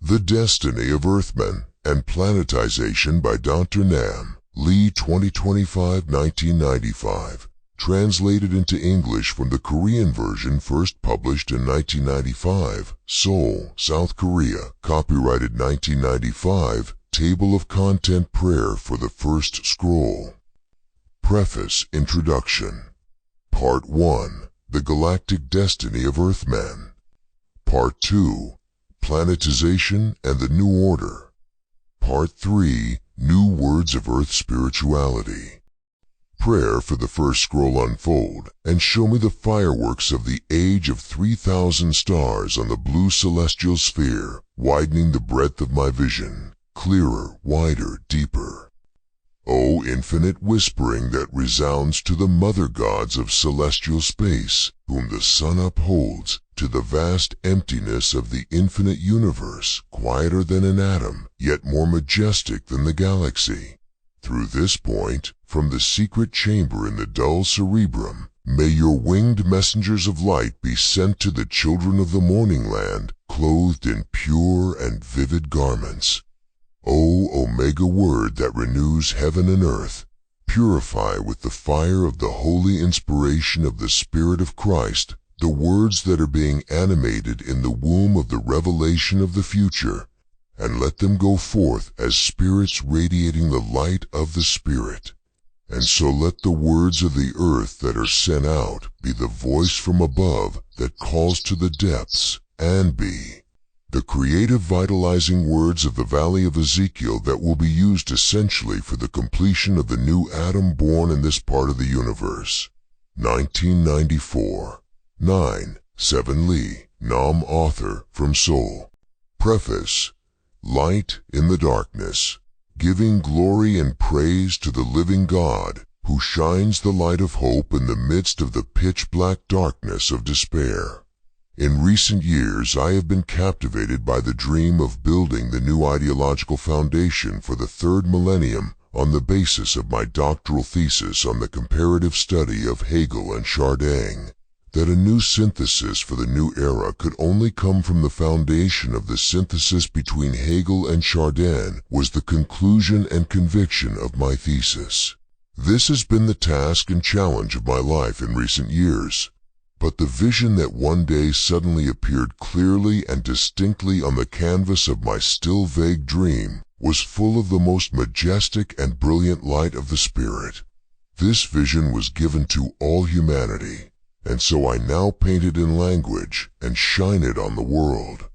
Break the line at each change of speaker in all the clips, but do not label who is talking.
The Destiny of Earthmen and Planetization by Dr. Nam, Lee 2025-1995. Translated into English from the Korean version first published in 1995, Seoul, South Korea, copyrighted 1995, Table of Content Prayer for the First Scroll. Preface Introduction. Part 1. The Galactic Destiny of Earthmen. Part 2. Planetization and the New Order. Part 3. New Words of Earth Spirituality. Prayer for the first scroll unfold, and show me the fireworks of the age of 3,000 stars on the blue celestial sphere, widening the breadth of my vision, clearer, wider, deeper. O infinite whispering that resounds to the mother gods of celestial space, whom the sun upholds, to the vast emptiness of the infinite universe, quieter than an atom, yet more majestic than the galaxy. Through this point, from the secret chamber in the dull cerebrum, may your winged messengers of light be sent to the children of the morning land, clothed in pure and vivid garments. O Omega Word that renews heaven and earth, purify with the fire of the holy inspiration of the Spirit of Christ the words that are being animated in the womb of the revelation of the future, and let them go forth as spirits radiating the light of the Spirit. And so let the words of the earth that are sent out be the voice from above that calls to the depths, and be the creative vitalizing words of the Valley of Ezekiel that will be used essentially for the completion of the new atom born in this part of the universe. 1994. 9. 7 Lee, Nam author, from Seoul. Preface. Light in the darkness, giving glory and praise to the living God, who shines the light of hope in the midst of the pitch-black darkness of despair. In recent years, I have been captivated by the dream of building the new ideological foundation for the third millennium on the basis of my doctoral thesis on the comparative study of Hegel and Chardin. That a new synthesis for the new era could only come from the foundation of the synthesis between Hegel and Chardin was the conclusion and conviction of my thesis. This has been the task and challenge of my life in recent years. But the vision that one day suddenly appeared clearly and distinctly on the canvas of my still vague dream was full of the most majestic and brilliant light of the Spirit. This vision was given to all humanity, and so I now paint it in language and shine it on the world.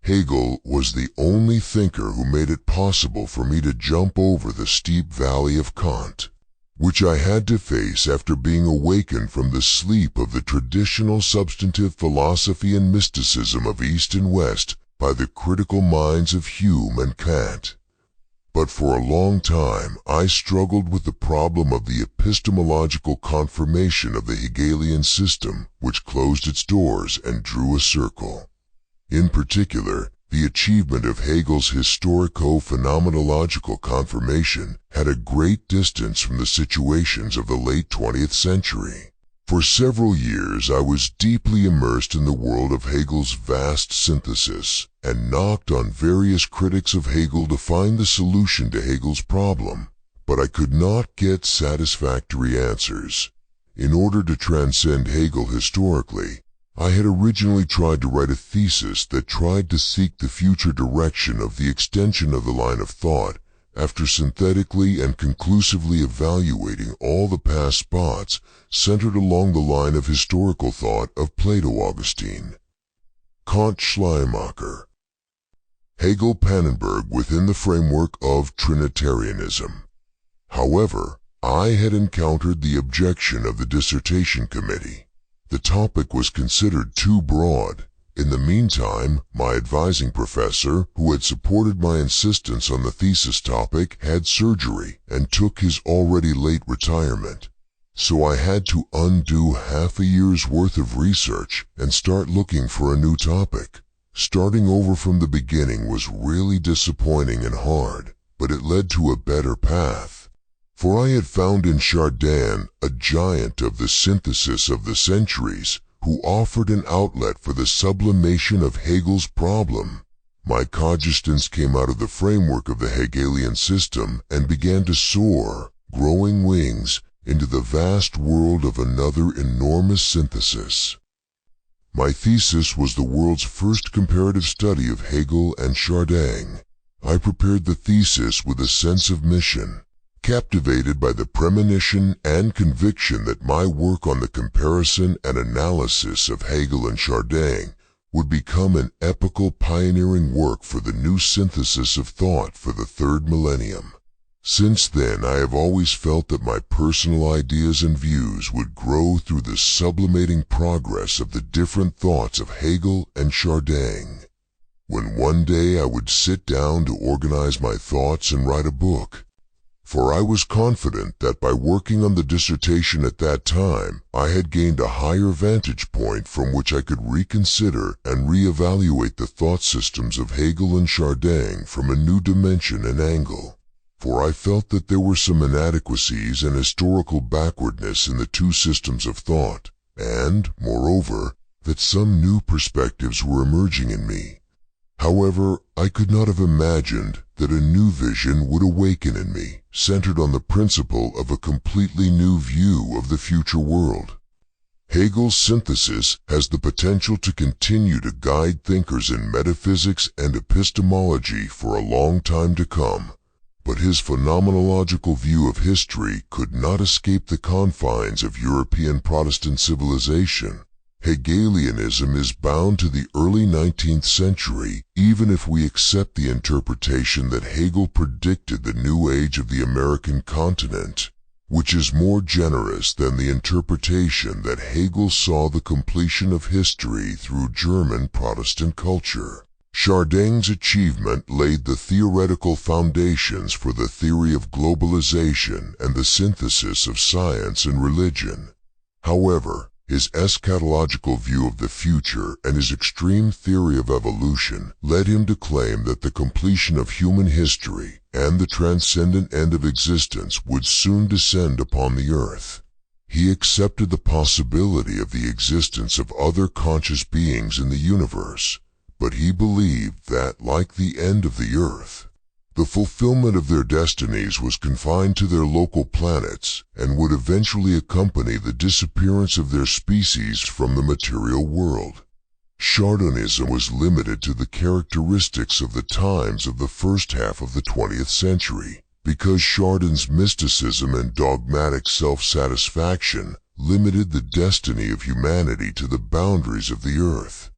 Hegel was the only thinker who made it possible for me to jump over the steep valley of Kant, which I had to face after being awakened from the sleep of the traditional substantive philosophy and mysticism of East and West by the critical minds of Hume and Kant. But for a long time I struggled with the problem of the epistemological confirmation of the Hegelian system, which closed its doors and drew a circle. In particular, the achievement of Hegel's historico-phenomenological confirmation had a great distance from the situations of the late 20th century. For several years I was deeply immersed in the world of Hegel's vast synthesis, and knocked on various critics of Hegel to find the solution to Hegel's problem, but I could not get satisfactory answers. In order to transcend Hegel historically, I had originally tried to write a thesis that tried to seek the future direction of the extension of the line of thought after synthetically and conclusively evaluating all the past spots centered along the line of historical thought of Plato-Augustine. Kant Schleiermacher. Hegel-Pannenberg within the framework of Trinitarianism. However, I had encountered the objection of the dissertation committee. The topic was considered too broad. In the meantime, my advising professor, who had supported my insistence on the thesis topic, had surgery and took his already late retirement. So I had to undo half a year's worth of research and start looking for a new topic. Starting over from the beginning was really disappointing and hard, but it led to a better path. For I had found in Chardin a giant of the synthesis of the centuries who offered an outlet for the sublimation of Hegel's problem. My consciousness came out of the framework of the Hegelian system and began to soar, growing wings, into the vast world of another enormous synthesis. My thesis was the world's first comparative study of Hegel and Chardin. I prepared the thesis with a sense of mission, captivated by the premonition and conviction that my work on the comparison and analysis of Hegel and Chardin would become an epical pioneering work for the new synthesis of thought for the third millennium. Since then, I have always felt that my personal ideas and views would grow through the sublimating progress of the different thoughts of Hegel and Chardin. When one day I would sit down to organize my thoughts and write a book, for I was confident that by working on the dissertation at that time, I had gained a higher vantage point from which I could reconsider and reevaluate the thought systems of Hegel and Chardin from a new dimension and angle. For I felt that there were some inadequacies and historical backwardness in the two systems of thought, and, moreover, that some new perspectives were emerging in me. However, I could not have imagined that a new vision would awaken in me, centered on the principle of a completely new view of the future world. Hegel's synthesis has the potential to continue to guide thinkers in metaphysics and epistemology for a long time to come. But his phenomenological view of history could not escape the confines of European Protestant civilization. Hegelianism is bound to the early 19th century, even if we accept the interpretation that Hegel predicted the new age of the American continent, which is more generous than the interpretation that Hegel saw the completion of history through German Protestant culture. Chardin's achievement laid the theoretical foundations for the theory of globalization and the synthesis of science and religion. However, his eschatological view of the future and his extreme theory of evolution led him to claim that the completion of human history and the transcendent end of existence would soon descend upon the earth. He accepted the possibility of the existence of other conscious beings in the universe, but he believed that, like the end of the earth, the fulfillment of their destinies was confined to their local planets and would eventually accompany the disappearance of their species from the material world. Chardinism was limited to the characteristics of the times of the first half of the 20th century, because Chardin's mysticism and dogmatic self-satisfaction limited the destiny of humanity to the boundaries of the earth.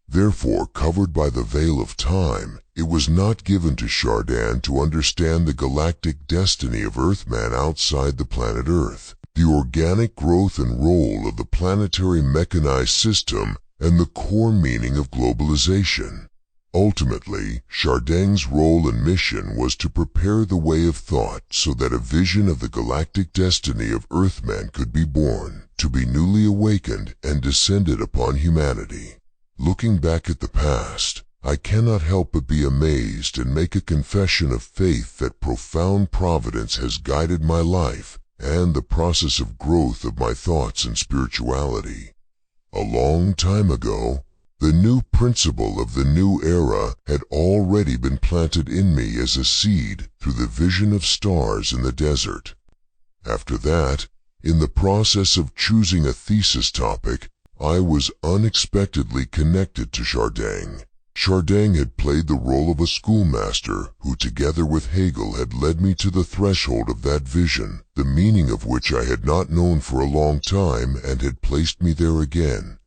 Therefore, covered by the veil of time, it was not given to Chardin to understand the galactic destiny of Earthmen outside the planet Earth, the organic growth and role of the planetary mechanized system, and the core meaning of globalization. Ultimately, Chardin's role and mission was to prepare the way of thought so that a vision of the galactic destiny of Earthmen could be born, to be newly awakened and descended upon humanity. Looking back at the past, I cannot help but be amazed and make a confession of faith that profound providence has guided my life and the process of growth of my thoughts and spirituality. A long time ago, the new principle of the new era had already been planted in me as a seed through the vision of stars in the desert. After that, in the process of choosing a thesis topic, I was unexpectedly connected to Chardin. Chardin had played the role of a schoolmaster who, together with Hegel, had led me to the threshold of that vision, the meaning of which I had not known for a long time, and had placed me there again,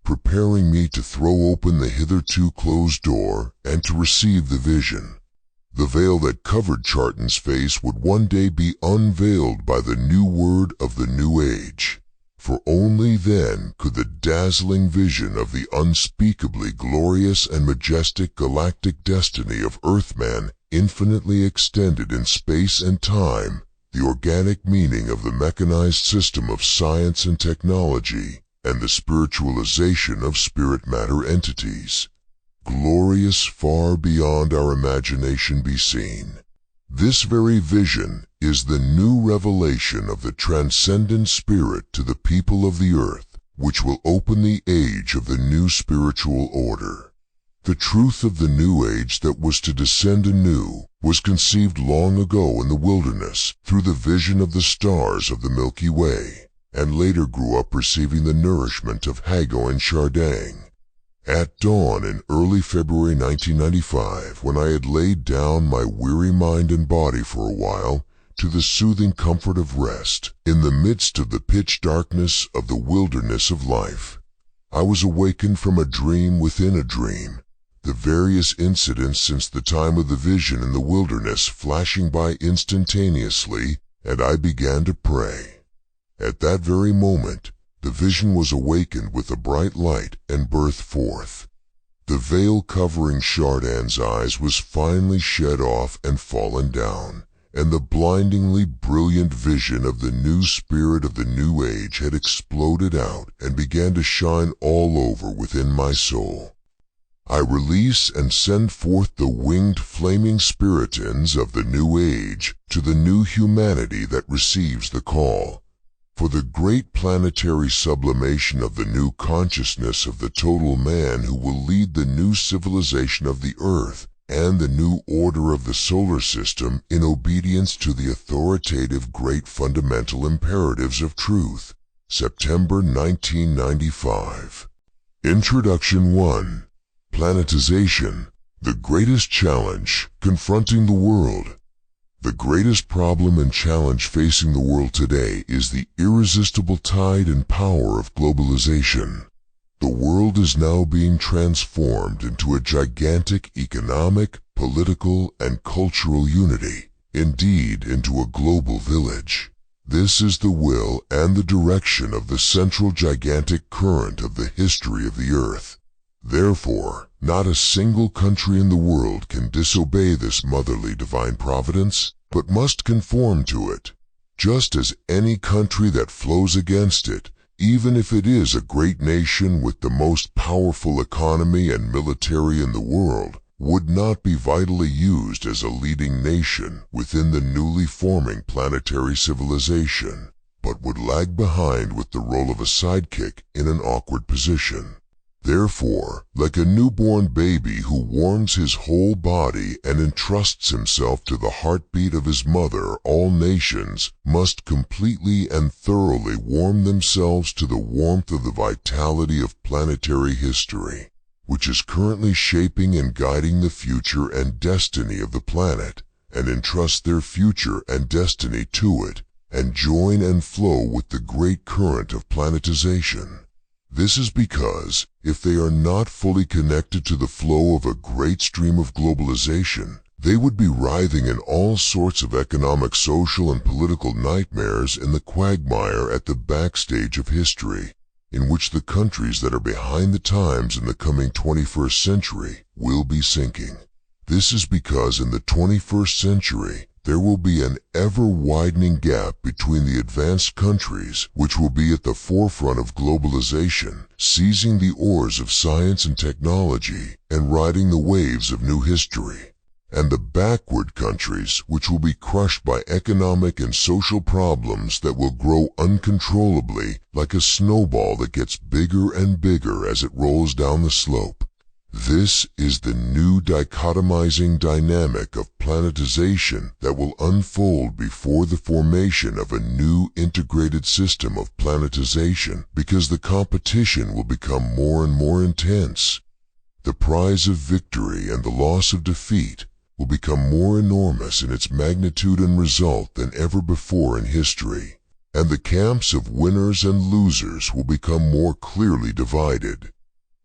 preparing me to throw open the hitherto closed door and to receive the vision. The veil that covered Chardin's face would one day be unveiled by the new word of the new age. For only then could the dazzling vision of the unspeakably glorious and majestic galactic destiny of Earthmen, infinitely extended in space and time, the organic meaning of the mechanized system of science and technology, and the spiritualization of spirit-matter entities, glorious far beyond our imagination, be seen. This very vision is the new revelation of the transcendent spirit to the people of the earth, which will open the age of the new spiritual order. The truth of the New Age that was to descend anew was conceived long ago in the wilderness through the vision of the stars of the Milky Way, and later grew up receiving the nourishment of Hago and Chardang. At dawn in early February 1995, when I had laid down my weary mind and body for a while to the soothing comfort of rest, in the midst of the pitch darkness of the wilderness of life, I was awakened from a dream within a dream, the various incidents since the time of the vision in the wilderness flashing by instantaneously, and I began to pray. At that very moment, the vision was awakened with a bright light and burst forth. The veil covering Chardin's eyes was finally shed off and fallen down, and the blindingly brilliant vision of the new spirit of the New Age had exploded out and began to shine all over within my soul. I release and send forth the winged flaming spiritins of the New Age to the new humanity that receives the call. For the great planetary sublimation of the new consciousness of the total man who will lead the new civilization of the Earth and the new order of the solar system in obedience to the authoritative great fundamental imperatives of truth. September 1995. Introduction 1. Planetization, the greatest challenge confronting the world. The greatest problem and challenge facing the world today is the irresistible tide and power of globalization. The world is now being transformed into a gigantic economic, political, and cultural unity, indeed into a global village. This is the will and the direction of the central gigantic current of the history of the earth. Therefore, not a single country in the world can disobey this motherly divine providence, but must conform to it, just as any country that flows against it, even if it is a great nation with the most powerful economy and military in the world, would not be vitally used as a leading nation within the newly forming planetary civilization, but would lag behind with the role of a sidekick in an awkward position. Therefore, like a newborn baby who warms his whole body and entrusts himself to the heartbeat of his mother, all nations must completely and thoroughly warm themselves to the warmth of the vitality of planetary history, which is currently shaping and guiding the future and destiny of the planet, and entrust their future and destiny to it, and join and flow with the great current of planetization. This is because, if they are not fully connected to the flow of a great stream of globalization, they would be writhing in all sorts of economic, social, and political nightmares in the quagmire at the backstage of history, in which the countries that are behind the times in the coming 21st century will be sinking. This is because in the 21st century, there will be an ever-widening gap between the advanced countries, which will be at the forefront of globalization, seizing the oars of science and technology, and riding the waves of new history, and the backward countries, which will be crushed by economic and social problems that will grow uncontrollably like a snowball that gets bigger and bigger as it rolls down the slope. This is the new dichotomizing dynamic of planetization that will unfold before the formation of a new integrated system of planetization, because the competition will become more and more intense. The prize of victory and the loss of defeat will become more enormous in its magnitude and result than ever before in history, and the camps of winners and losers will become more clearly divided.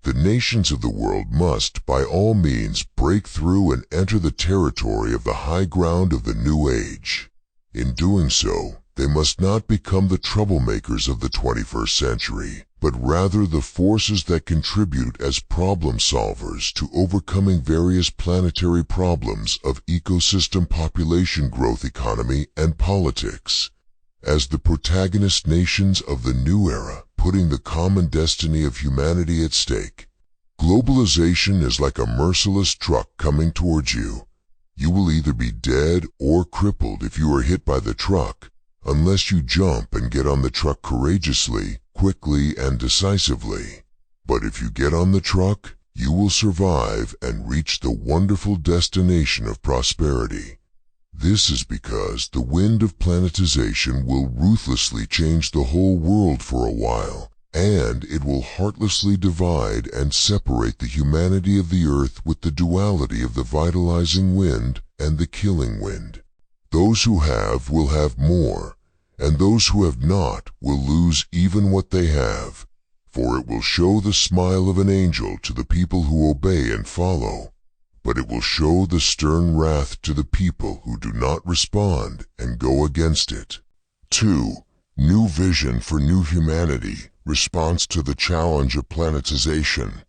The nations of the world must, by all means, break through and enter the territory of the high ground of the New Age. In doing so, they must not become the troublemakers of the 21st century, but rather the forces that contribute as problem solvers to overcoming various planetary problems of ecosystem, population growth, economy, and politics. As the protagonist nations of the new era, putting the common destiny of humanity at stake. Globalization is like a merciless truck coming towards you. You will either be dead or crippled if you are hit by the truck, unless you jump and get on the truck courageously, quickly, and decisively. But if you get on the truck, you will survive and reach the wonderful destination of prosperity. This is because the wind of planetization will ruthlessly change the whole world for a while, and it will heartlessly divide and separate the humanity of the earth with the duality of the vitalizing wind and the killing wind. Those who have will have more, and those who have not will lose even what they have. For it will show the smile of an angel to the people who obey and follow, but it will show the stern wrath to the people who do not respond and go against it. 2. New vision for new humanity, response to the challenge of planetization.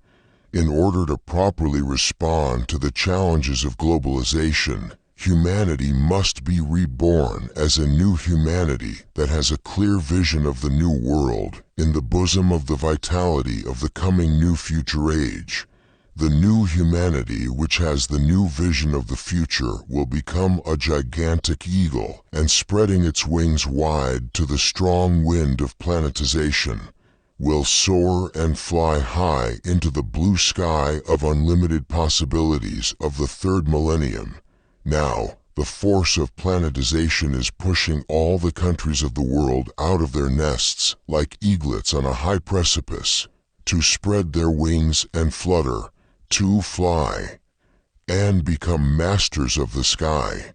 In order to properly respond to the challenges of globalization, humanity must be reborn as a new humanity that has a clear vision of the new world in the bosom of the vitality of the coming new future age. The new humanity which has the new vision of the future will become a gigantic eagle and spreading its wings wide to the strong wind of planetization, will soar and fly high into the blue sky of unlimited possibilities of the third millennium. Now, the force of planetization is pushing all the countries of the world out of their nests like eaglets on a high precipice, to spread their wings and flutter, to fly, and become masters of the sky.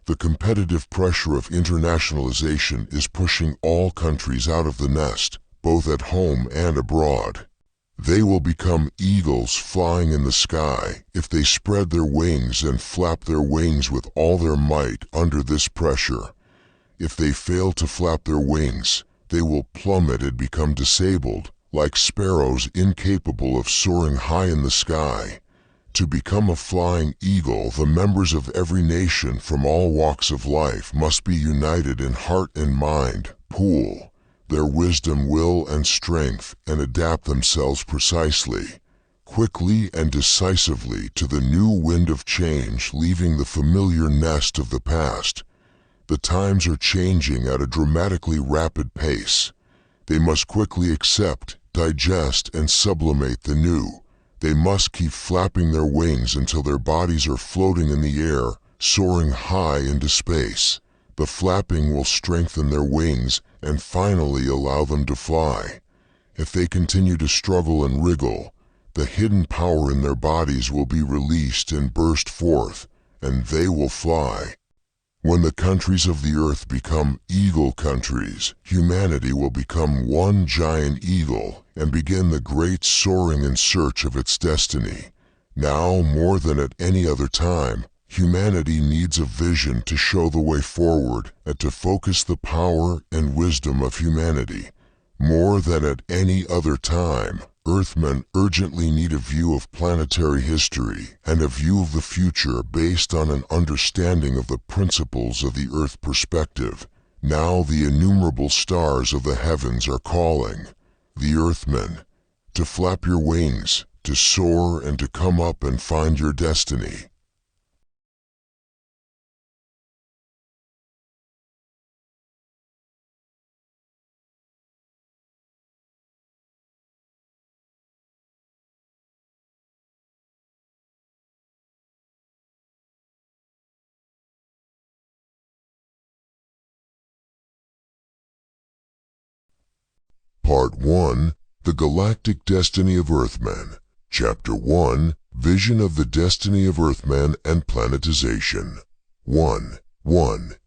The competitive pressure of internationalization is pushing all countries out of the nest, both at home and abroad. They will become eagles flying in the sky if they spread their wings and flap their wings with all their might under this pressure. If they fail to flap their wings, they will plummet and become disabled, like sparrows incapable of soaring high in the sky. To become a flying eagle, the members of every nation from all walks of life must be united in heart and mind, pool their wisdom, will, and strength, and adapt themselves precisely, quickly and decisively to the new wind of change, leaving the familiar nest of the past. The times are changing at a dramatically rapid pace. They must quickly accept, digest, and sublimate the new. They must keep flapping their wings until their bodies are floating in the air, soaring high into space. The flapping will strengthen their wings and finally allow them to fly. If they continue to struggle and wriggle, the hidden power in their bodies will be released and burst forth, and they will fly. When the countries of the earth become eagle countries, humanity will become one giant eagle and begin the great soaring in search of its destiny. Now, more than at any other time, humanity needs a vision to show the way forward and to focus the power and wisdom of humanity. More than at any other time, Earthmen urgently need a view of planetary history and a view of the future based on an understanding of the principles of the Earth perspective. Now the innumerable stars of the heavens are calling the Earthmen to flap your wings, to soar and to come up and find your destiny. Part 1, The Galactic Destiny of Earthmen. Chapter 1, Vision of the Destiny of Earthmen and Planetization. 1.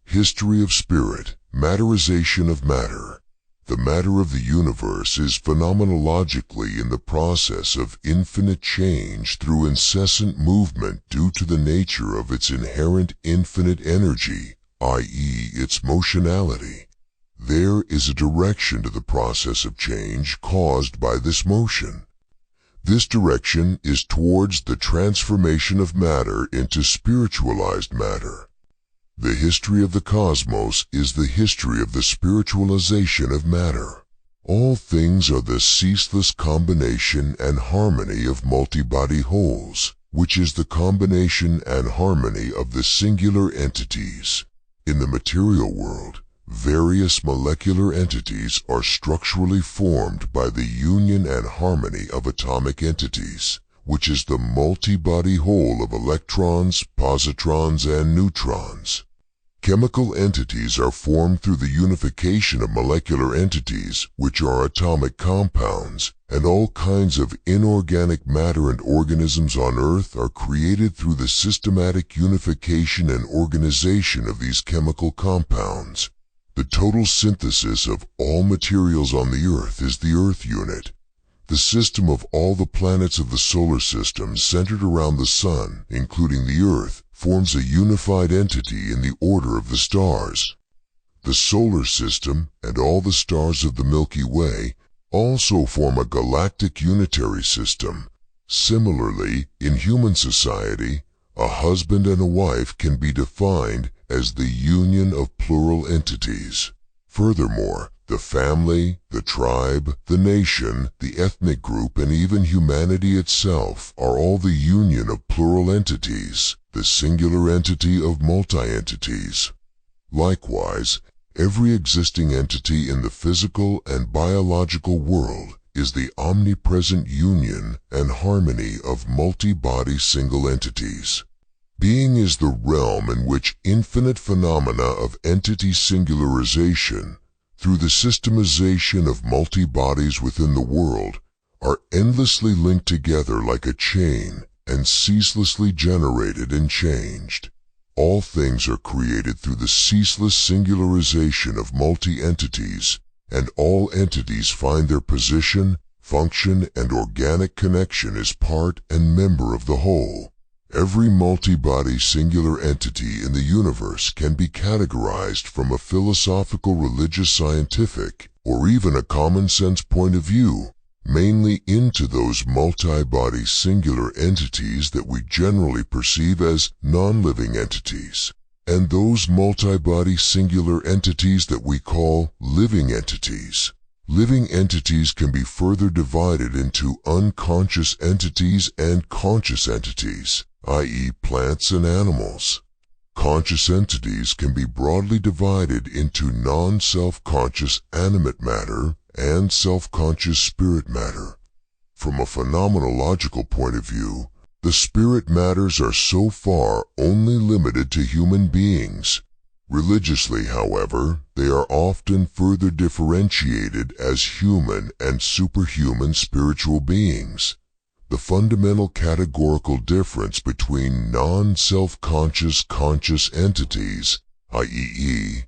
History of Spirit, Matterization of Matter. The matter of the universe is phenomenologically in the process of infinite change through incessant movement due to the nature of its inherent infinite energy, i.e., its motionality. There is a direction to the process of change caused by this motion. This direction is towards the transformation of matter into spiritualized matter. The history of the cosmos is the history of the spiritualization of matter. All things are the ceaseless combination and harmony of multi-body wholes, which is the combination and harmony of the singular entities. In the material world, various molecular entities are structurally formed by the union and harmony of atomic entities, which is the multi-body whole of electrons, positrons, and neutrons. Chemical entities are formed through the unification of molecular entities, which are atomic compounds, and all kinds of inorganic matter and organisms on Earth are created through the systematic unification and organization of these chemical compounds. The total synthesis of all materials on the Earth is the Earth unit. The system of all the planets of the solar system centered around the Sun, including the Earth, forms a unified entity in the order of the stars. The solar system and all the stars of the Milky Way also form a galactic unitary system. Similarly, in human society, a husband and a wife can be defined as the union of plural entities. Furthermore, the family, the tribe, the nation, the ethnic group, and even humanity itself are all the union of plural entities, the singular entity of multi-entities. Likewise, every existing entity in the physical and biological world is the omnipresent union and harmony of multi-body single entities. Being is the realm in which infinite phenomena of entity singularization, through the systemization of multi-bodies within the world, are endlessly linked together like a chain and ceaselessly generated and changed. All things are created through the ceaseless singularization of multi-entities, and all entities find their position, function, and organic connection as part and member of the whole. Every multi-body singular entity in the universe can be categorized from a philosophical, religious, scientific, or even a common-sense point of view, mainly into those multi-body singular entities that we generally perceive as non-living entities, and those multi-body singular entities that we call living entities. Living entities can be further divided into unconscious entities and conscious entities, i.e. plants and animals. Conscious entities can be broadly divided into non-self-conscious animate matter and self-conscious spirit matter. From a phenomenological point of view, the spirit matters are so far only limited to human beings. Religiously, however, they are often further differentiated as human and superhuman spiritual beings. The fundamental categorical difference between non-self-conscious conscious entities, i.e.,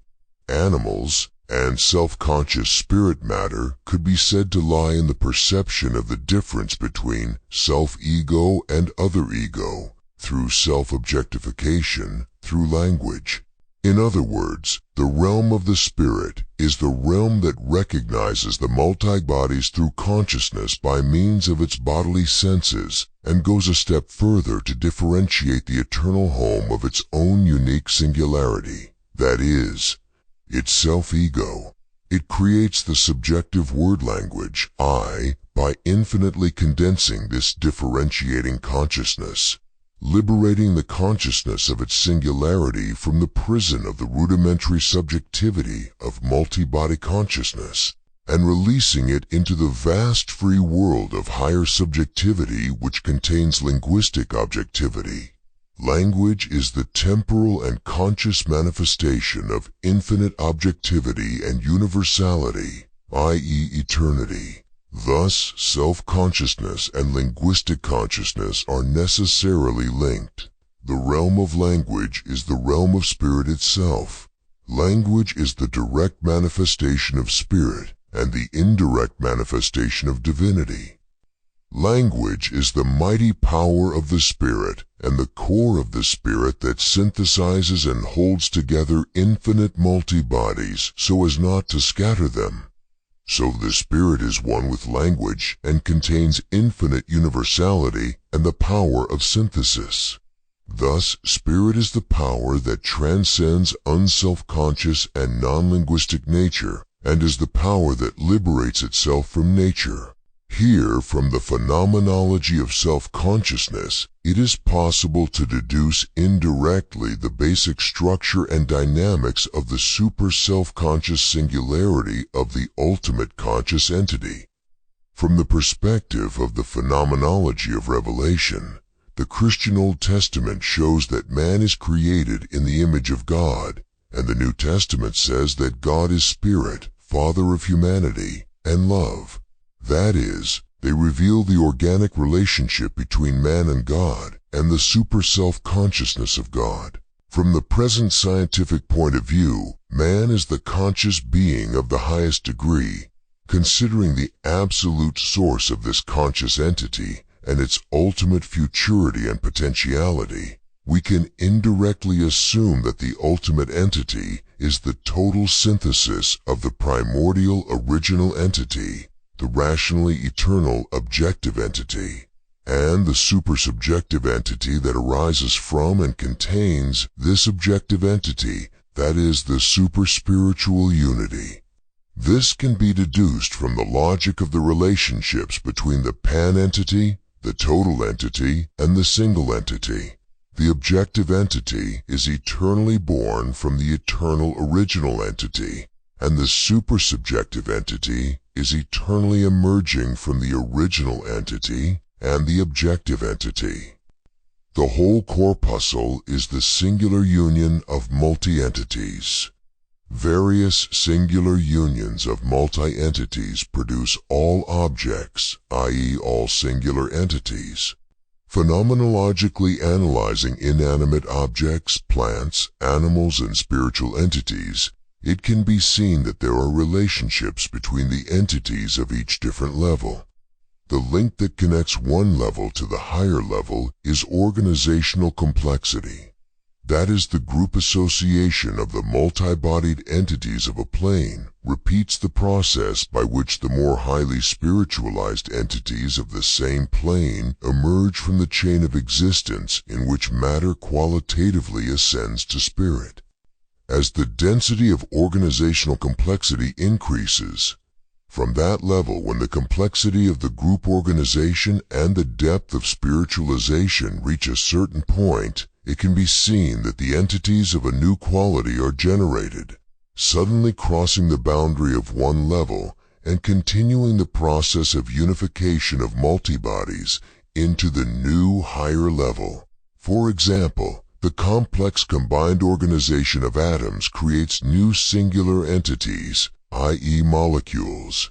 animals, and self-conscious spirit matter could be said to lie in the perception of the difference between self-ego and other ego, through self-objectification, through language. In other words, the realm of the spirit is the realm that recognizes the multi-bodies through consciousness by means of its bodily senses, and goes a step further to differentiate the eternal home of its own unique singularity, that is, its self-ego. It creates the subjective word language, I, by infinitely condensing this differentiating consciousness, liberating the consciousness of its singularity from the prison of the rudimentary subjectivity of multi-body consciousness, and releasing it into the vast free world of higher subjectivity which contains linguistic objectivity. Language is the temporal and conscious manifestation of infinite objectivity and universality, i.e. eternity. Thus, self-consciousness and linguistic consciousness are necessarily linked. The realm of language is the realm of spirit itself. Language is the direct manifestation of spirit and the indirect manifestation of divinity. Language is the mighty power of the spirit and the core of the spirit that synthesizes and holds together infinite multi-bodies so as not to scatter them. So the spirit is one with language and contains infinite universality and the power of synthesis. Thus, spirit is the power that transcends unself-conscious and non-linguistic nature, and is the power that liberates itself from nature. Here, from the phenomenology of self-consciousness, it is possible to deduce indirectly the basic structure and dynamics of the super self-conscious singularity of the ultimate conscious entity. From the perspective of the phenomenology of revelation, the Christian Old Testament shows that man is created in the image of God, and the New Testament says that God is Spirit, Father of humanity, and love. That is, they reveal the organic relationship between man and God, and the super-self-consciousness of God. From the present scientific point of view, man is the conscious being of the highest degree. Considering the absolute source of this conscious entity and its ultimate futurity and potentiality, we can indirectly assume that the ultimate entity is the total synthesis of the primordial original entity, the rationally eternal objective entity, and the supersubjective entity that arises from and contains this objective entity, that is, the super-spiritual unity. This can be deduced from the logic of the relationships between the pan-entity, the total entity, and the single entity. The objective entity is eternally born from the eternal original entity, and the supersubjective entity is eternally emerging from the original entity and the objective entity. The whole corpuscle is the singular union of multi-entities. Various singular unions of multi-entities produce all objects, i.e., all singular entities. Phenomenologically analyzing inanimate objects, plants, animals, and spiritual entities, it can be seen that there are relationships between the entities of each different level. The link that connects one level to the higher level is organizational complexity. That is, the group association of the multi-bodied entities of a plane repeats the process by which the more highly spiritualized entities of the same plane emerge from the chain of existence in which matter qualitatively ascends to spirit. As the density of organizational complexity increases, from that level, when the complexity of the group organization and the depth of spiritualization reach a certain point, it can be seen that the entities of a new quality are generated, suddenly crossing the boundary of one level and continuing the process of unification of multibodies into the new higher level. For example, the complex combined organization of atoms creates new singular entities, i.e. molecules.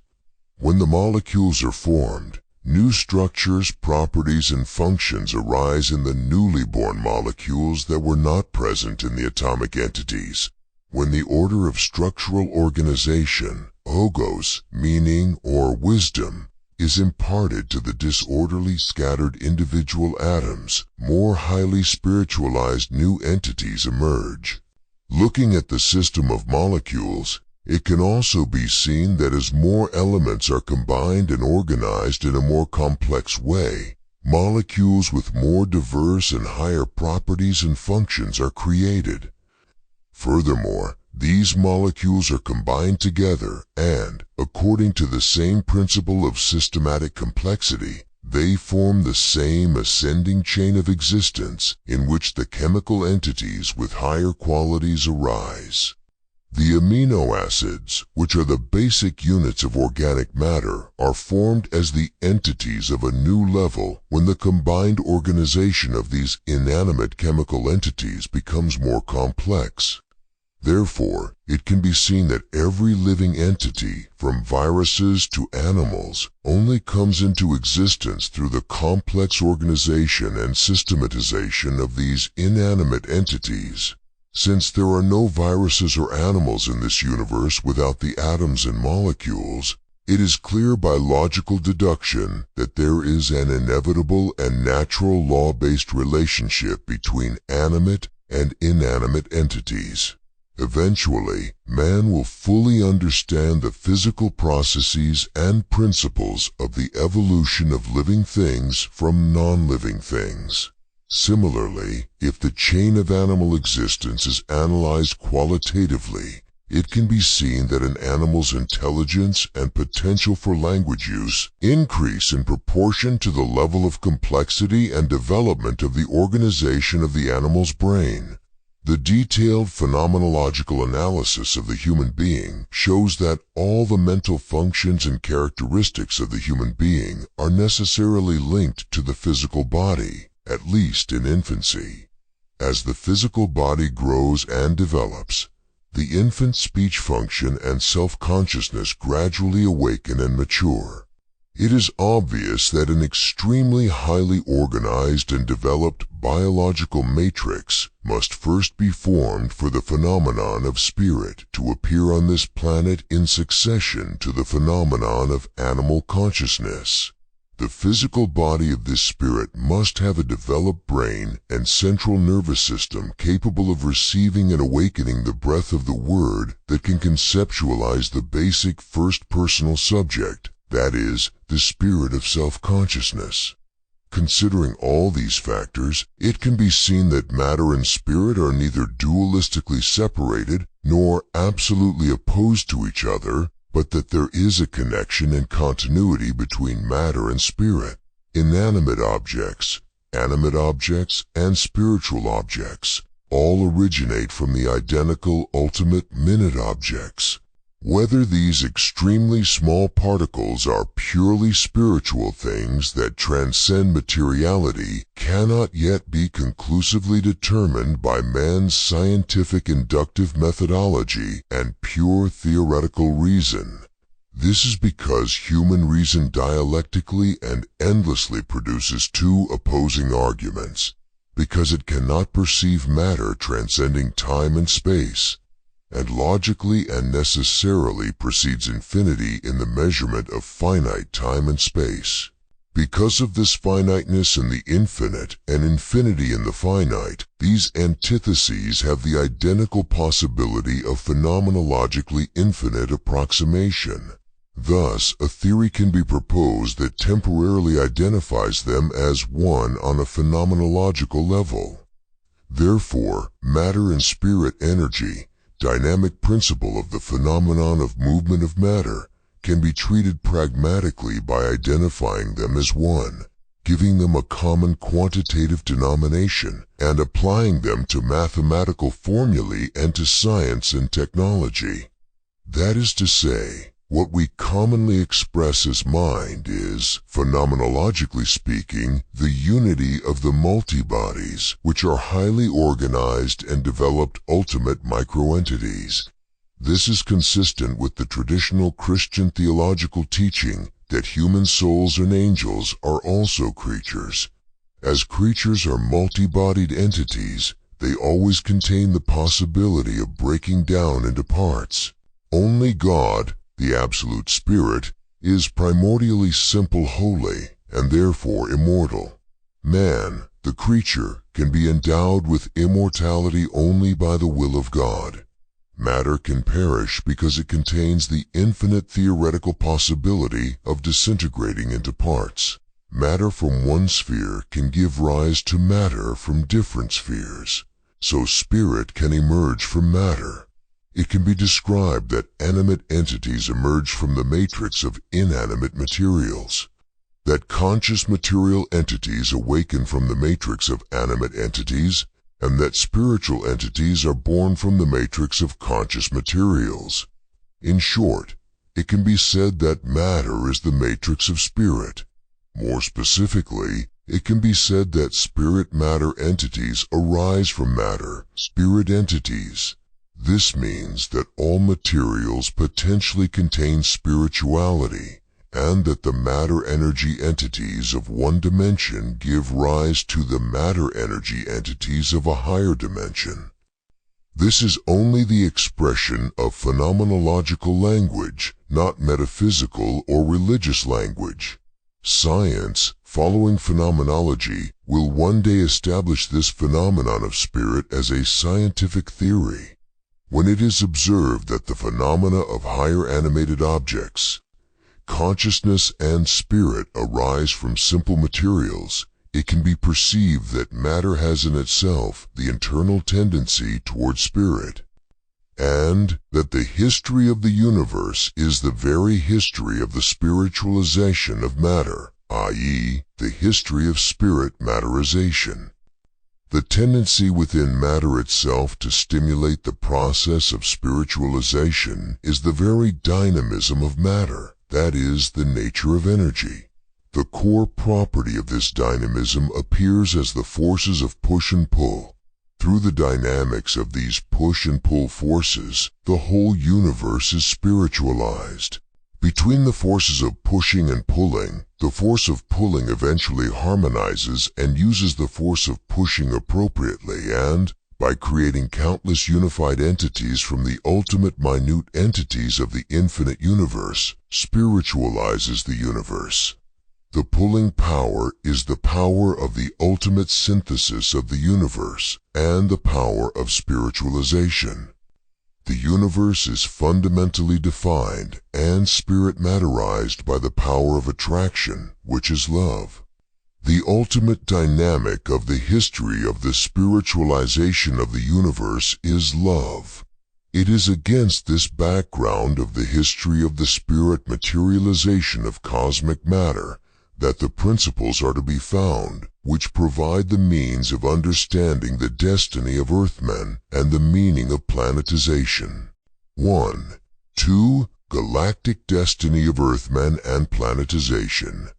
When the molecules are formed, new structures, properties, and functions arise in the newly born molecules that were not present in the atomic entities. When the order of structural organization, ogos, meaning or wisdom, is imparted to the disorderly scattered individual atoms, more highly spiritualized new entities emerge. Looking at the system of molecules, it can also be seen that as more elements are combined and organized in a more complex way, molecules with more diverse and higher properties and functions are created. Furthermore, these molecules are combined together and, according to the same principle of systematic complexity, they form the same ascending chain of existence in which the chemical entities with higher qualities arise. The amino acids, which are the basic units of organic matter, are formed as the entities of a new level when the combined organization of these inanimate chemical entities becomes more complex. Therefore, it can be seen that every living entity, from viruses to animals, only comes into existence through the complex organization and systematization of these inanimate entities. Since there are no viruses or animals in this universe without the atoms and molecules, it is clear by logical deduction that there is an inevitable and natural law-based relationship between animate and inanimate entities. Eventually, man will fully understand the physical processes and principles of the evolution of living things from non-living things. Similarly, if the chain of animal existence is analyzed qualitatively, it can be seen that an animal's intelligence and potential for language use increase in proportion to the level of complexity and development of the organization of the animal's brain. The detailed phenomenological analysis of the human being shows that all the mental functions and characteristics of the human being are necessarily linked to the physical body, at least in infancy. As the physical body grows and develops, the infant's speech function and self-consciousness gradually awaken and mature. It is obvious that an extremely highly organized and developed biological matrix must first be formed for the phenomenon of spirit to appear on this planet in succession to the phenomenon of animal consciousness. The physical body of this spirit must have a developed brain and central nervous system capable of receiving and awakening the breath of the word that can conceptualize the basic first-personal subject, that is, the spirit of self-consciousness. Considering all these factors, it can be seen that matter and spirit are neither dualistically separated nor absolutely opposed to each other, but that there is a connection and continuity between matter and spirit. Inanimate objects, animate objects, and spiritual objects all originate from the identical ultimate minute objects. Whether these extremely small particles are purely spiritual things that transcend materiality cannot yet be conclusively determined by man's scientific inductive methodology and pure theoretical reason. This is because human reason dialectically and endlessly produces two opposing arguments, because it cannot perceive matter transcending time and space, and logically and necessarily precedes infinity in the measurement of finite time and space. Because of this finiteness in the infinite and infinity in the finite, these antitheses have the identical possibility of phenomenologically infinite approximation. Thus, a theory can be proposed that temporarily identifies them as one on a phenomenological level. Therefore, matter and spirit energy, dynamic principle of the phenomenon of movement of matter, can be treated pragmatically by identifying them as one, giving them a common quantitative denomination, and applying them to mathematical formulae and to science and technology. That is to say, what we commonly express as mind is, phenomenologically speaking, the unity of the multibodies, which are highly organized and developed ultimate microentities. This is consistent with the traditional Christian theological teaching that human souls and angels are also creatures. As creatures are multi-bodied entities, they always contain the possibility of breaking down into parts. Only God, the Absolute Spirit, is primordially simple holy, and therefore immortal. Man, the creature, can be endowed with immortality only by the will of God. Matter can perish because it contains the infinite theoretical possibility of disintegrating into parts. Matter from one sphere can give rise to matter from different spheres, so spirit can emerge from matter. It can be described that animate entities emerge from the matrix of inanimate materials, that conscious material entities awaken from the matrix of animate entities, and that spiritual entities are born from the matrix of conscious materials. In short, it can be said that matter is the matrix of spirit. More specifically, it can be said that spirit-matter entities arise from matter, spirit entities. This means that all materials potentially contain spirituality, and that the matter-energy entities of one dimension give rise to the matter-energy entities of a higher dimension. This is only the expression of phenomenological language, not metaphysical or religious language. Science, following phenomenology, will one day establish this phenomenon of spirit as a scientific theory. When it is observed that the phenomena of higher animated objects, consciousness and spirit arise from simple materials, it can be perceived that matter has in itself the internal tendency toward spirit, and that the history of the universe is the very history of the spiritualization of matter, i.e., the history of spirit matterization. The tendency within matter itself to stimulate the process of spiritualization is the very dynamism of matter, that is, the nature of energy. The core property of this dynamism appears as the forces of push and pull. Through the dynamics of these push and pull forces, the whole universe is spiritualized. Between the forces of pushing and pulling, the force of pulling eventually harmonizes and uses the force of pushing appropriately and, by creating countless unified entities from the ultimate minute entities of the infinite universe, spiritualizes the universe. The pulling power is the power of the ultimate synthesis of the universe and the power of spiritualization. The universe is fundamentally defined and spirit-matterized by the power of attraction, which is love. The ultimate dynamic of the history of the spiritualization of the universe is love. It is against this background of the history of the spirit materialization of cosmic matter that the principles are to be found, which provide the means of understanding the destiny of Earthmen and the meaning of planetization. 1. 2. Galactic destiny of Earthmen and planetization.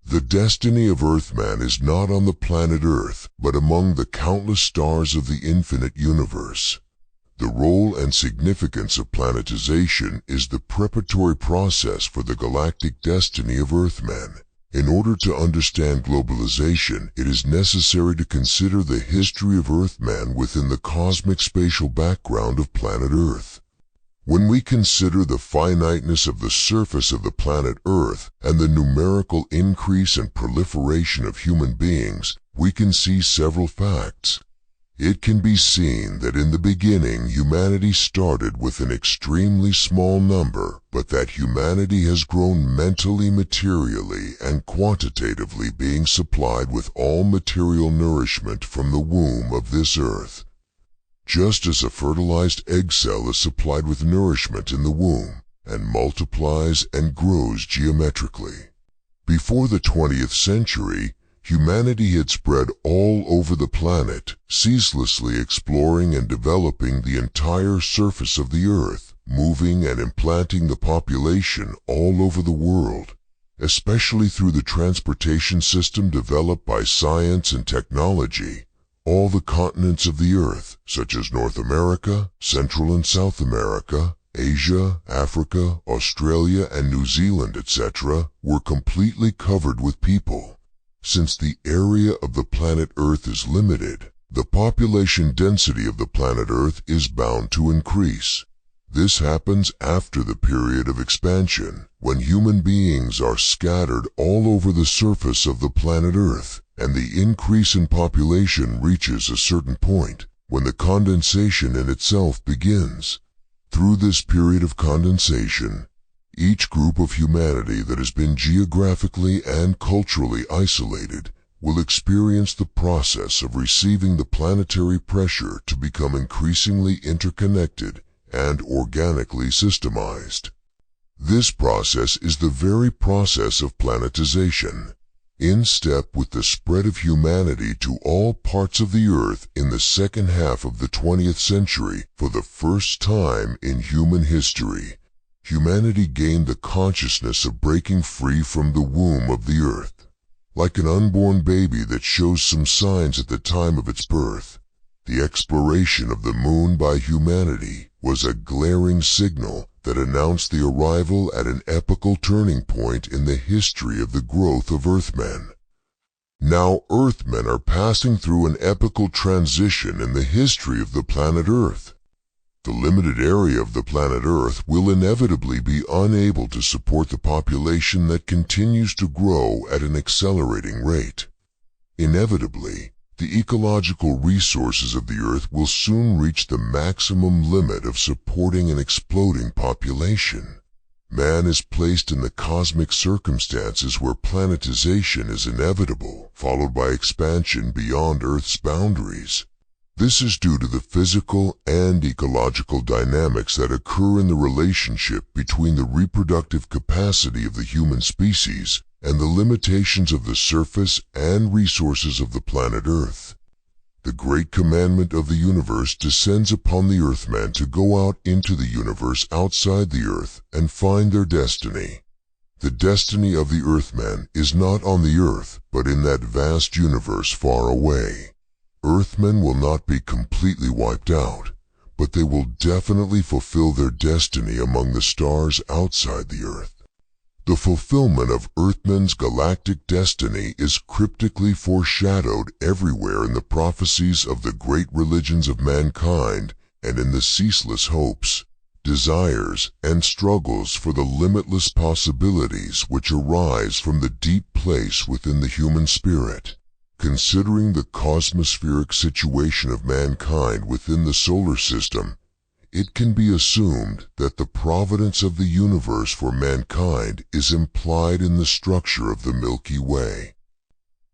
The destiny of Earthmen is not on the planet Earth, but among the countless stars of the infinite universe. The role and significance of planetization is the preparatory process for the galactic destiny of Earthmen. In order to understand globalization, it is necessary to consider the history of Earthmen within the cosmic spatial background of planet Earth. When we consider the finiteness of the surface of the planet Earth and the numerical increase and proliferation of human beings, we can see several facts. It can be seen that in the beginning humanity started with an extremely small number, but that humanity has grown mentally, materially, and quantitatively, being supplied with all material nourishment from the womb of this earth. Just as a fertilized egg cell is supplied with nourishment in the womb, and multiplies and grows geometrically. Before the 20th century, humanity had spread all over the planet, ceaselessly exploring and developing the entire surface of the earth, moving and implanting the population all over the world, especially through the transportation system developed by science and technology. All the continents of the earth, such as North America, Central and South America, Asia, Africa, Australia, and New Zealand, etc., were completely covered with people. Since the area of the planet Earth is limited, the population density of the planet Earth is bound to increase. This happens after the period of expansion, when human beings are scattered all over the surface of the planet Earth, and the increase in population reaches a certain point, when the condensation in itself begins. Through this period of condensation, each group of humanity that has been geographically and culturally isolated will experience the process of receiving the planetary pressure to become increasingly interconnected and organically systemized. This process is the very process of planetization. In step with the spread of humanity to all parts of the earth in the second half of the 20th century, for the first time in human history, humanity gained the consciousness of breaking free from the womb of the earth. Like an unborn baby that shows some signs at the time of its birth, the exploration of the moon by humanity was a glaring signal that announced the arrival at an epochal turning point in the history of the growth of Earthmen. Now Earthmen are passing through an epochal transition in the history of the planet Earth. The limited area of the planet Earth will inevitably be unable to support the population that continues to grow at an accelerating rate. Inevitably, the ecological resources of the Earth will soon reach the maximum limit of supporting an exploding population. Man is placed in the cosmic circumstances where planetization is inevitable, followed by expansion beyond Earth's boundaries. This is due to the physical and ecological dynamics that occur in the relationship between the reproductive capacity of the human species and the limitations of the surface and resources of the planet Earth. the great commandment of the universe descends upon the Earthmen to go out into the universe outside the Earth and find their destiny. The destiny of the Earthmen is not on the Earth, but in that vast universe far away. Earthmen will not be completely wiped out, but they will definitely fulfill their destiny among the stars outside the Earth. The fulfillment of Earthmen's galactic destiny is cryptically foreshadowed everywhere in the prophecies of the great religions of mankind and in the ceaseless hopes, desires, and struggles for the limitless possibilities which arise from the deep place within the human spirit. Considering the cosmospheric situation of mankind within the solar system, it can be assumed that the providence of the universe for mankind is implied in the structure of the Milky Way.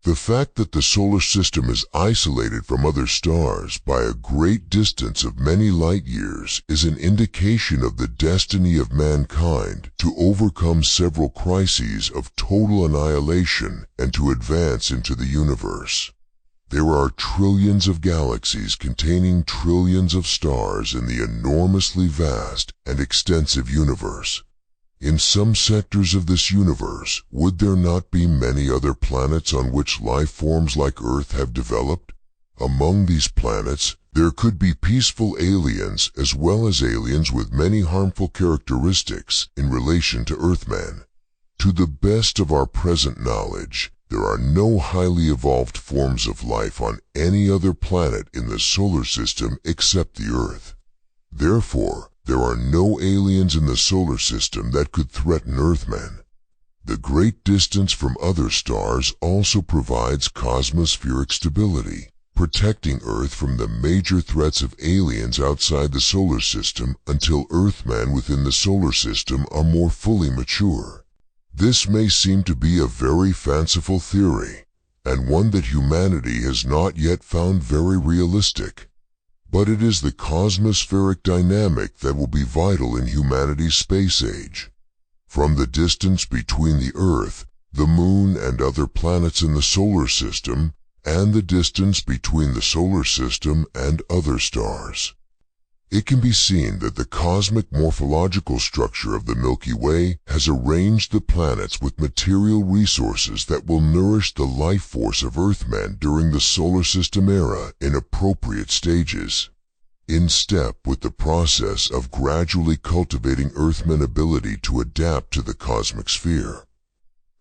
The fact that the solar system is isolated from other stars by a great distance of many light years is an indication of the destiny of mankind to overcome several crises of total annihilation and to advance into the universe. There are trillions of galaxies containing trillions of stars in the enormously vast and extensive universe. In some sectors of this universe, would there not be many other planets on which life forms like Earth have developed? Among these planets, there could be peaceful aliens as well as aliens with many harmful characteristics in relation to Earthmen. To the best of our present knowledge, there are no highly evolved forms of life on any other planet in the solar system except the Earth. Therefore, there are no aliens in the solar system that could threaten Earthmen. The great distance from other stars also provides cosmospheric stability, protecting Earth from the major threats of aliens outside the solar system until Earthmen within the solar system are more fully mature. This may seem to be a very fanciful theory, and one that humanity has not yet found very realistic. But it is the cosmospheric dynamic that will be vital in humanity's space age. From the distance between the Earth, the Moon, and other planets in the solar system, and the distance between the solar system and other stars, it can be seen that the cosmic morphological structure of the Milky Way has arranged the planets with material resources that will nourish the life force of Earthmen during the solar system era in appropriate stages. In step with the process of gradually cultivating Earthmen ability to adapt to the cosmic sphere.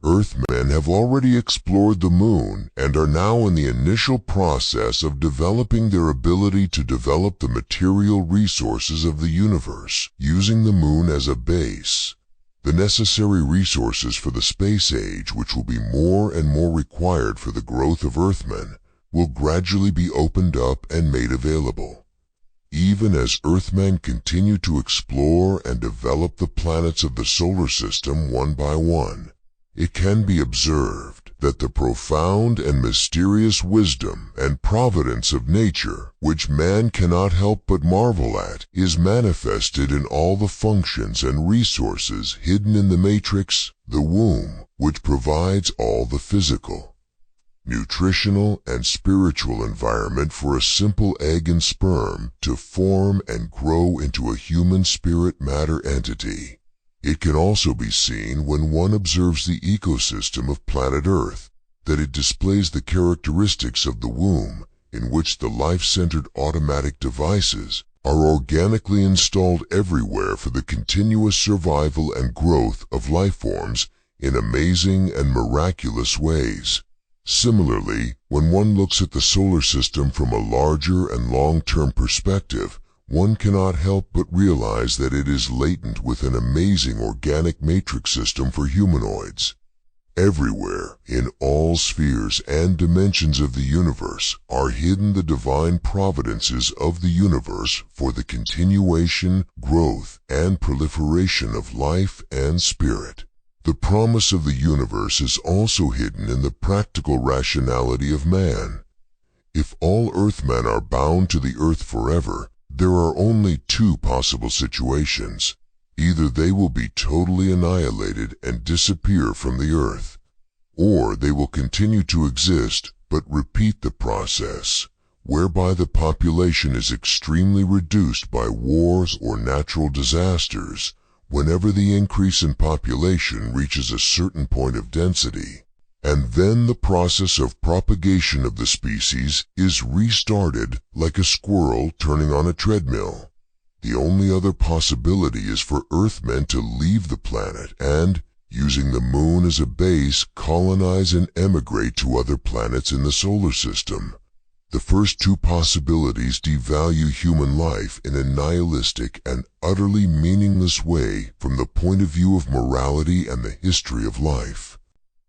Earthmen have already explored the Moon and are now in the initial process of developing their ability to develop the material resources of the universe, using the Moon as a base. The necessary resources for the space age, which will be more and more required for the growth of Earthmen, will gradually be opened up and made available. Even as Earthmen continue to explore and develop the planets of the solar system one by one, it can be observed that the profound and mysterious wisdom and providence of nature, which man cannot help but marvel at, is manifested in all the functions and resources hidden in the matrix, the womb, which provides all the physical, nutritional, and spiritual environment for a simple egg and sperm to form and grow into a human spirit matter entity. It can also be seen when one observes the ecosystem of planet Earth, that it displays the characteristics of the womb, in which the life-centered automatic devices are organically installed everywhere for the continuous survival and growth of life forms in amazing and miraculous ways. Similarly, when one looks at the solar system from a larger and long-term perspective, one cannot help but realize that it is latent with an amazing organic matrix system for humanoids. Everywhere, in all spheres and dimensions of the universe, are hidden the divine providences of the universe for the continuation, growth, and proliferation of life and spirit. The promise of the universe is also hidden in the practical rationality of man. If all Earthmen are bound to the Earth forever, there are only two possible situations. Either they will be totally annihilated and disappear from the Earth, or they will continue to exist but repeat the process, whereby the population is extremely reduced by wars or natural disasters whenever the increase in population reaches a certain point of density, and then the process of propagation of the species is restarted like a squirrel turning on a treadmill. The only other possibility is for Earthmen to leave the planet and, using the moon as a base, colonize and emigrate to other planets in the solar system. The first two possibilities devalue human life in a nihilistic and utterly meaningless way from the point of view of morality and the history of life.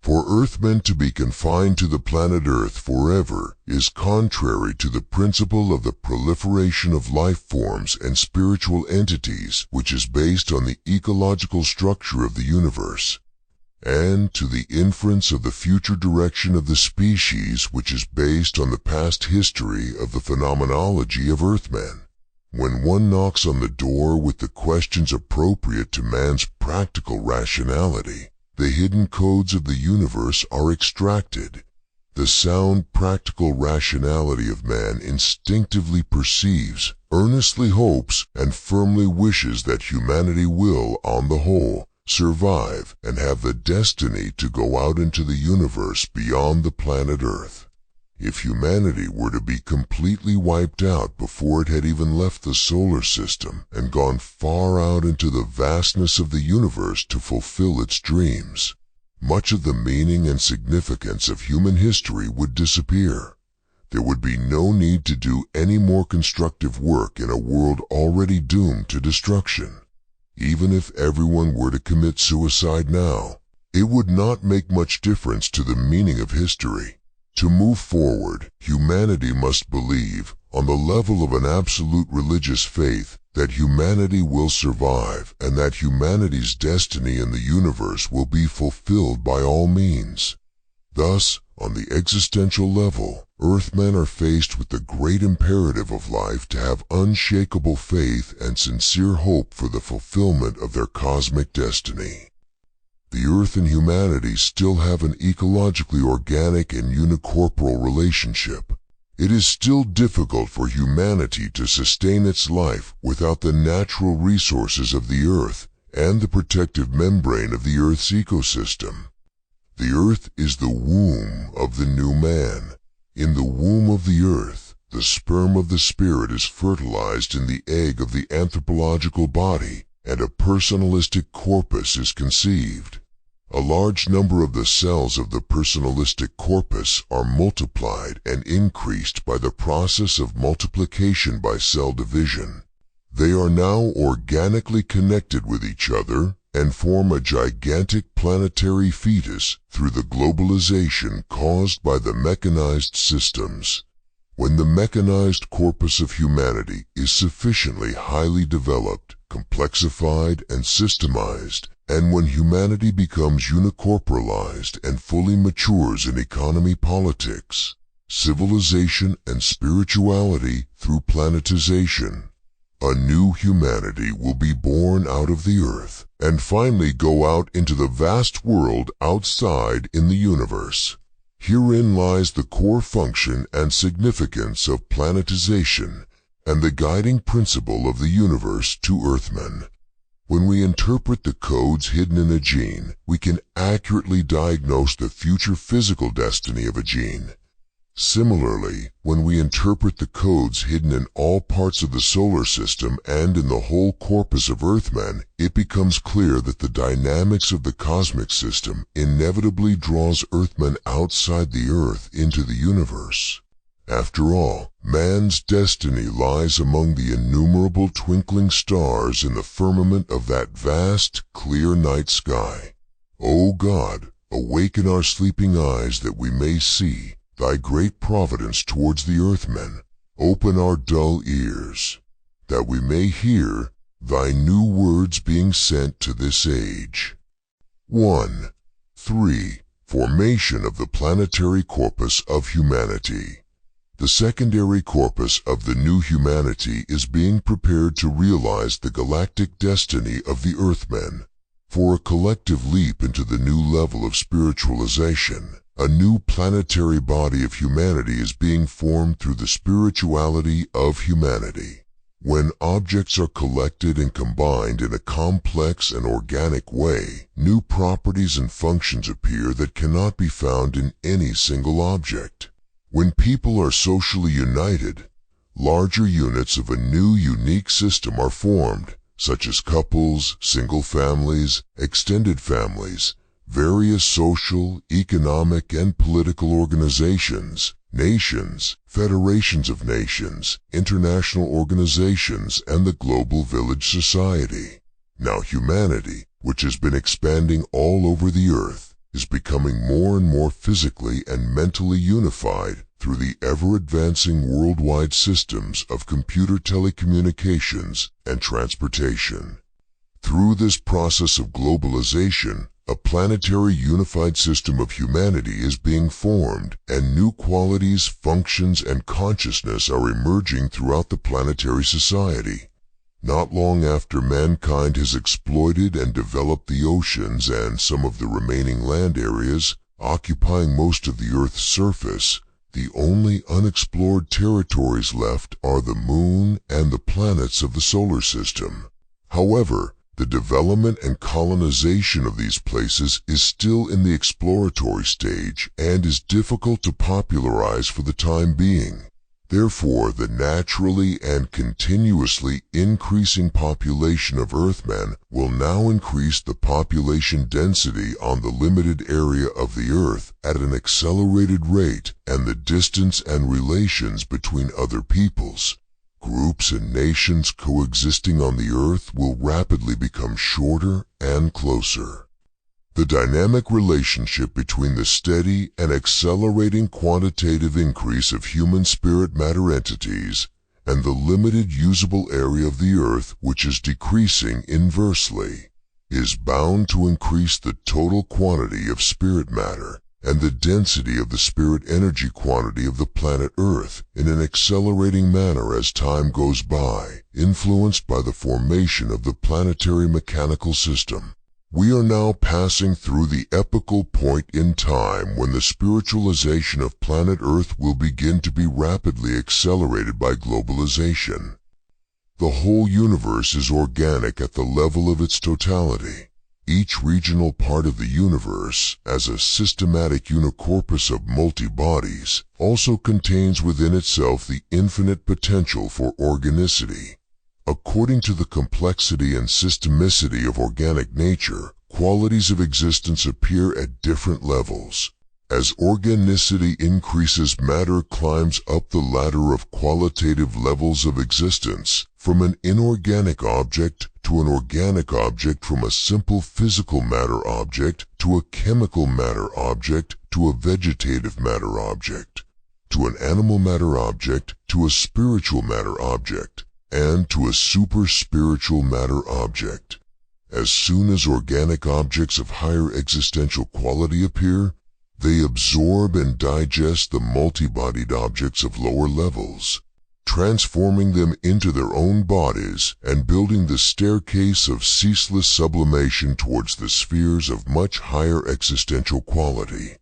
For Earthmen to be confined to the planet Earth forever is contrary to the principle of the proliferation of life forms and spiritual entities, which is based on the ecological structure of the universe, and to the inference of the future direction of the species, which is based on the past history of the phenomenology of Earthmen. When one knocks on the door with the questions appropriate to man's practical rationality, the hidden codes of the universe are extracted. The sound practical rationality of man instinctively perceives, earnestly hopes, and firmly wishes that humanity will, on the whole, survive and have the destiny to go out into the universe beyond the planet Earth. If humanity were to be completely wiped out before it had even left the solar system and gone far out into the vastness of the universe to fulfill its dreams, much of the meaning and significance of human history would disappear. There would be no need to do any more constructive work in a world already doomed to destruction. Even if everyone were to commit suicide now, it would not make much difference to the meaning of history. To move forward, humanity must believe, on the level of an absolute religious faith, that humanity will survive and that humanity's destiny in the universe will be fulfilled by all means. Thus, on the existential level, Earthmen are faced with the great imperative of life to have unshakable faith and sincere hope for the fulfillment of their cosmic destiny. The Earth and humanity still have an ecologically organic and unicorporal relationship. It is still difficult for humanity to sustain its life without the natural resources of the Earth and the protective membrane of the Earth's ecosystem. The Earth is the womb of the new man. In the womb of the Earth, the sperm of the spirit is fertilized in the egg of the anthropological body, and a personalistic corpus is conceived. A large number of the cells of the personalistic corpus are multiplied and increased by the process of multiplication by cell division. They are now organically connected with each other and form a gigantic planetary fetus through the globalization caused by the mechanized systems. When the mechanized corpus of humanity is sufficiently highly developed, complexified, and systemized, and when humanity becomes unicorporalized and fully matures in economy, politics, civilization, and spirituality through planetization, a new humanity will be born out of the Earth and finally go out into the vast world outside in the universe. Herein lies the core function and significance of planetization and the guiding principle of the universe to Earthmen. When we interpret the codes hidden in a gene, we can accurately diagnose the future physical destiny of a gene. Similarly, when we interpret the codes hidden in all parts of the solar system and in the whole corpus of Earthmen, it becomes clear that the dynamics of the cosmic system inevitably draws Earthmen outside the Earth into the universe. After all, man's destiny lies among the innumerable twinkling stars in the firmament of that vast, clear night sky. O God, awaken our sleeping eyes that we may see Thy great providence towards the Earthmen. Open our dull ears, that we may hear Thy new words being sent to this age. 1. 3. Formation of the planetary corpus of humanity. The secondary corpus of the new humanity is being prepared to realize the galactic destiny of the Earthmen. For a collective leap into the new level of spiritualization, A new planetary body of humanity is being formed through the spirituality of humanity. When objects are collected and combined in a complex and organic way, new properties and functions appear that cannot be found in any single object. When people are socially united, larger units of a new unique system are formed, such as couples, single families, extended families, various social, economic, and political organizations, nations, federations of nations, international organizations, and the global village society. Now humanity, which has been expanding all over the earth, is becoming more and more physically and mentally unified through the ever-advancing worldwide systems of computer telecommunications and transportation. Through this process of globalization, a planetary unified system of humanity is being formed, and new qualities, functions, and consciousness are emerging throughout the planetary society. Not long after mankind has exploited and developed the oceans and some of the remaining land areas, occupying most of the Earth's surface, the only unexplored territories left are the Moon and the planets of the solar system. However, the development and colonization of these places is still in the exploratory stage and is difficult to popularize for the time being. Therefore, the naturally and continuously increasing population of Earthmen will now increase the population density on the limited area of the Earth at an accelerated rate, and the distance and relations between other peoples, groups, and nations coexisting on the Earth will rapidly become shorter and closer. The dynamic relationship between the steady and accelerating quantitative increase of human spirit matter entities and the limited usable area of the Earth, which is decreasing inversely, is bound to increase the total quantity of spirit matter and the density of the spirit energy quantity of the planet Earth in an accelerating manner as time goes by, influenced by the formation of the planetary mechanical system. We are now passing through the epochal point in time when the spiritualization of planet Earth will begin to be rapidly accelerated by globalization. The whole universe is organic at the level of its totality. Each regional part of the universe, as a systematic unicorpus of multi-bodies, also contains within itself the infinite potential for organicity. According to the complexity and systemicity of organic nature, qualities of existence appear at different levels. As organicity increases, matter climbs up the ladder of qualitative levels of existence, from an inorganic object to an organic object, from a simple physical matter object to a chemical matter object to a vegetative matter object, to an animal matter object to a spiritual matter object, and to a super-spiritual matter object. As soon as organic objects of higher existential quality appear, they absorb and digest the multi-bodied objects of lower levels, transforming them into their own bodies and building the staircase of ceaseless sublimation towards the spheres of much higher existential quality.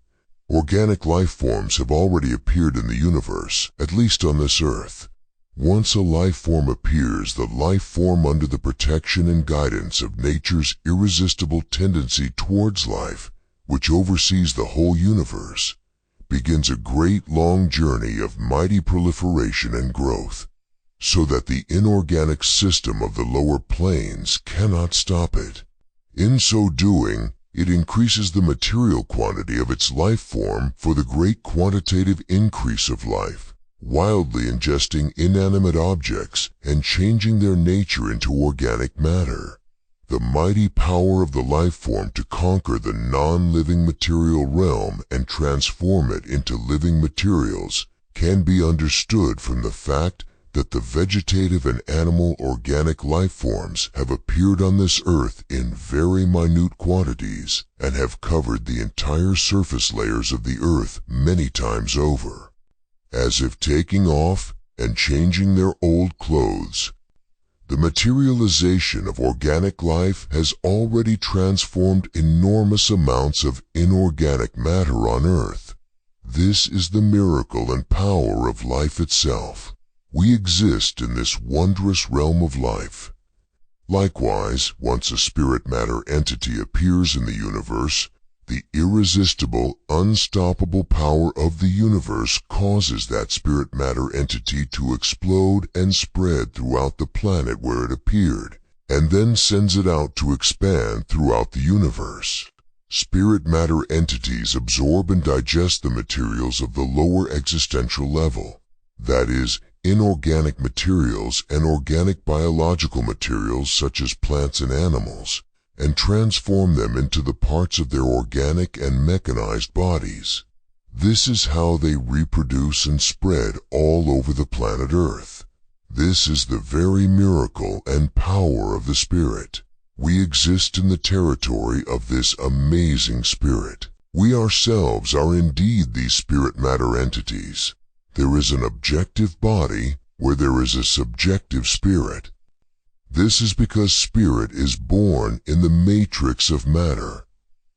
Organic life forms have already appeared in the universe, at least on this Earth. Once a life form appears, the life form, under the protection and guidance of nature's irresistible tendency towards life, which oversees the whole universe, begins a great long journey of mighty proliferation and growth, so that the inorganic system of the lower planes cannot stop it. In so doing, it increases the material quantity of its life form for the great quantitative increase of life, wildly ingesting inanimate objects and changing their nature into organic matter. The mighty power of the life form to conquer the non-living material realm and transform it into living materials can be understood from the fact that the vegetative and animal organic life forms have appeared on this Earth in very minute quantities and have covered the entire surface layers of the Earth many times over. As if taking off and changing their old clothes, The materialization of organic life has already transformed enormous amounts of inorganic matter on Earth. This is the miracle and power of life itself. We exist in this wondrous realm of life. Likewise, once a spirit matter entity appears in the universe, the irresistible, unstoppable power of the universe causes that spirit matter entity to explode and spread throughout the planet where it appeared, and then sends it out to expand throughout the universe. Spirit matter entities absorb and digest the materials of the lower existential level, that is, inorganic materials and organic biological materials such as plants and animals, and transform them into the parts of their organic and mechanized bodies. This is how they reproduce and spread all over the planet Earth. This is the very miracle and power of the Spirit. We exist in the territory of this amazing Spirit. We ourselves are indeed these spirit matter entities. There is an objective body where there is a subjective spirit. This is because spirit is born in the matrix of matter.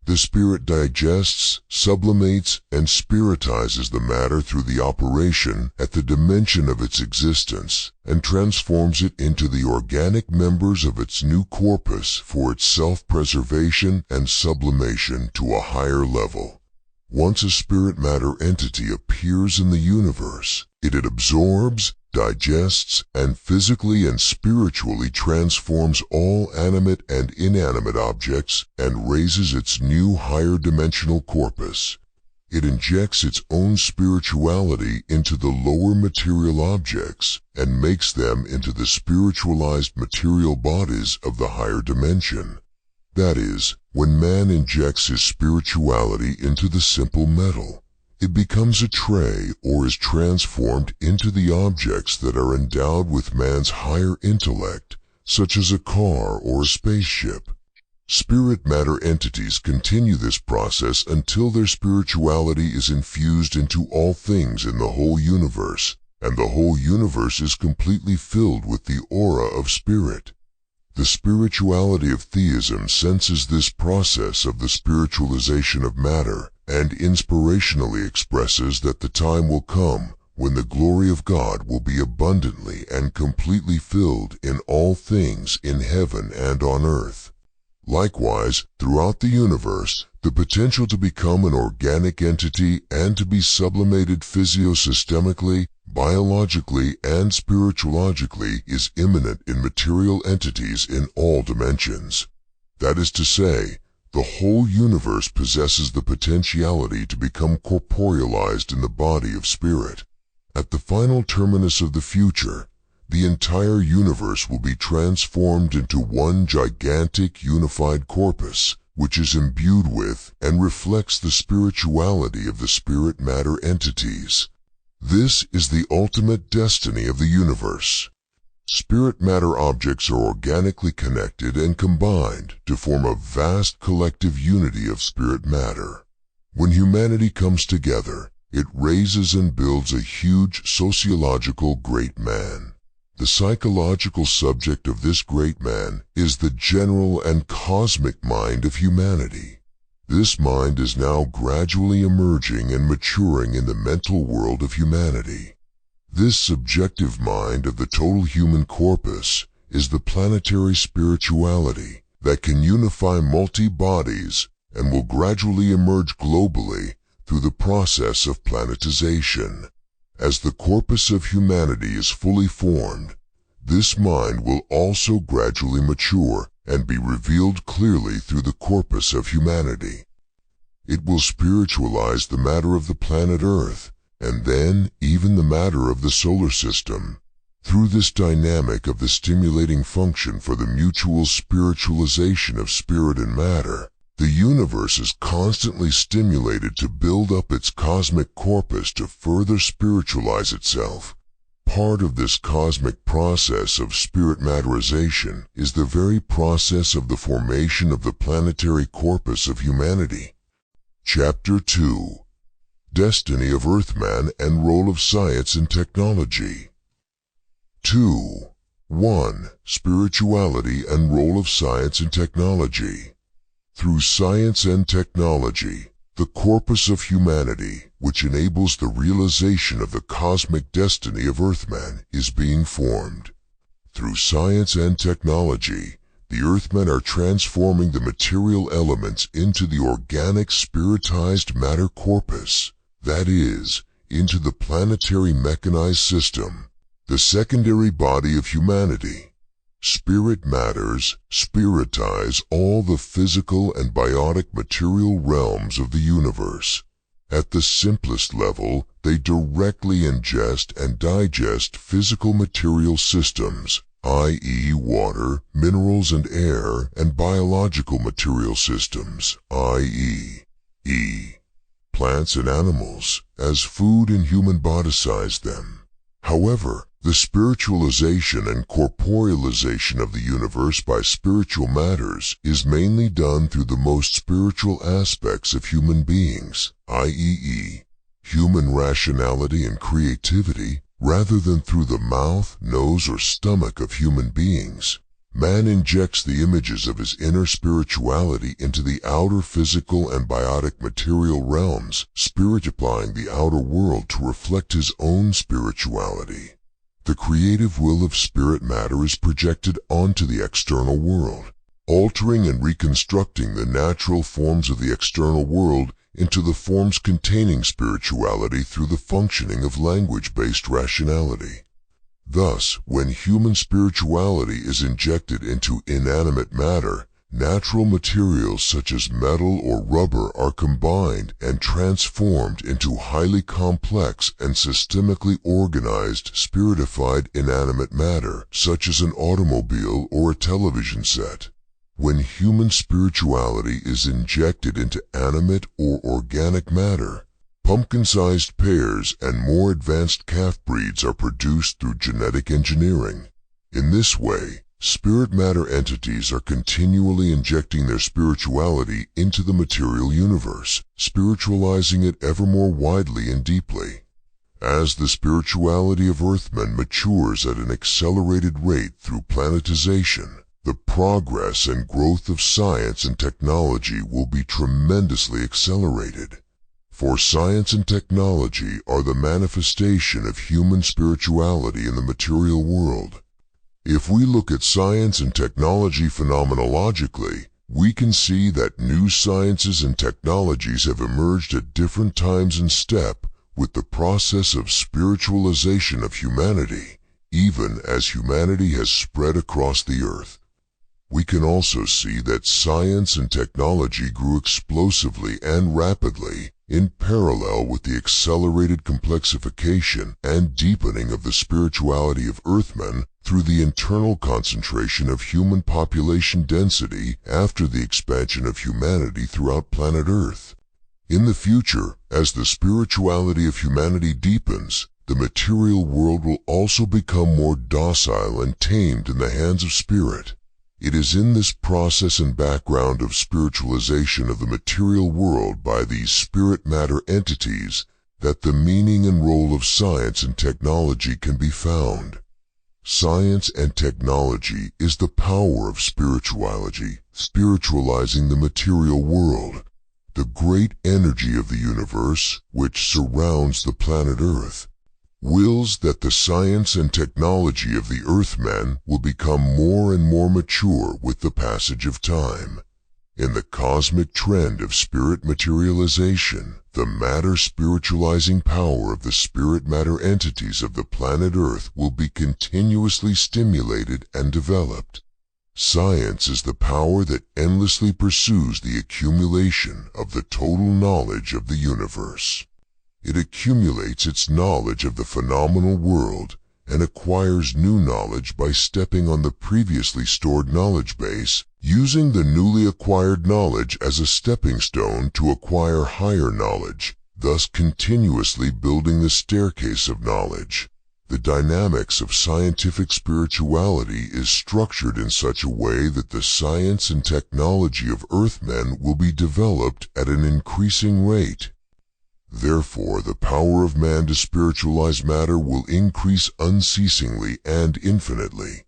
The spirit digests, sublimates, and spiritizes the matter through the operation at the dimension of its existence, and transforms it into the organic members of its new corpus for its self-preservation and sublimation to a higher level. Once a spirit matter entity appears in the universe, it absorbs, digests, and physically and spiritually transforms all animate and inanimate objects and raises its new higher dimensional corpus. It injects its own spirituality into the lower material objects and makes them into the spiritualized material bodies of the higher dimension. That is, when man injects his spirituality into the simple metal, it becomes a tray or is transformed into the objects that are endowed with man's higher intellect, such as a car or a spaceship. Spirit matter entities continue this process until their spirituality is infused into all things in the whole universe, and the whole universe is completely filled with the aura of spirit. The spirituality of theism senses this process of the spiritualization of matter and inspirationally expresses that the time will come when the glory of God will be abundantly and completely filled in all things in heaven and on earth. Likewise, throughout the universe, the potential to become an organic entity and to be sublimated physiosystemically, biologically, and spirituologically is imminent in material entities in all dimensions. That is to say, the whole universe possesses the potentiality to become corporealized in the body of spirit. At the final terminus of the future, the entire universe will be transformed into one gigantic unified corpus, which is imbued with and reflects the spirituality of the spirit matter entities. This is the ultimate destiny of the universe. Spirit matter objects are organically connected and combined to form a vast collective unity of spirit matter. When humanity comes together, it raises and builds a huge sociological great man. The psychological subject of this great man is the general and cosmic mind of humanity. This mind is now gradually emerging and maturing in the mental world of humanity. This subjective mind of the total human corpus is the planetary spirituality that can unify multi-bodies and will gradually emerge globally through the process of planetization. As the corpus of humanity is fully formed, this mind will also gradually mature and be revealed clearly through the corpus of humanity. It will spiritualize the matter of the planet Earth, and then even the matter of the solar system. Through this dynamic of the stimulating function for the mutual spiritualization of spirit and matter, the universe is constantly stimulated to build up its cosmic corpus to further spiritualize itself. Part of this cosmic process of spirit matterization is the very process of the formation of the planetary corpus of humanity. Chapter 2: Destiny of Earthman and Role of Science and Technology. 2. 1. Spirituality and role of science and technology. Through science and technology, the corpus of humanity, which enables the realization of the cosmic destiny of Earthmen, is being formed. Through science and technology, the Earthmen are transforming the material elements into the organic spiritized matter corpus, that is, into the planetary mechanized system, the secondary body of humanity. Spirit matters spiritize all the physical and biotic material realms of the universe. At the simplest level, they directly ingest and digest physical material systems, i.e. water, minerals and air, and biological material systems, i.e. plants and animals, as food and human bodicize them. However, the spiritualization and corporealization of the universe by spiritual matters is mainly done through the most spiritual aspects of human beings, i.e. human rationality and creativity, rather than through the mouth, nose, or stomach of human beings. Man injects the images of his inner spirituality into the outer physical and biotic material realms, spirituifying the outer world to reflect his own spirituality. The creative will of spirit matter is projected onto the external world, altering and reconstructing the natural forms of the external world into the forms containing spirituality through the functioning of language-based rationality. Thus, when human spirituality is injected into inanimate matter, natural materials such as metal or rubber are combined and transformed into highly complex and systemically organized spiritified inanimate matter, such as an automobile or a television set. When human spirituality is injected into animate or organic matter, pumpkin-sized pears and more advanced calf breeds are produced through genetic engineering. In this way, spirit matter entities are continually injecting their spirituality into the material universe, spiritualizing it ever more widely and deeply. As the spirituality of Earthmen matures at an accelerated rate through planetization, the progress and growth of science and technology will be tremendously accelerated. For science and technology are the manifestation of human spirituality in the material world. If we look at science and technology phenomenologically, we can see that new sciences and technologies have emerged at different times in step with the process of spiritualization of humanity, even as humanity has spread across the earth. We can also see that science and technology grew explosively and rapidly in parallel with the accelerated complexification and deepening of the spirituality of Earthmen through the internal concentration of human population density after the expansion of humanity throughout planet Earth. In the future, as the spirituality of humanity deepens, the material world will also become more docile and tamed in the hands of spirit. It is in this process and background of spiritualization of the material world by these spirit matter entities that the meaning and role of science and technology can be found. Science and technology is the power of spirituality, spiritualizing the material world, the great energy of the universe which surrounds the planet Earth. Wills that the science and technology of the Earthmen will become more and more mature with the passage of time. In the cosmic trend of spirit materialization, the matter spiritualizing power of the spirit matter entities of the planet Earth will be continuously stimulated and developed. Science is the power that endlessly pursues the accumulation of the total knowledge of the universe. It accumulates its knowledge of the phenomenal world and acquires new knowledge by stepping on the previously stored knowledge base, using the newly acquired knowledge as a stepping stone to acquire higher knowledge, thus continuously building the staircase of knowledge. The dynamics of scientific spirituality is structured in such a way that the science and technology of Earthmen will be developed at an increasing rate. Therefore, the power of man to spiritualize matter will increase unceasingly and infinitely.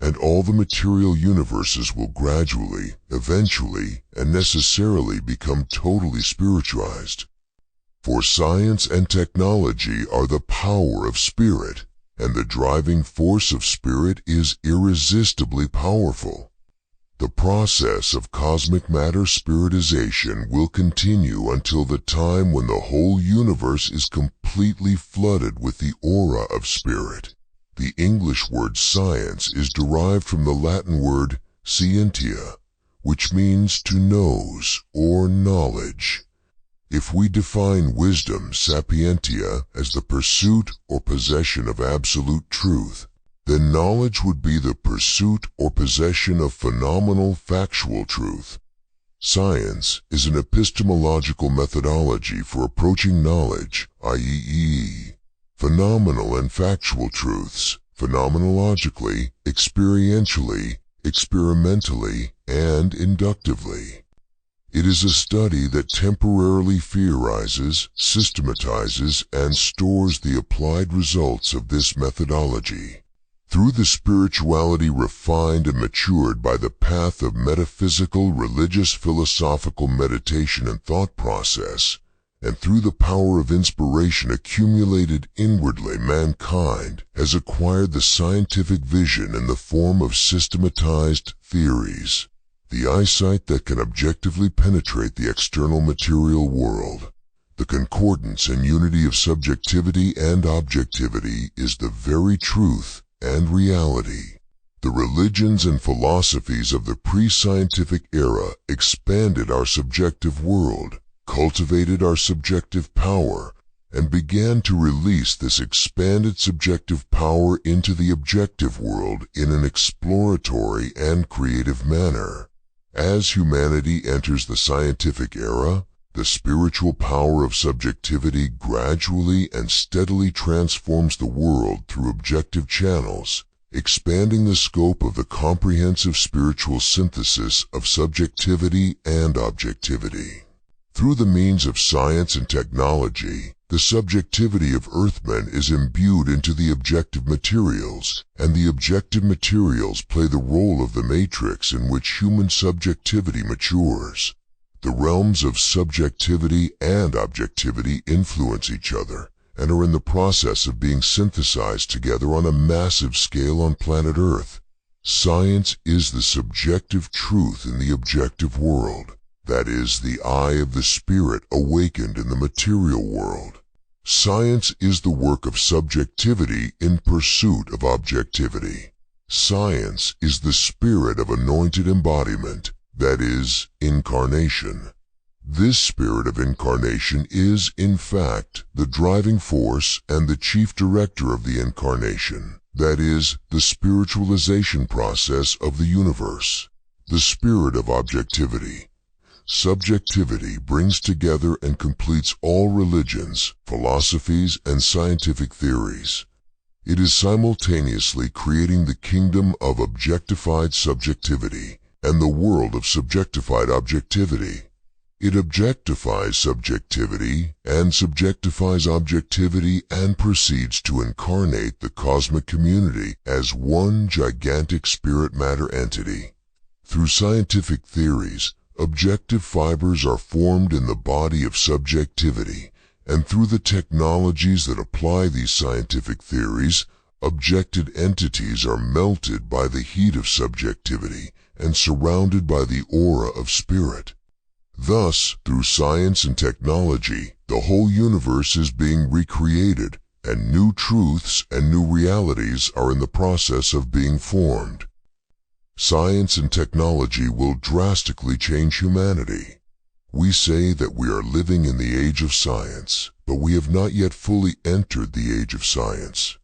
and all the material universes will gradually, eventually, and necessarily become totally spiritualized. For science and technology are the power of spirit, and the driving force of spirit is irresistibly powerful. The process of cosmic matter spiritization will continue until the time when the whole universe is completely flooded with the aura of spirit. The English word science is derived from the Latin word scientia, which means to knows or knowledge. If we define wisdom sapientia as the pursuit or possession of absolute truth, then knowledge would be the pursuit or possession of phenomenal factual truth. Science is an epistemological methodology for approaching knowledge, i.e., phenomenal and factual truths, phenomenologically, experientially, experimentally, and inductively. It is a study that temporarily theorizes, systematizes, and stores the applied results of this methodology. Through the spirituality refined and matured by the path of metaphysical, religious, philosophical meditation and thought process, and through the power of inspiration accumulated inwardly, mankind has acquired the scientific vision in the form of systematized theories, the eyesight that can objectively penetrate the external material world. The concordance and unity of subjectivity and objectivity is the very truth and reality. The religions and philosophies of the pre-scientific era expanded our subjective world, cultivated our subjective power, and began to release this expanded subjective power into the objective world in an exploratory and creative manner. As humanity enters the scientific era, the spiritual power of subjectivity gradually and steadily transforms the world through objective channels, expanding the scope of the comprehensive spiritual synthesis of subjectivity and objectivity. Through the means of science and technology, the subjectivity of Earthmen is imbued into the objective materials, and the objective materials play the role of the matrix in which human subjectivity matures. The realms of subjectivity and objectivity influence each other and are in the process of being synthesized together on a massive scale on planet Earth. Science is the subjective truth in the objective world, that is, the eye of the spirit awakened in the material world. Science is the work of subjectivity in pursuit of objectivity. Science is the spirit of anointed embodiment, that is, incarnation. This spirit of incarnation is, in fact, the driving force and the chief director of the incarnation, that is, the spiritualization process of the universe. The spirit of objectivity. Subjectivity brings together and completes all religions, philosophies, and scientific theories. It is simultaneously creating the kingdom of objectified subjectivity and the world of subjectified objectivity. It objectifies subjectivity and subjectifies objectivity and proceeds to incarnate the cosmic community as one gigantic spirit-matter entity. Through scientific theories, objective fibers are formed in the body of subjectivity, and through the technologies that apply these scientific theories, objected entities are melted by the heat of subjectivity and surrounded by the aura of spirit. Thus, through science and technology, the whole universe is being recreated, and new truths and new realities are in the process of being formed. Science and technology will drastically change humanity. We say that we are living in the age of science, but we have not yet fully entered the age of science.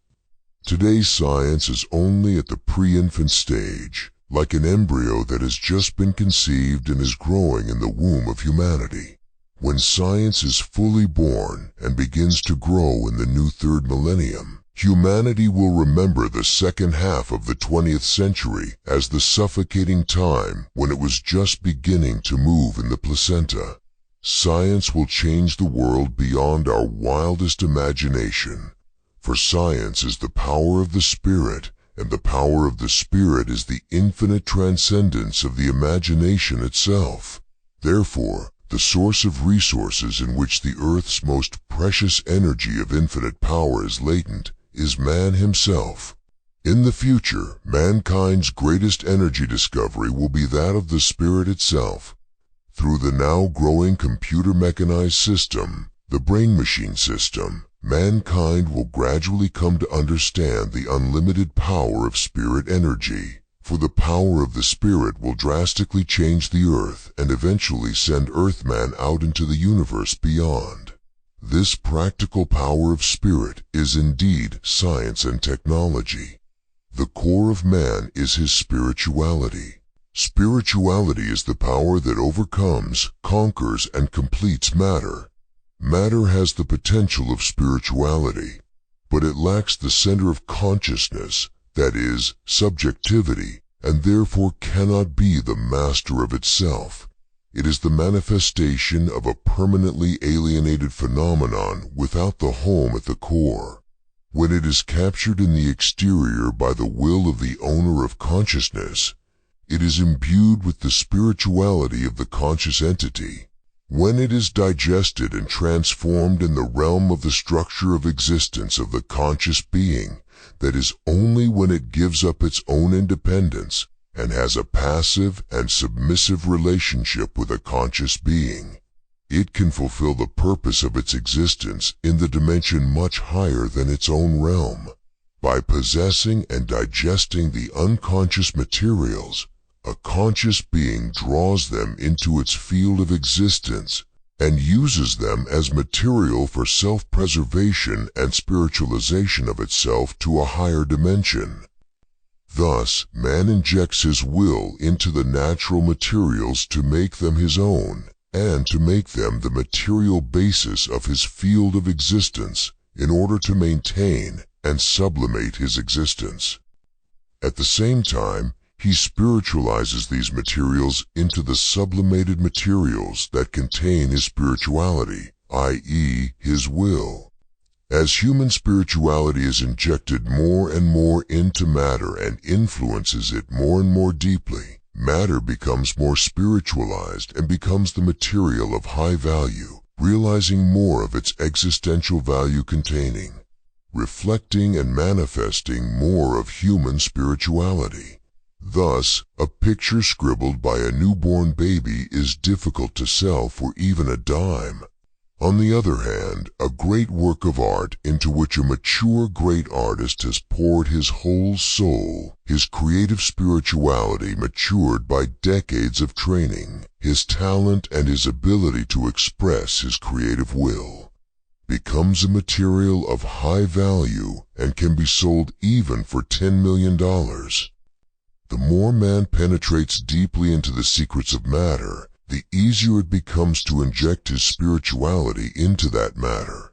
Today's science is only at the pre-infant stage, like an embryo that has just been conceived and is growing in the womb of humanity. When science is fully born and begins to grow in the new third millennium, humanity will remember the second half of the 20th century as the suffocating time when it was just beginning to move in the placenta. Science will change the world beyond our wildest imagination, for science is the power of the spirit, and the power of the spirit is the infinite transcendence of the imagination itself. Therefore, the source of resources in which the earth's most precious energy of infinite power is latent is man himself. In the future, mankind's greatest energy discovery will be that of the spirit itself. Through the now growing computer-mechanized system, the brain-machine system, mankind will gradually come to understand the unlimited power of spirit energy, for the power of the spirit will drastically change the earth and eventually send Earthmen out into the universe beyond. This practical power of spirit is indeed science and technology. The core of man is his spirituality. Spirituality is the power that overcomes, conquers, and completes matter. Matter has the potential of spirituality, but it lacks the center of consciousness, that is, subjectivity, and therefore cannot be the master of itself. It is the manifestation of a permanently alienated phenomenon without the home at the core. When it is captured in the exterior by the will of the owner of consciousness, it is imbued with the spirituality of the conscious entity. When it is digested and transformed in the realm of the structure of existence of the conscious being, that is only when it gives up its own independence and has a passive and submissive relationship with a conscious being, it can fulfill the purpose of its existence in the dimension much higher than its own realm. By possessing and digesting the unconscious materials, a conscious being draws them into its field of existence and uses them as material for self-preservation and spiritualization of itself to a higher dimension. Thus, man injects his will into the natural materials to make them his own, and to make them the material basis of his field of existence in order to maintain and sublimate his existence. At the same time, he spiritualizes these materials into the sublimated materials that contain his spirituality, i.e., his will. As human spirituality is injected more and more into matter and influences it more and more deeply, matter becomes more spiritualized and becomes the material of high value, realizing more of its existential value containing, reflecting and manifesting more of human spirituality. Thus, a picture scribbled by a newborn baby is difficult to sell for even a dime. On the other hand, a great work of art into which a mature great artist has poured his whole soul, his creative spirituality matured by decades of training, his talent and his ability to express his creative will, becomes a material of high value and can be sold even for $10 million. The more man penetrates deeply into the secrets of matter, the easier it becomes to inject his spirituality into that matter.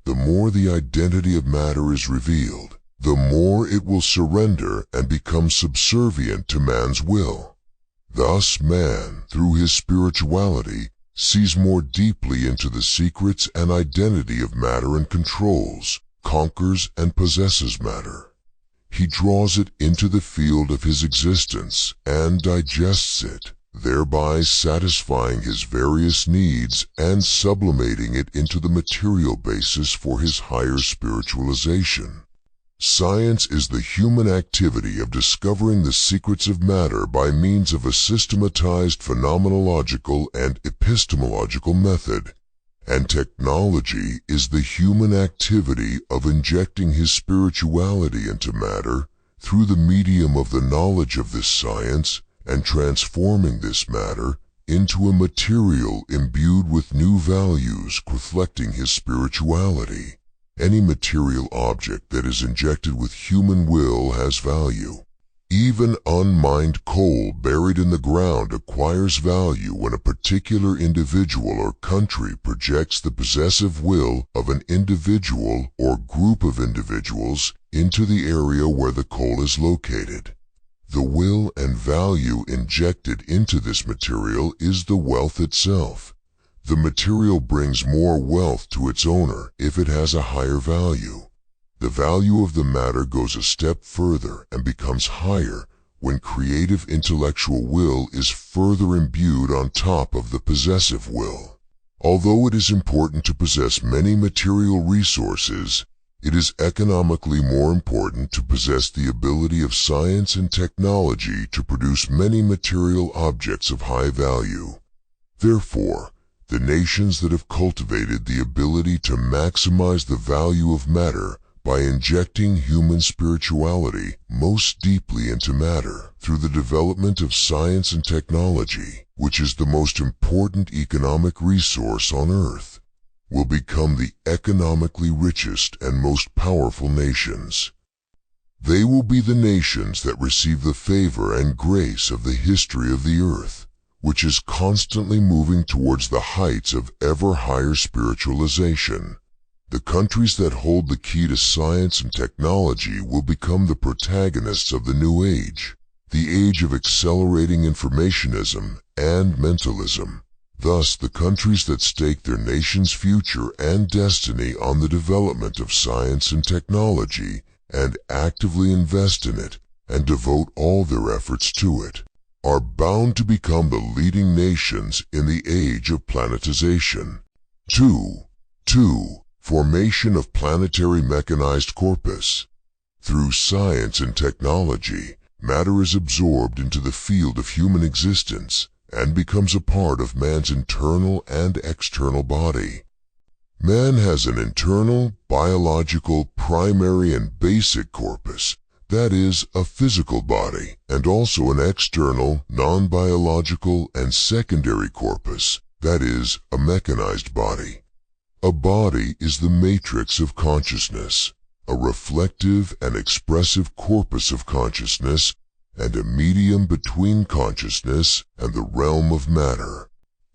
The more the identity of matter is revealed, the more it will surrender and become subservient to man's will. Thus man, through his spirituality, sees more deeply into the secrets and identity of matter and controls, conquers and possesses matter. He draws it into the field of his existence and digests it, thereby satisfying his various needs and sublimating it into the material basis for his higher spiritualization. Science is the human activity of discovering the secrets of matter by means of a systematized phenomenological and epistemological method, and technology is the human activity of injecting his spirituality into matter through the medium of the knowledge of this science and transforming this matter into a material imbued with new values reflecting his spirituality. Any material object that is injected with human will has value. Even unmined coal buried in the ground acquires value when a particular individual or country projects the possessive will of an individual or group of individuals into the area where the coal is located. The will and value injected into this material is the wealth itself. The material brings more wealth to its owner if it has a higher value. The value of the matter goes a step further and becomes higher when creative intellectual will is further imbued on top of the possessive will. Although it is important to possess many material resources, it is economically more important to possess the ability of science and technology to produce many material objects of high value. Therefore, the nations that have cultivated the ability to maximize the value of matter by injecting human spirituality most deeply into matter through the development of science and technology, which is the most important economic resource on Earth, will become the economically richest and most powerful nations. They will be the nations that receive the favor and grace of the history of the Earth, which is constantly moving towards the heights of ever higher spiritualization. The countries that hold the key to science and technology will become the protagonists of the new age, the age of accelerating informationism and mentalism. Thus, the countries that stake their nation's future and destiny on the development of science and technology and actively invest in it and devote all their efforts to it, are bound to become the leading nations in the age of planetization. 2. Formation of planetary mechanized corpus. Through science and technology, matter is absorbed into the field of human existence and becomes a part of man's internal and external body. Man has an internal, biological, primary and basic corpus, that is, a physical body, and also an external, non-biological and secondary corpus, that is, a mechanized body. A body is the matrix of consciousness, a reflective and expressive corpus of consciousness, and a medium between consciousness and the realm of matter.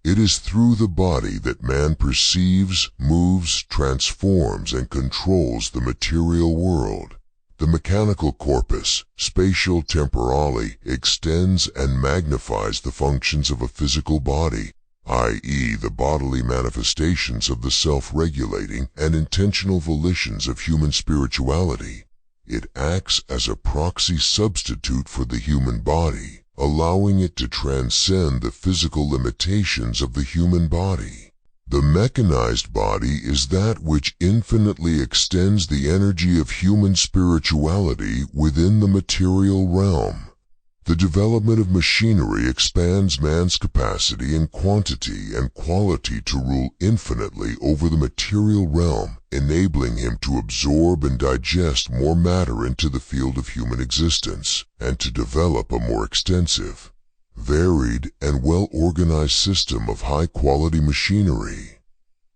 It is through the body that man perceives, moves, transforms, and controls the material world. The mechanical corpus, spatial-temporally, extends and magnifies the functions of a physical body, i.e. the bodily manifestations of the self-regulating and intentional volitions of human spirituality. It acts as a proxy substitute for the human body, allowing it to transcend the physical limitations of the human body. The mechanized body is that which infinitely extends the energy of human spirituality within the material realm. The development of machinery expands man's capacity in quantity and quality to rule infinitely over the material realm, enabling him to absorb and digest more matter into the field of human existence, and to develop a more extensive, varied, and well-organized system of high-quality machinery.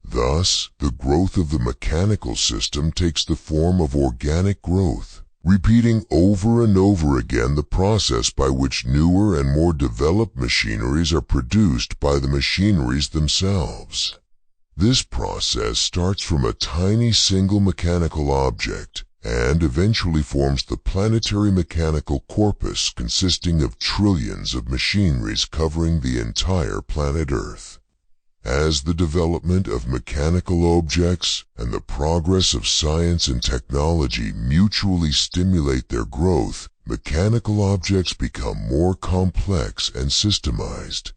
Thus, the growth of the mechanical system takes the form of organic growth, repeating over and over again the process by which newer and more developed machineries are produced by the machineries themselves. This process starts from a tiny single mechanical object and eventually forms the planetary mechanical corpus consisting of trillions of machineries covering the entire planet Earth. As the development of mechanical objects and the progress of science and technology mutually stimulate their growth, mechanical objects become more complex and systemized.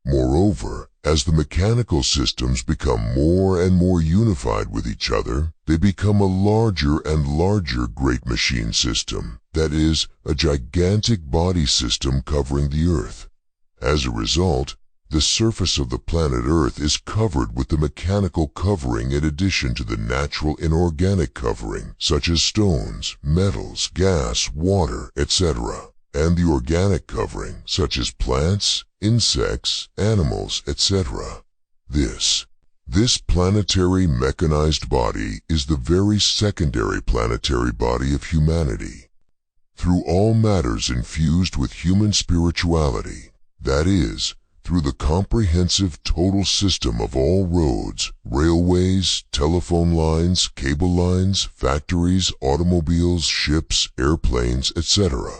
Moreover, as the mechanical systems become more and more unified with each other, they become a larger and larger great machine system, that is, a gigantic body system covering the Earth. As a result, the surface of the planet Earth is covered with the mechanical covering in addition to the natural inorganic covering, such as stones, metals, gas, water, etc., and the organic covering, such as plants, insects, animals, etc. This planetary mechanized body is the very secondary planetary body of humanity. Through all matters infused with human spirituality, that is, through the comprehensive total system of all roads, railways, telephone lines, cable lines, factories, automobiles, ships, airplanes, etc.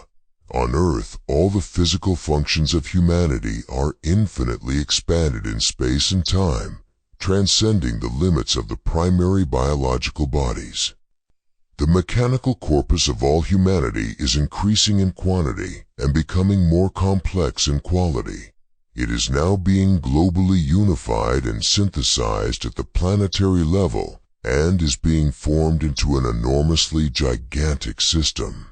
On Earth, all the physical functions of humanity are infinitely expanded in space and time, transcending the limits of the primary biological bodies. The mechanical corpus of all humanity is increasing in quantity and becoming more complex in quality. It is now being globally unified and synthesized at the planetary level and is being formed into an enormously gigantic system.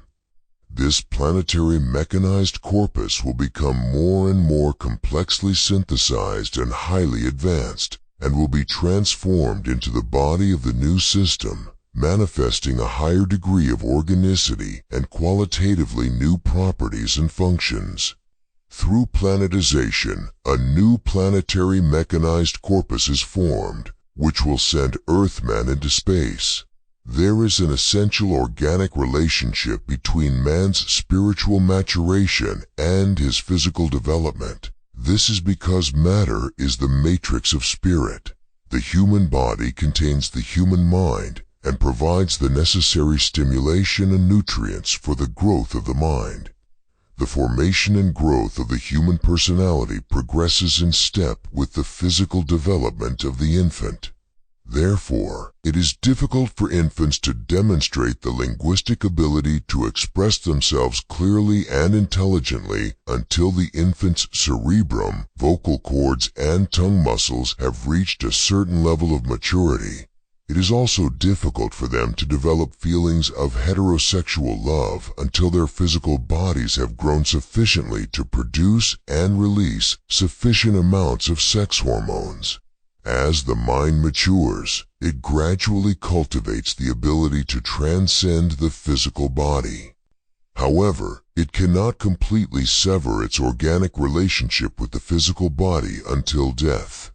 This planetary mechanized corpus will become more and more complexly synthesized and highly advanced, and will be transformed into the body of the new system, manifesting a higher degree of organicity and qualitatively new properties and functions. Through planetization, a new planetary mechanized corpus is formed, which will send Earthmen into space. There is an essential organic relationship between man's spiritual maturation and his physical development. This is because matter is the matrix of spirit. The human body contains the human mind and provides the necessary stimulation and nutrients for the growth of the mind. The formation and growth of the human personality progresses in step with the physical development of the infant. Therefore, it is difficult for infants to demonstrate the linguistic ability to express themselves clearly and intelligently until the infant's cerebrum, vocal cords, and tongue muscles have reached a certain level of maturity. It is also difficult for them to develop feelings of heterosexual love until their physical bodies have grown sufficiently to produce and release sufficient amounts of sex hormones. As the mind matures, it gradually cultivates the ability to transcend the physical body. However, it cannot completely sever its organic relationship with the physical body until death.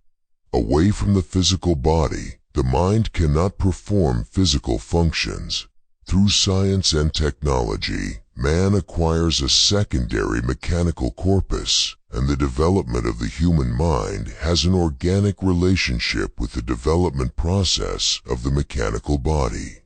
Away from the physical body, the mind cannot perform physical functions. Through science and technology, man acquires a secondary mechanical corpus, and the development of the human mind has an organic relationship with the development process of the mechanical body.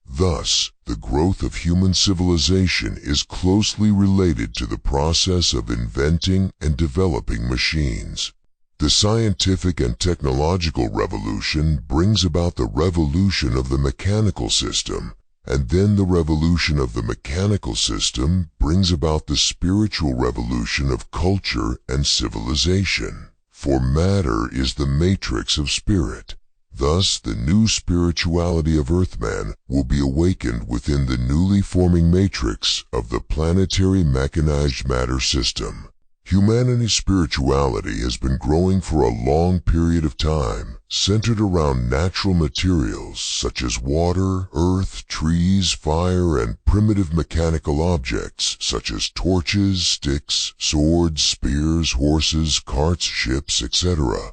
Thus, the growth of human civilization is closely related to the process of inventing and developing machines. The scientific and technological revolution brings about the revolution of the mechanical system, and then the revolution of the mechanical system brings about the spiritual revolution of culture and civilization. For matter is the matrix of spirit. Thus, the new spirituality of Earthmen will be awakened within the newly forming matrix of the planetary mechanized matter system. Humanity's spirituality has been growing for a long period of time, centered around natural materials such as water, earth, trees, fire, and primitive mechanical objects such as torches, sticks, swords, spears, horses, carts, ships, etc.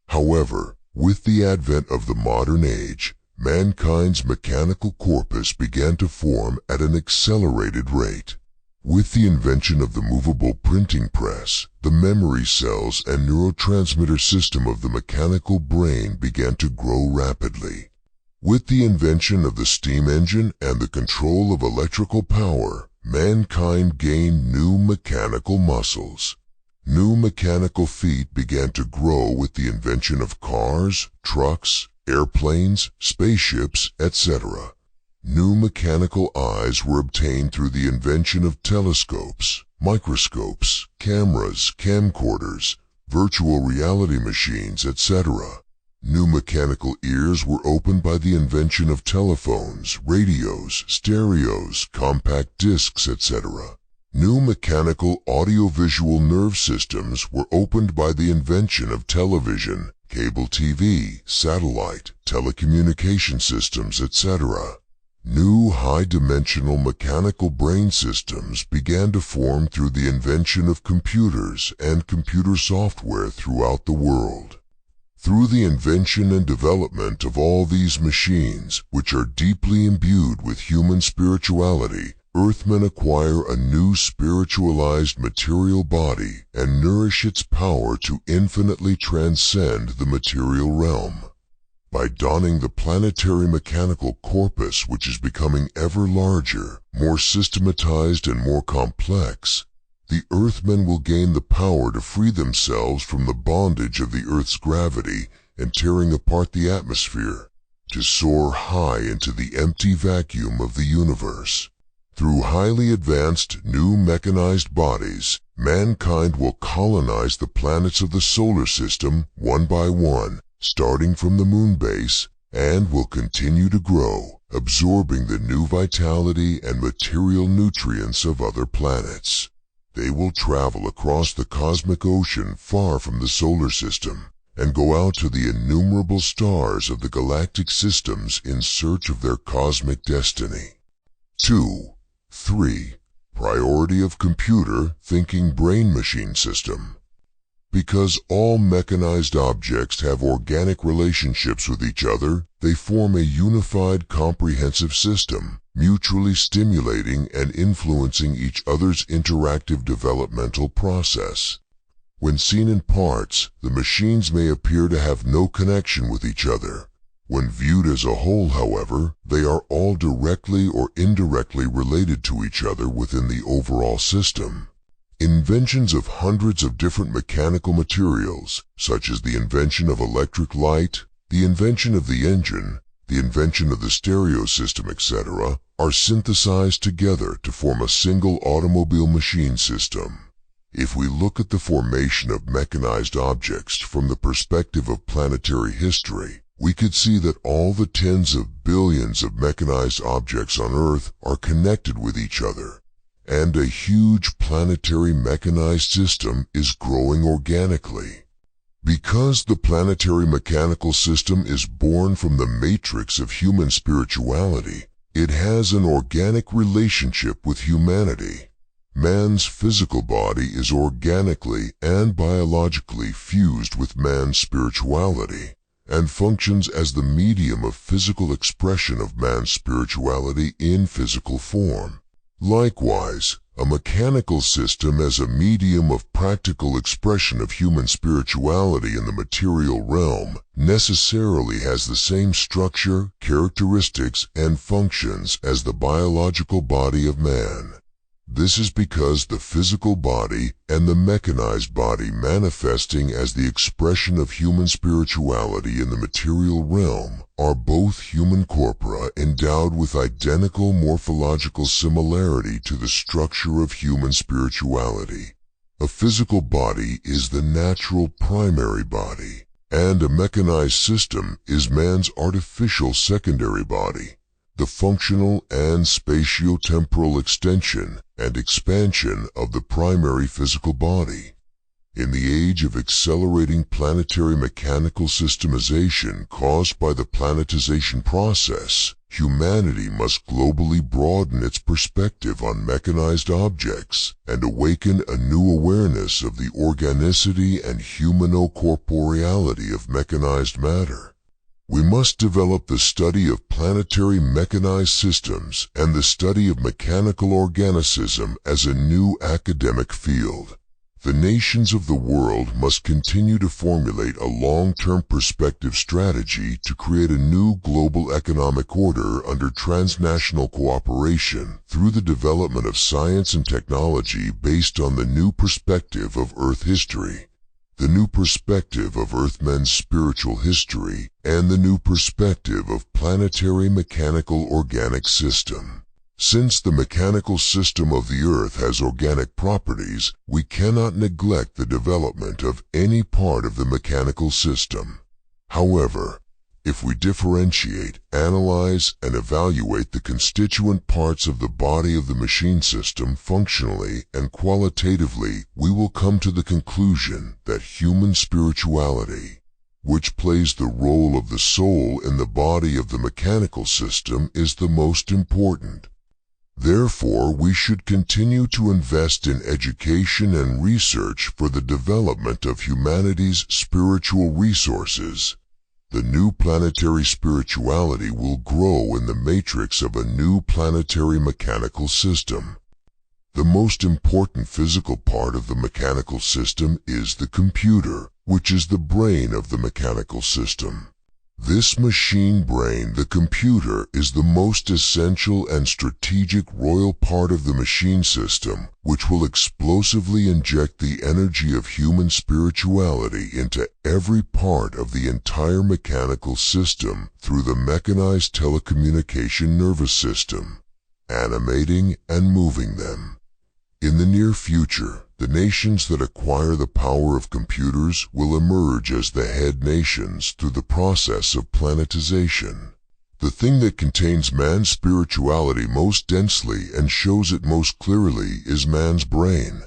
However, with the advent of the modern age, mankind's mechanical corpus began to form at an accelerated rate. With the invention of the movable printing press, the memory cells and neurotransmitter system of the mechanical brain began to grow rapidly. With the invention of the steam engine and the control of electrical power, mankind gained new mechanical muscles. New mechanical feet began to grow with the invention of cars, trucks, airplanes, spaceships, etc. New mechanical eyes were obtained through the invention of telescopes, microscopes, cameras, camcorders, virtual reality machines, etc. New mechanical ears were opened by the invention of telephones, radios, stereos, compact discs, etc. New mechanical audiovisual nerve systems were opened by the invention of television, cable TV, satellite, telecommunication systems, etc. New high-dimensional mechanical brain systems began to form through the invention of computers and computer software throughout the world. Through the invention and development of all these machines, which are deeply imbued with human spirituality, Earthmen acquire a new spiritualized material body and nourish its power to infinitely transcend the material realm. By donning the planetary mechanical corpus, which is becoming ever larger, more systematized and more complex, the Earthmen will gain the power to free themselves from the bondage of the Earth's gravity and tearing apart the atmosphere. to soar high into the empty vacuum of the universe. Through highly advanced new mechanized bodies, mankind will colonize the planets of the solar system one by one, starting from the moon base, and will continue to grow, absorbing the new vitality and material nutrients of other planets. They will travel across the cosmic ocean far from the solar system, and go out to the innumerable stars of the galactic systems in search of their cosmic destiny. 2. 3. Priority of computer thinking brain-machine system. Because all mechanized objects have organic relationships with each other, they form a unified comprehensive system, mutually stimulating and influencing each other's interactive developmental process. When seen in parts, the machines may appear to have no connection with each other. When viewed as a whole, however, they are all directly or indirectly related to each other within the overall system. Inventions of hundreds of different mechanical materials, such as the invention of electric light, the invention of the engine, the invention of the stereo system, etc., are synthesized together to form a single automobile machine system. If we look at the formation of mechanized objects from the perspective of planetary history, we could see that all the tens of billions of mechanized objects on Earth are connected with each other, and a huge planetary mechanized system is growing organically. Because the planetary mechanical system is born from the matrix of human spirituality, it has an organic relationship with humanity. Man's physical body is organically and biologically fused with man's spirituality, and functions as the medium of physical expression of man's spirituality in physical form. Likewise, a mechanical system as a medium of practical expression of human spirituality in the material realm necessarily has the same structure, characteristics, and functions as the biological body of man. This is because the physical body and the mechanized body manifesting as the expression of human spirituality in the material realm are both human corpora endowed with identical morphological similarity to the structure of human spirituality. A physical body is the natural primary body, and a mechanized system is man's artificial secondary body, the functional and spatio-temporal extension and expansion of the primary physical body. In the age of accelerating planetary mechanical systemization caused by the planetization process, humanity must globally broaden its perspective on mechanized objects and awaken a new awareness of the organicity and humano-corporeality of mechanized matter. We must develop the study of planetary mechanized systems and the study of mechanical organicism as a new academic field. The nations of the world must continue to formulate a long-term perspective strategy to create a new global economic order under transnational cooperation through the development of science and technology based on the new perspective of Earth history, the new perspective of Earthmen's spiritual history, and the new perspective of planetary mechanical organic system. Since the mechanical system of the Earth has organic properties, we cannot neglect the development of any part of the mechanical system. However, if we differentiate, analyze, and evaluate the constituent parts of the body of the machine system functionally and qualitatively, we will come to the conclusion that human spirituality, which plays the role of the soul in the body of the mechanical system, is the most important. Therefore, we should continue to invest in education and research for the development of humanity's spiritual resources. The new planetary spirituality will grow in the matrix of a new planetary mechanical system. The most important physical part of the mechanical system is the computer, which is the brain of the mechanical system. This machine brain, the computer, is the most essential and strategic royal part of the machine system, which will explosively inject the energy of human spirituality into every part of the entire mechanical system through the mechanized telecommunication nervous system, animating and moving them. In the near future, the nations that acquire the power of computers will emerge as the head nations through the process of planetization. The thing that contains man's spirituality most densely and shows it most clearly is man's brain.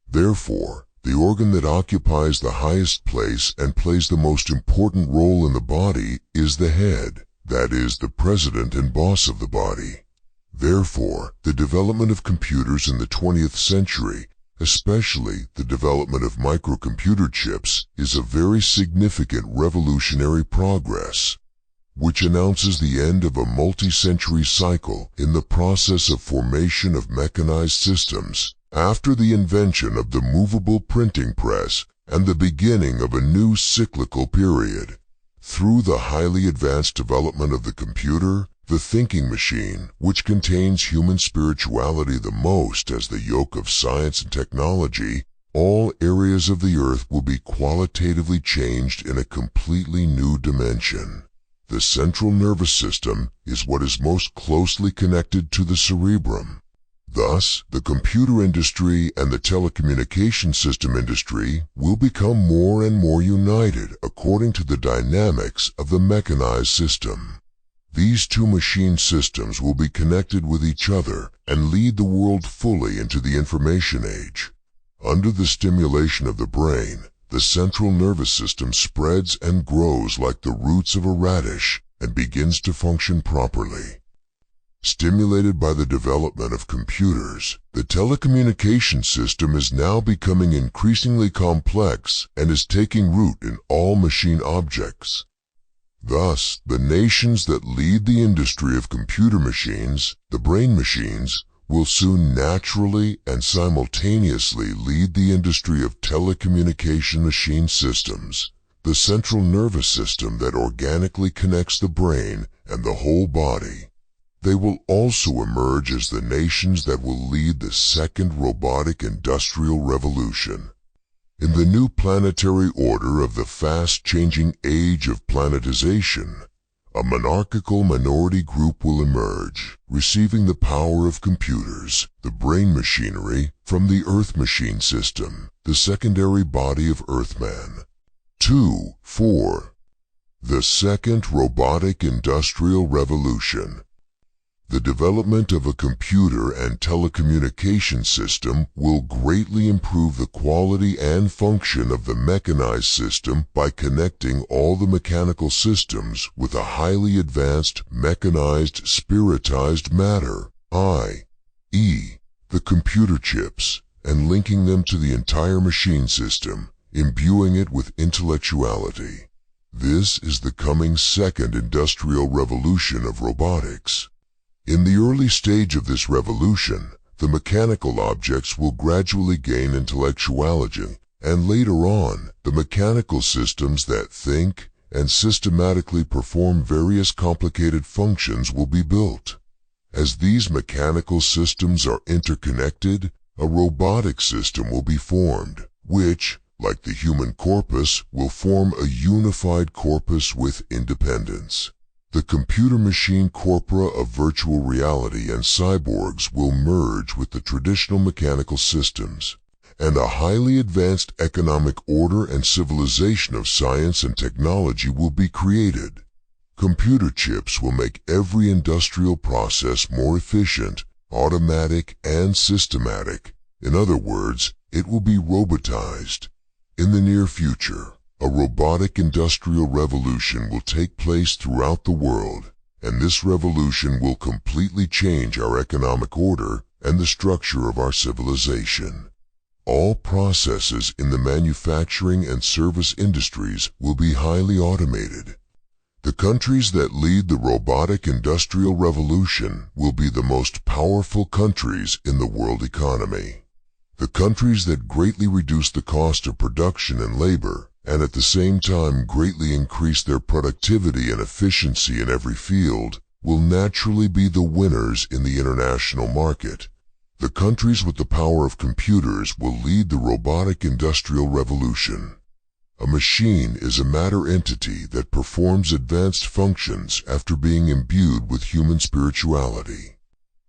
Therefore, the organ that occupies the highest place and plays the most important role in the body is the head, that is, the president and boss of the body. Therefore, the development of computers in the 20th century, especially the development of microcomputer chips, is a very significant revolutionary progress, which announces the end of a multi-century cycle in the process of formation of mechanized systems, after the invention of the movable printing press and the beginning of a new cyclical period. Through the highly advanced development of the computer, the thinking machine, which contains human spirituality the most as the yoke of science and technology, all areas of the earth will be qualitatively changed in a completely new dimension. The central nervous system is what is most closely connected to the cerebrum. Thus, the computer industry and the telecommunication system industry will become more and more united according to the dynamics of the mechanized system. These two machine systems will be connected with each other and lead the world fully into the information age. Under the stimulation of the brain, the central nervous system spreads and grows like the roots of a radish and begins to function properly. Stimulated by the development of computers, the telecommunication system is now becoming increasingly complex and is taking root in all machine objects. Thus, the nations that lead the industry of computer machines, the brain machines, will soon naturally and simultaneously lead the industry of telecommunication machine systems, the central nervous system that organically connects the brain and the whole body. They will also emerge as the nations that will lead the second robotic industrial revolution. In the new planetary order of the fast-changing age of planetization, a monarchical minority group will emerge, receiving the power of computers, the brain machinery, from the Earth machine system, the secondary body of Earthmen. 4. The Second Robotic Industrial Revolution. The development of a computer and telecommunication system will greatly improve the quality and function of the mechanized system by connecting all the mechanical systems with a highly advanced mechanized spiritized matter, i.e., the computer chips, and linking them to the entire machine system, imbuing it with intellectuality. This is the coming second industrial revolution of robotics. In the early stage of this revolution, the mechanical objects will gradually gain intellectuality, and later on, the mechanical systems that think and systematically perform various complicated functions will be built. As these mechanical systems are interconnected, a robotic system will be formed, which, like the human corpus, will form a unified corpus with independence. The computer-machine corpora of virtual reality and cyborgs will merge with the traditional mechanical systems, and a highly advanced economic order and civilization of science and technology will be created. Computer chips will make every industrial process more efficient, automatic, and systematic. In other words, it will be robotized. In the near future, a robotic industrial revolution will take place throughout the world, and this revolution will completely change our economic order and the structure of our civilization. All processes in the manufacturing and service industries will be highly automated. The countries that lead the robotic industrial revolution will be the most powerful countries in the world economy. The countries that greatly reduce the cost of production and labor and at the same time greatly increase their productivity and efficiency in every field, will naturally be the winners in the international market. The countries with the power of computers will lead the robotic industrial revolution. A machine is a matter entity that performs advanced functions after being imbued with human spirituality.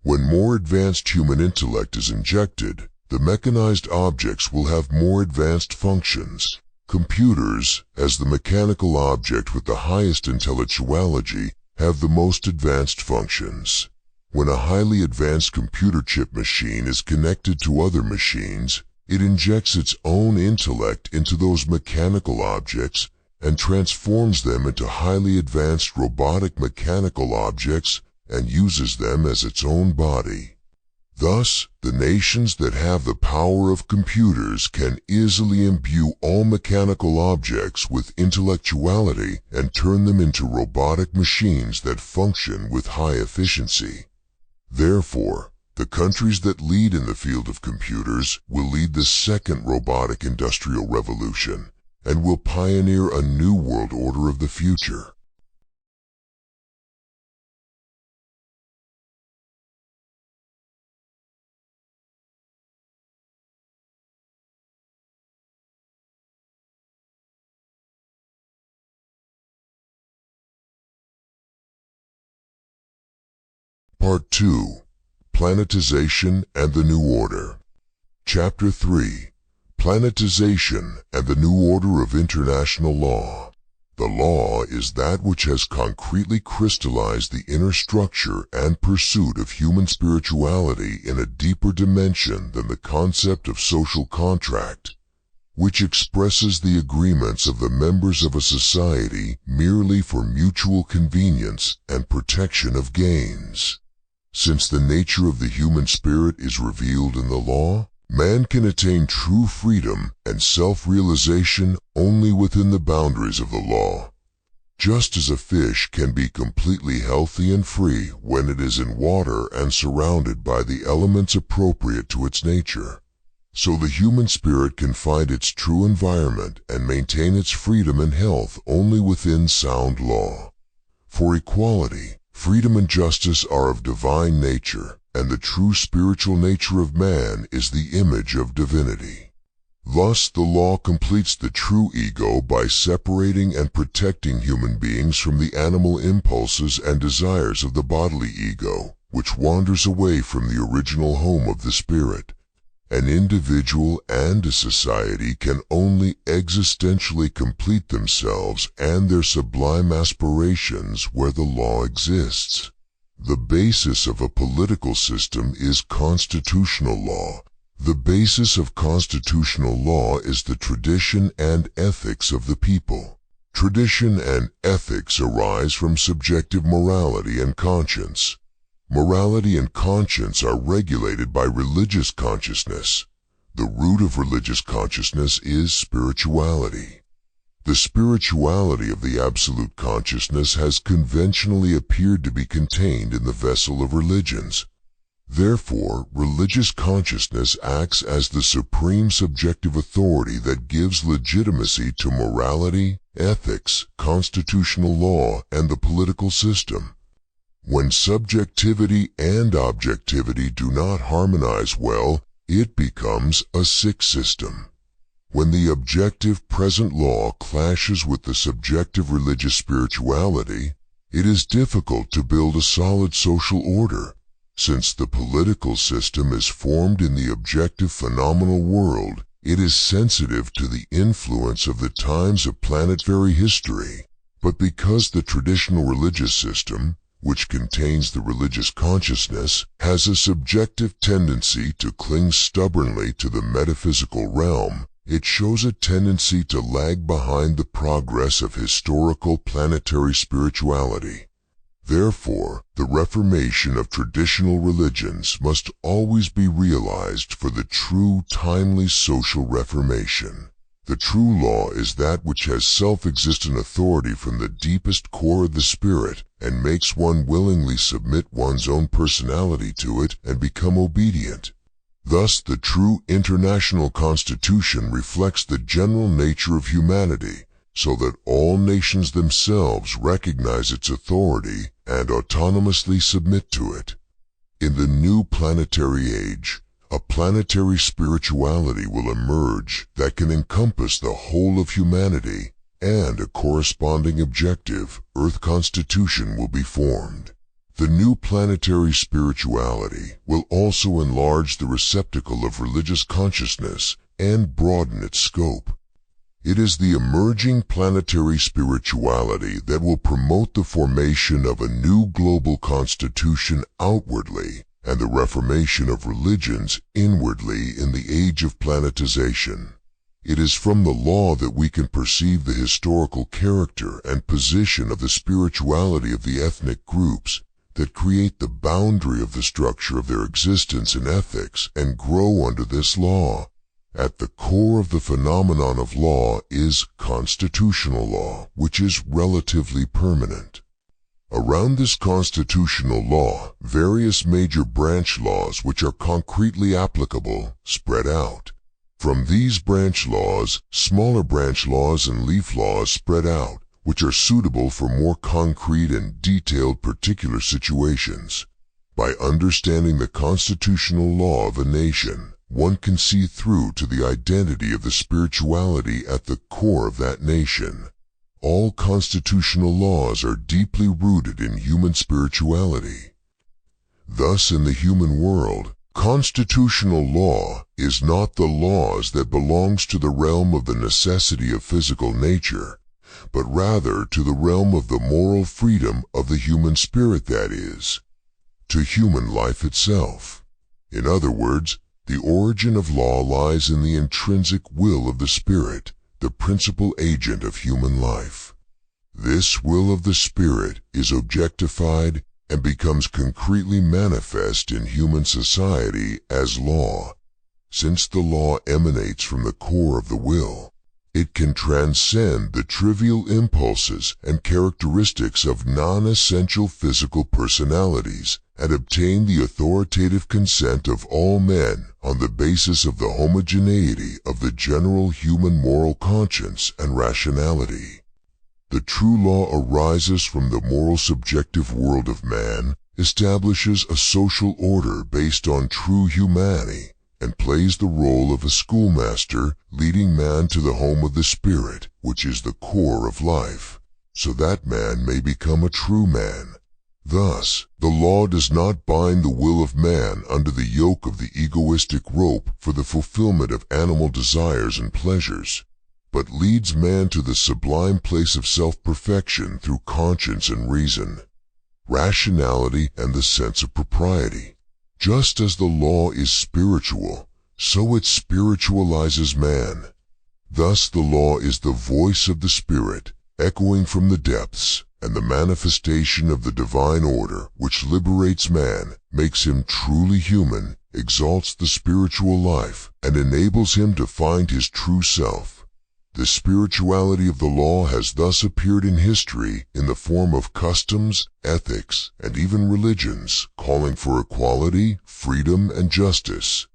When more advanced human intellect is injected, the mechanized objects will have more advanced functions. Computers, as the mechanical object with the highest intellectuality, have the most advanced functions. When a highly advanced computer chip machine is connected to other machines, it injects its own intellect into those mechanical objects and transforms them into highly advanced robotic mechanical objects and uses them as its own body. Thus, the nations that have the power of computers can easily imbue all mechanical objects with intellectuality and turn them into robotic machines that function with high efficiency. Therefore, the countries that lead in the field of computers will lead the second robotic industrial revolution and will pioneer a new world order of the future. Part 2. Planetization and the New Order. Chapter 3. Planetization and the New Order of International Law. The law is that which has concretely crystallized the inner structure and pursuit of human spirituality in a deeper dimension than the concept of social contract, which expresses the agreements of the members of a society merely for mutual convenience and protection of gains. Since the nature of the human spirit is revealed in the law, man can attain true freedom and self-realization only within the boundaries of the law. Just as a fish can be completely healthy and free when it is in water and surrounded by the elements appropriate to its nature, so the human spirit can find its true environment and maintain its freedom and health only within sound law. For equality, freedom and justice are of divine nature, and the true spiritual nature of man is the image of divinity. Thus, the law completes the true ego by separating and protecting human beings from the animal impulses and desires of the bodily ego, which wanders away from the original home of the spirit. An individual and a society can only existentially complete themselves and their sublime aspirations where the law exists. The basis of a political system is constitutional law. The basis of constitutional law is the tradition and ethics of the people. Tradition and ethics arise from subjective morality and conscience. Morality and conscience are regulated by religious consciousness. The root of religious consciousness is spirituality. The spirituality of the absolute consciousness has conventionally appeared to be contained in the vessel of religions. Therefore, religious consciousness acts as the supreme subjective authority that gives legitimacy to morality, ethics, constitutional law, and the political system. When subjectivity and objectivity do not harmonize well, it becomes a sick system. When the objective present law clashes with the subjective religious spirituality, it is difficult to build a solid social order. Since the political system is formed in the objective phenomenal world, it is sensitive to the influence of the times of planetary history. But because the traditional religious system, which contains the religious consciousness, has a subjective tendency to cling stubbornly to the metaphysical realm, it shows a tendency to lag behind the progress of historical planetary spirituality. Therefore, the reformation of traditional religions must always be realized for the true, timely social reformation. The true law is that which has self-existent authority from the deepest core of the spirit and makes one willingly submit one's own personality to it and become obedient. Thus, the true international constitution reflects the general nature of humanity, so that all nations themselves recognize its authority and autonomously submit to it. In the new planetary age, a planetary spirituality will emerge that can encompass the whole of humanity, and a corresponding objective Earth constitution will be formed. The new planetary spirituality will also enlarge the receptacle of religious consciousness and broaden its scope. It is the emerging planetary spirituality that will promote the formation of a new global constitution outwardly and the reformation of religions inwardly in the age of planetization. It is from the law that we can perceive the historical character and position of the spirituality of the ethnic groups that create the boundary of the structure of their existence and ethics and grow under this law. At the core of the phenomenon of law is constitutional law, which is relatively permanent. Around this constitutional law, various major branch laws which are concretely applicable spread out. From these branch laws, smaller branch laws and leaf laws spread out, which are suitable for more concrete and detailed particular situations. By understanding the constitutional law of a nation, one can see through to the identity of the spirituality at the core of that nation. All constitutional laws are deeply rooted in human spirituality. Thus, in the human world, constitutional law is not the laws that belongs to the realm of the necessity of physical nature, but rather to the realm of the moral freedom of the human spirit, that is, to human life itself. In other words, the origin of law lies in the intrinsic will of the spirit, the principal agent of human life. This will of the spirit is objectified and becomes concretely manifest in human society as law. Since the law emanates from the core of the will, it can transcend the trivial impulses and characteristics of non-essential physical personalities and obtain the authoritative consent of all men on the basis of the homogeneity of the general human moral conscience and rationality. The true law arises from the moral subjective world of man, establishes a social order based on true humanity, and plays the role of a schoolmaster leading man to the home of the spirit, which is the core of life, so that man may become a true man. Thus, the law does not bind the will of man under the yoke of the egoistic rope for the fulfillment of animal desires and pleasures, but leads man to the sublime place of self-perfection through conscience and reason, rationality and the sense of propriety. Just as the law is spiritual, so it spiritualizes man. Thus the law is the voice of the spirit, echoing from the depths, and the manifestation of the divine order which liberates man, makes him truly human, exalts the spiritual life, and enables him to find his true self. The spirituality of the law has thus appeared in history in the form of customs, ethics, and even religions, calling for equality, freedom, and justice.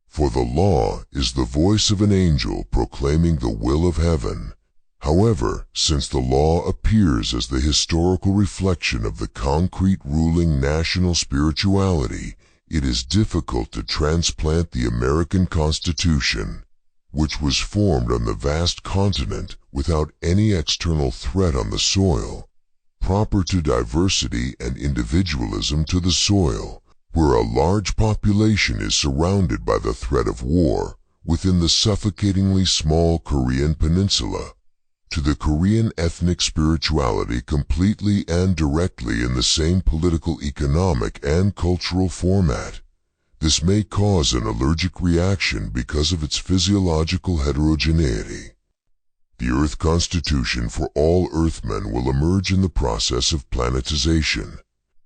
For the law is the voice of an angel proclaiming the will of heaven. However, since the law appears as the historical reflection of the concrete ruling national spirituality, it is difficult to transplant the American Constitution, which was formed on the vast continent without any external threat on the soil, proper to diversity and individualism, to the soil, where a large population is surrounded by the threat of war, within the suffocatingly small Korean peninsula, to the Korean ethnic spirituality completely and directly in the same political, economic, and cultural format. This may cause an allergic reaction because of its physiological heterogeneity. The Earth Constitution for all Earthmen will emerge in the process of planetization.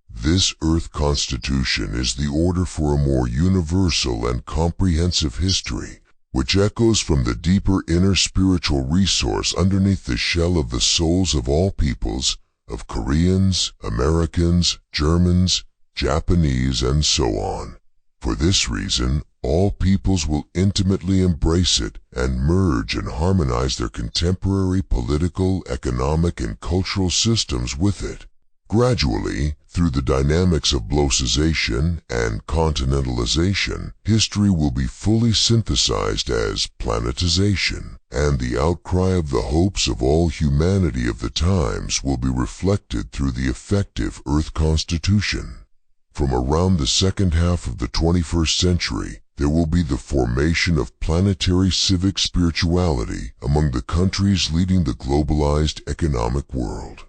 This Earth Constitution is the order for a more universal and comprehensive history, which echoes from the deeper inner spiritual resource underneath the shell of the souls of all peoples, of Koreans, Americans, Germans, Japanese, and so on. For this reason, all peoples will intimately embrace it and merge and harmonize their contemporary political, economic, and cultural systems with it. Gradually, through the dynamics of globalization and continentalization, history will be fully synthesized as planetization, and the outcry of the hopes of all humanity of the times will be reflected through the effective Earth Constitution. From around the second half of the 21st century, there will be the formation of planetary civic spirituality among the countries leading the globalized economic world.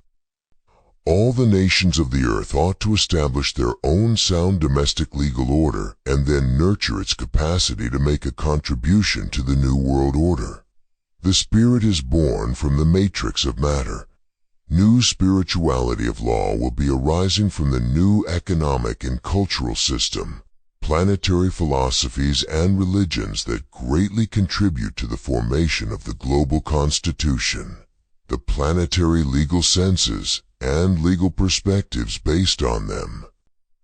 All the nations of the earth ought to establish their own sound domestic legal order and then nurture its capacity to make a contribution to the new world order. The spirit is born from the matrix of matter. New spirituality of law will be arising from the new economic and cultural system, planetary philosophies and religions that greatly contribute to the formation of the global constitution. The planetary legal senses and legal perspectives based on them,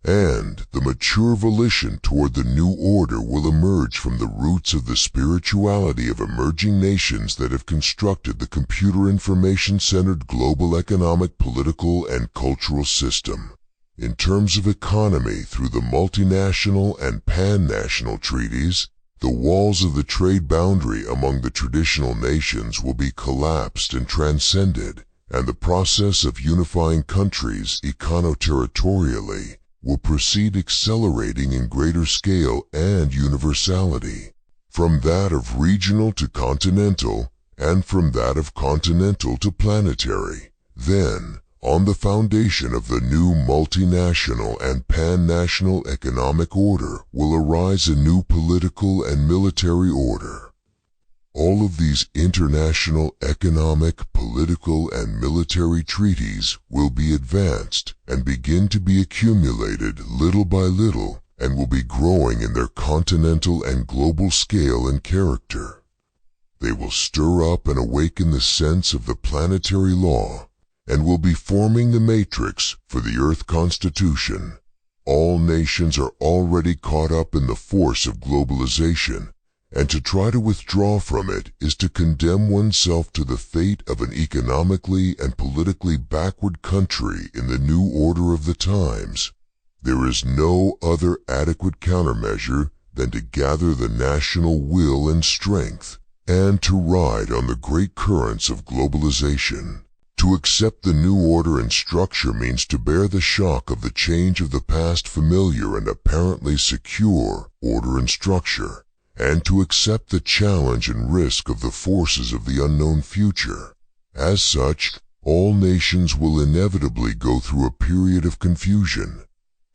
and the mature volition toward the new order will emerge from the roots of the spirituality of emerging nations that have constructed the computer information-centered global economic, political, and cultural system. In terms of economy, through the multinational and pan-national treaties, the walls of the trade boundary among the traditional nations will be collapsed and transcended, and the process of unifying countries econo-territorially will proceed, accelerating in greater scale and universality, from that of regional to continental, and from that of continental to planetary. Then, on the foundation of the new multinational and pan-national economic order will arise a new political and military order. All of these international economic, political, and military treaties will be advanced and begin to be accumulated little by little and will be growing in their continental and global scale and character. They will stir up and awaken the sense of the planetary law and will be forming the matrix for the Earth Constitution. All nations are already caught up in the force of globalization, and to try to withdraw from it is to condemn oneself to the fate of an economically and politically backward country in the new order of the times. There is no other adequate countermeasure than to gather the national will and strength, and to ride on the great currents of globalization. To accept the new order and structure means to bear the shock of the change of the past familiar and apparently secure order and structure, and to accept the challenge and risk of the forces of the unknown future. As such, all nations will inevitably go through a period of confusion.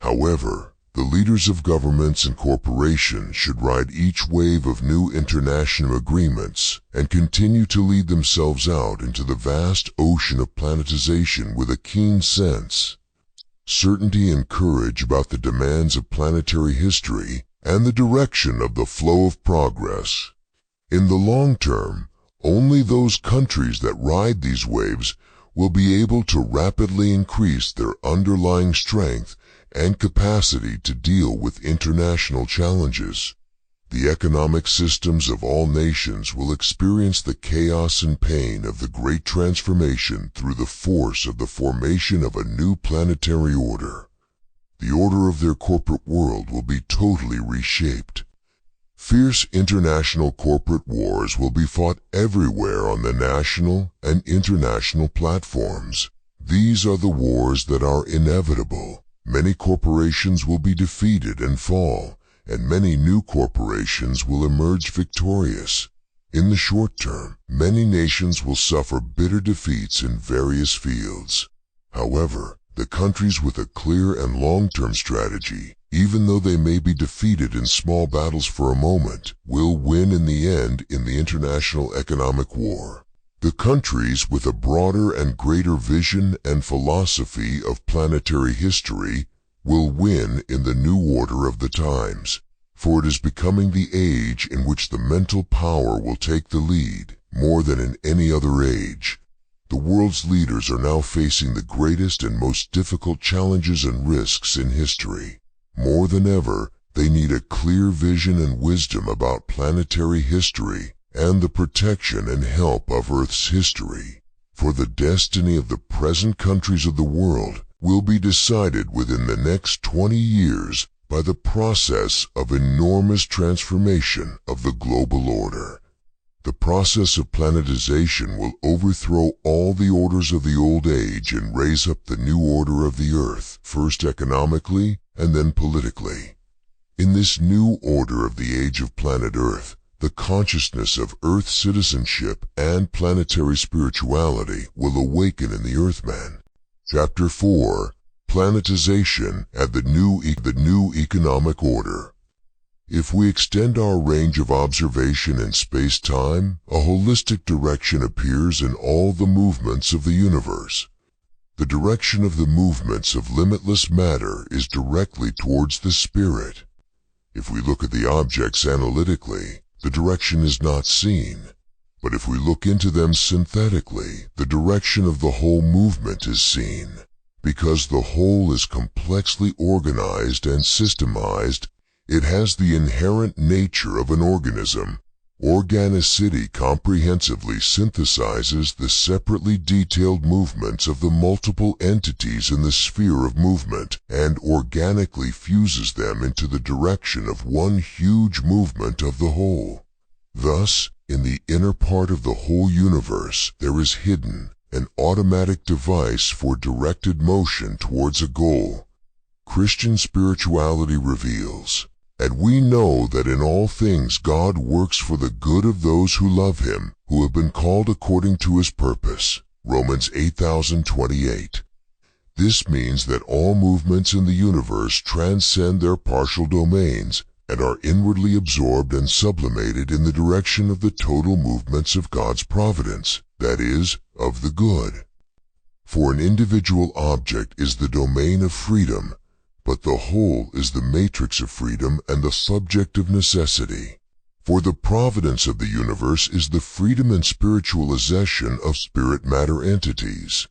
However, the leaders of governments and corporations should ride each wave of new international agreements and continue to lead themselves out into the vast ocean of planetization with a keen sense, certainty, and courage about the demands of planetary history and the direction of the flow of progress. In the long term, only those countries that ride these waves will be able to rapidly increase their underlying strength and capacity to deal with international challenges. The economic systems of all nations will experience the chaos and pain of the great transformation through the force of the formation of a new planetary order. The order of their corporate world will be totally reshaped. Fierce international corporate wars will be fought everywhere on the national and international platforms. These are the wars that are inevitable. Many corporations will be defeated and fall, and many new corporations will emerge victorious. In the short term, many nations will suffer bitter defeats in various fields. However, the countries with a clear and long-term strategy, even though they may be defeated in small battles for a moment, will win in the end in the international economic war. The countries with a broader and greater vision and philosophy of planetary history will win in the new order of the times, for it is becoming the age in which the mental power will take the lead, more than in any other age. The world's leaders are now facing the greatest and most difficult challenges and risks in history. More than ever, They need a clear vision and wisdom about planetary history and the protection and help of Earth's history. For the destiny of the present countries of the world will be decided within the next 20 years by the process of enormous transformation of the global order. The process of planetization will overthrow all the orders of the old age and raise up the new order of the earth, first economically and then politically. In this new order of the age of planet Earth, the consciousness of Earth citizenship and planetary spirituality will awaken in the Earthmen. Chapter 4: Planetization and the new economic order. If we extend our range of observation in space-time, a holistic direction appears in all the movements of the universe. The direction of the movements of limitless matter is directly towards the spirit. If we look at the objects analytically, the direction is not seen. But if we look into them synthetically, the direction of the whole movement is seen. Because the whole is complexly organized and systemized, it has the inherent nature of an organism. Organicity comprehensively synthesizes the separately detailed movements of the multiple entities in the sphere of movement and organically fuses them into the direction of one huge movement of the whole. Thus, in the inner part of the whole universe, there is hidden an automatic device for directed motion towards a goal. Christian spirituality reveals, "And we know that in all things God works for the good of those who love Him, who have been called according to His purpose." Romans 8:28. This means that all movements in the universe transcend their partial domains and are inwardly absorbed and sublimated in the direction of the total movements of God's providence, that is, of the good. For an individual object is the domain of freedom, but the whole is the matrix of freedom and the subject of necessity. For the providence of the universe is the freedom and spiritualization of spirit matter entities.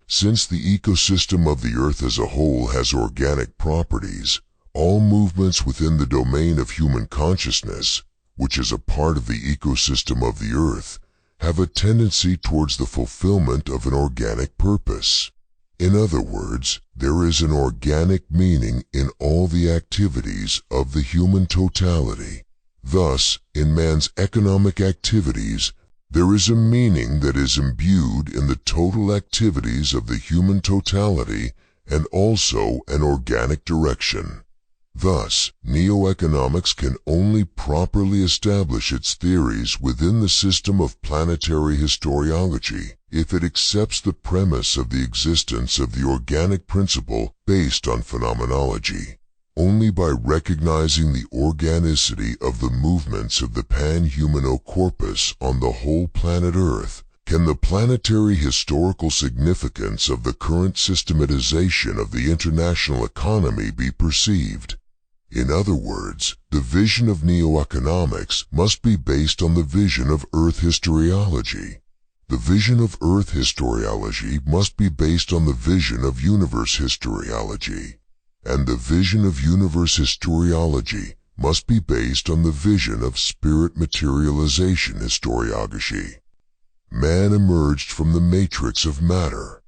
Since the ecosystem of the earth as a whole has organic properties, all movements within the domain of human consciousness, which is a part of the ecosystem of the earth, have a tendency towards the fulfillment of an organic purpose. In other words, there is an organic meaning in all the activities of the human totality. Thus, in man's economic activities, there is a meaning that is imbued in the total activities of the human totality and also an organic direction. Thus, neo-economics can only properly establish its theories within the system of planetary historiology if it accepts the premise of the existence of the organic principle based on phenomenology. Only by recognizing the organicity of the movements of the pan-humano corpus on the whole planet Earth can the planetary historical significance of the current systematization of the international economy be perceived. In other words, the vision of neo-economics must be based on the vision of Earth historiology. The vision of Earth historiology must be based on the vision of universe historiology. And the vision of universe historiology must be based on the vision of spirit materialization historiography. Man emerged from the matrix of matter.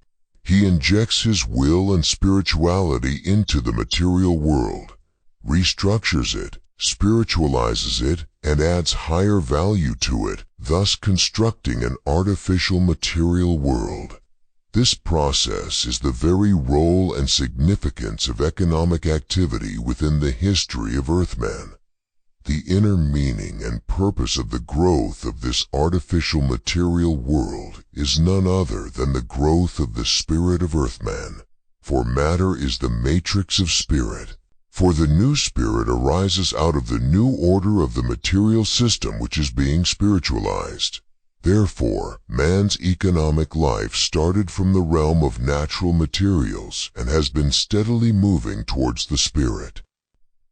He injects his will and spirituality into the material world, restructures it, spiritualizes it, and adds higher value to it, thus constructing an artificial material world. This process is the very role and significance of economic activity within the history of Earthmen. The inner meaning and purpose of the growth of this artificial material world is none other than the growth of the spirit of Earthmen. For matter is the matrix of spirit. For the new spirit arises out of the new order of the material system which is being spiritualized. Therefore, man's economic life started from the realm of natural materials and has been steadily moving towards the spirit.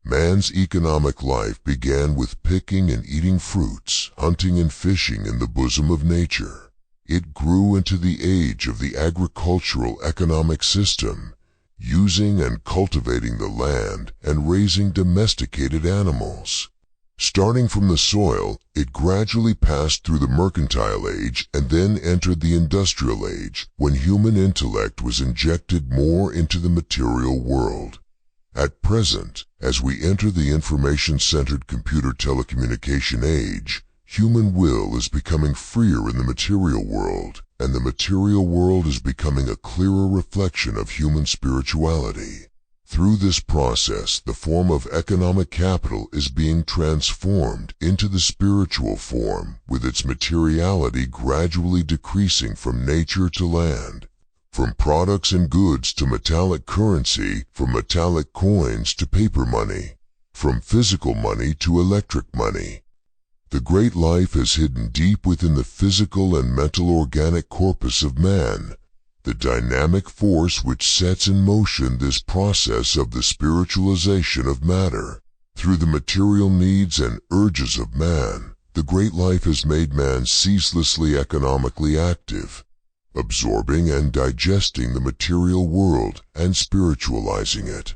Man's economic life began with picking and eating fruits, hunting and fishing in the bosom of nature. It grew into the age of the agricultural economic system, using and cultivating the land and raising domesticated animals. Starting from the soil, it gradually passed through the mercantile age and then entered the industrial age, when human intellect was injected more into the material world. At present, as we enter the information-centered computer telecommunication age, human will is becoming freer in the material world, and the material world is becoming a clearer reflection of human spirituality. Through this process, the form of economic capital is being transformed into the spiritual form, with its materiality gradually decreasing from nature to land, from products and goods to metallic currency, from metallic coins to paper money, from physical money to electric money. The great life is hidden deep within the physical and mental organic corpus of man, the dynamic force which sets in motion this process of the spiritualization of matter. Through the material needs and urges of man, the great life has made man ceaselessly economically active, absorbing and digesting the material world and spiritualizing it,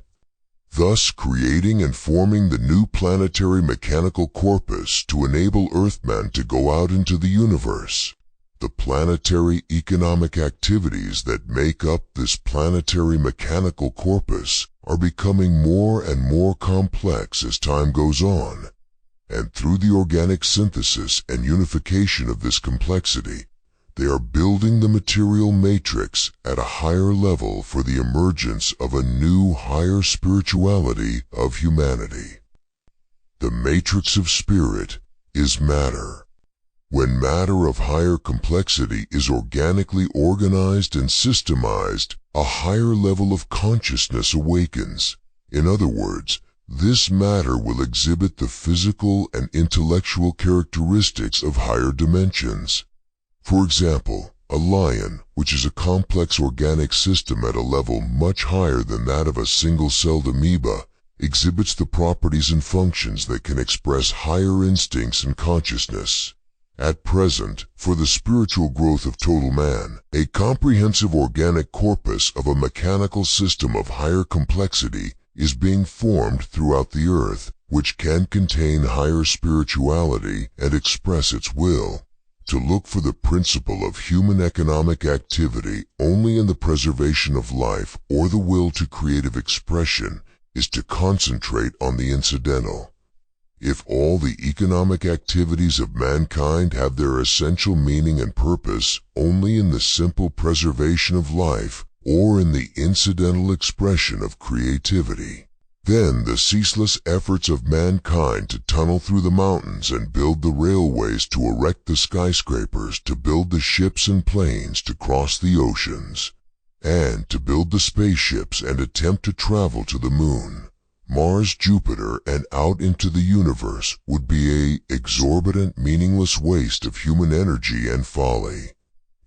thus creating and forming the new planetary mechanical corpus to enable Earthmen to go out into the universe. The planetary economic activities that make up this planetary mechanical corpus are becoming more and more complex as time goes on, and through the organic synthesis and unification of this complexity, they are building the material matrix at a higher level for the emergence of a new higher spirituality of humanity. The matrix of spirit is matter. When matter of higher complexity is organically organized and systemized, a higher level of consciousness awakens. In other words, this matter will exhibit the physical and intellectual characteristics of higher dimensions. For example, a lion, which is a complex organic system at a level much higher than that of a single-celled amoeba, exhibits the properties and functions that can express higher instincts and consciousness. At present, for the spiritual growth of total man, a comprehensive organic corpus of a mechanical system of higher complexity is being formed throughout the earth, which can contain higher spirituality and express its will. To look for the principle of human economic activity only in the preservation of life or the will to creative expression is to concentrate on the incidental. If all the economic activities of mankind have their essential meaning and purpose only in the simple preservation of life or in the incidental expression of creativity, then the ceaseless efforts of mankind to tunnel through the mountains and build the railways, to erect the skyscrapers, to build the ships and planes to cross the oceans, and to build the spaceships and attempt to travel to the moon, Mars, Jupiter, and out into the universe would be an exorbitant, meaningless waste of human energy and folly.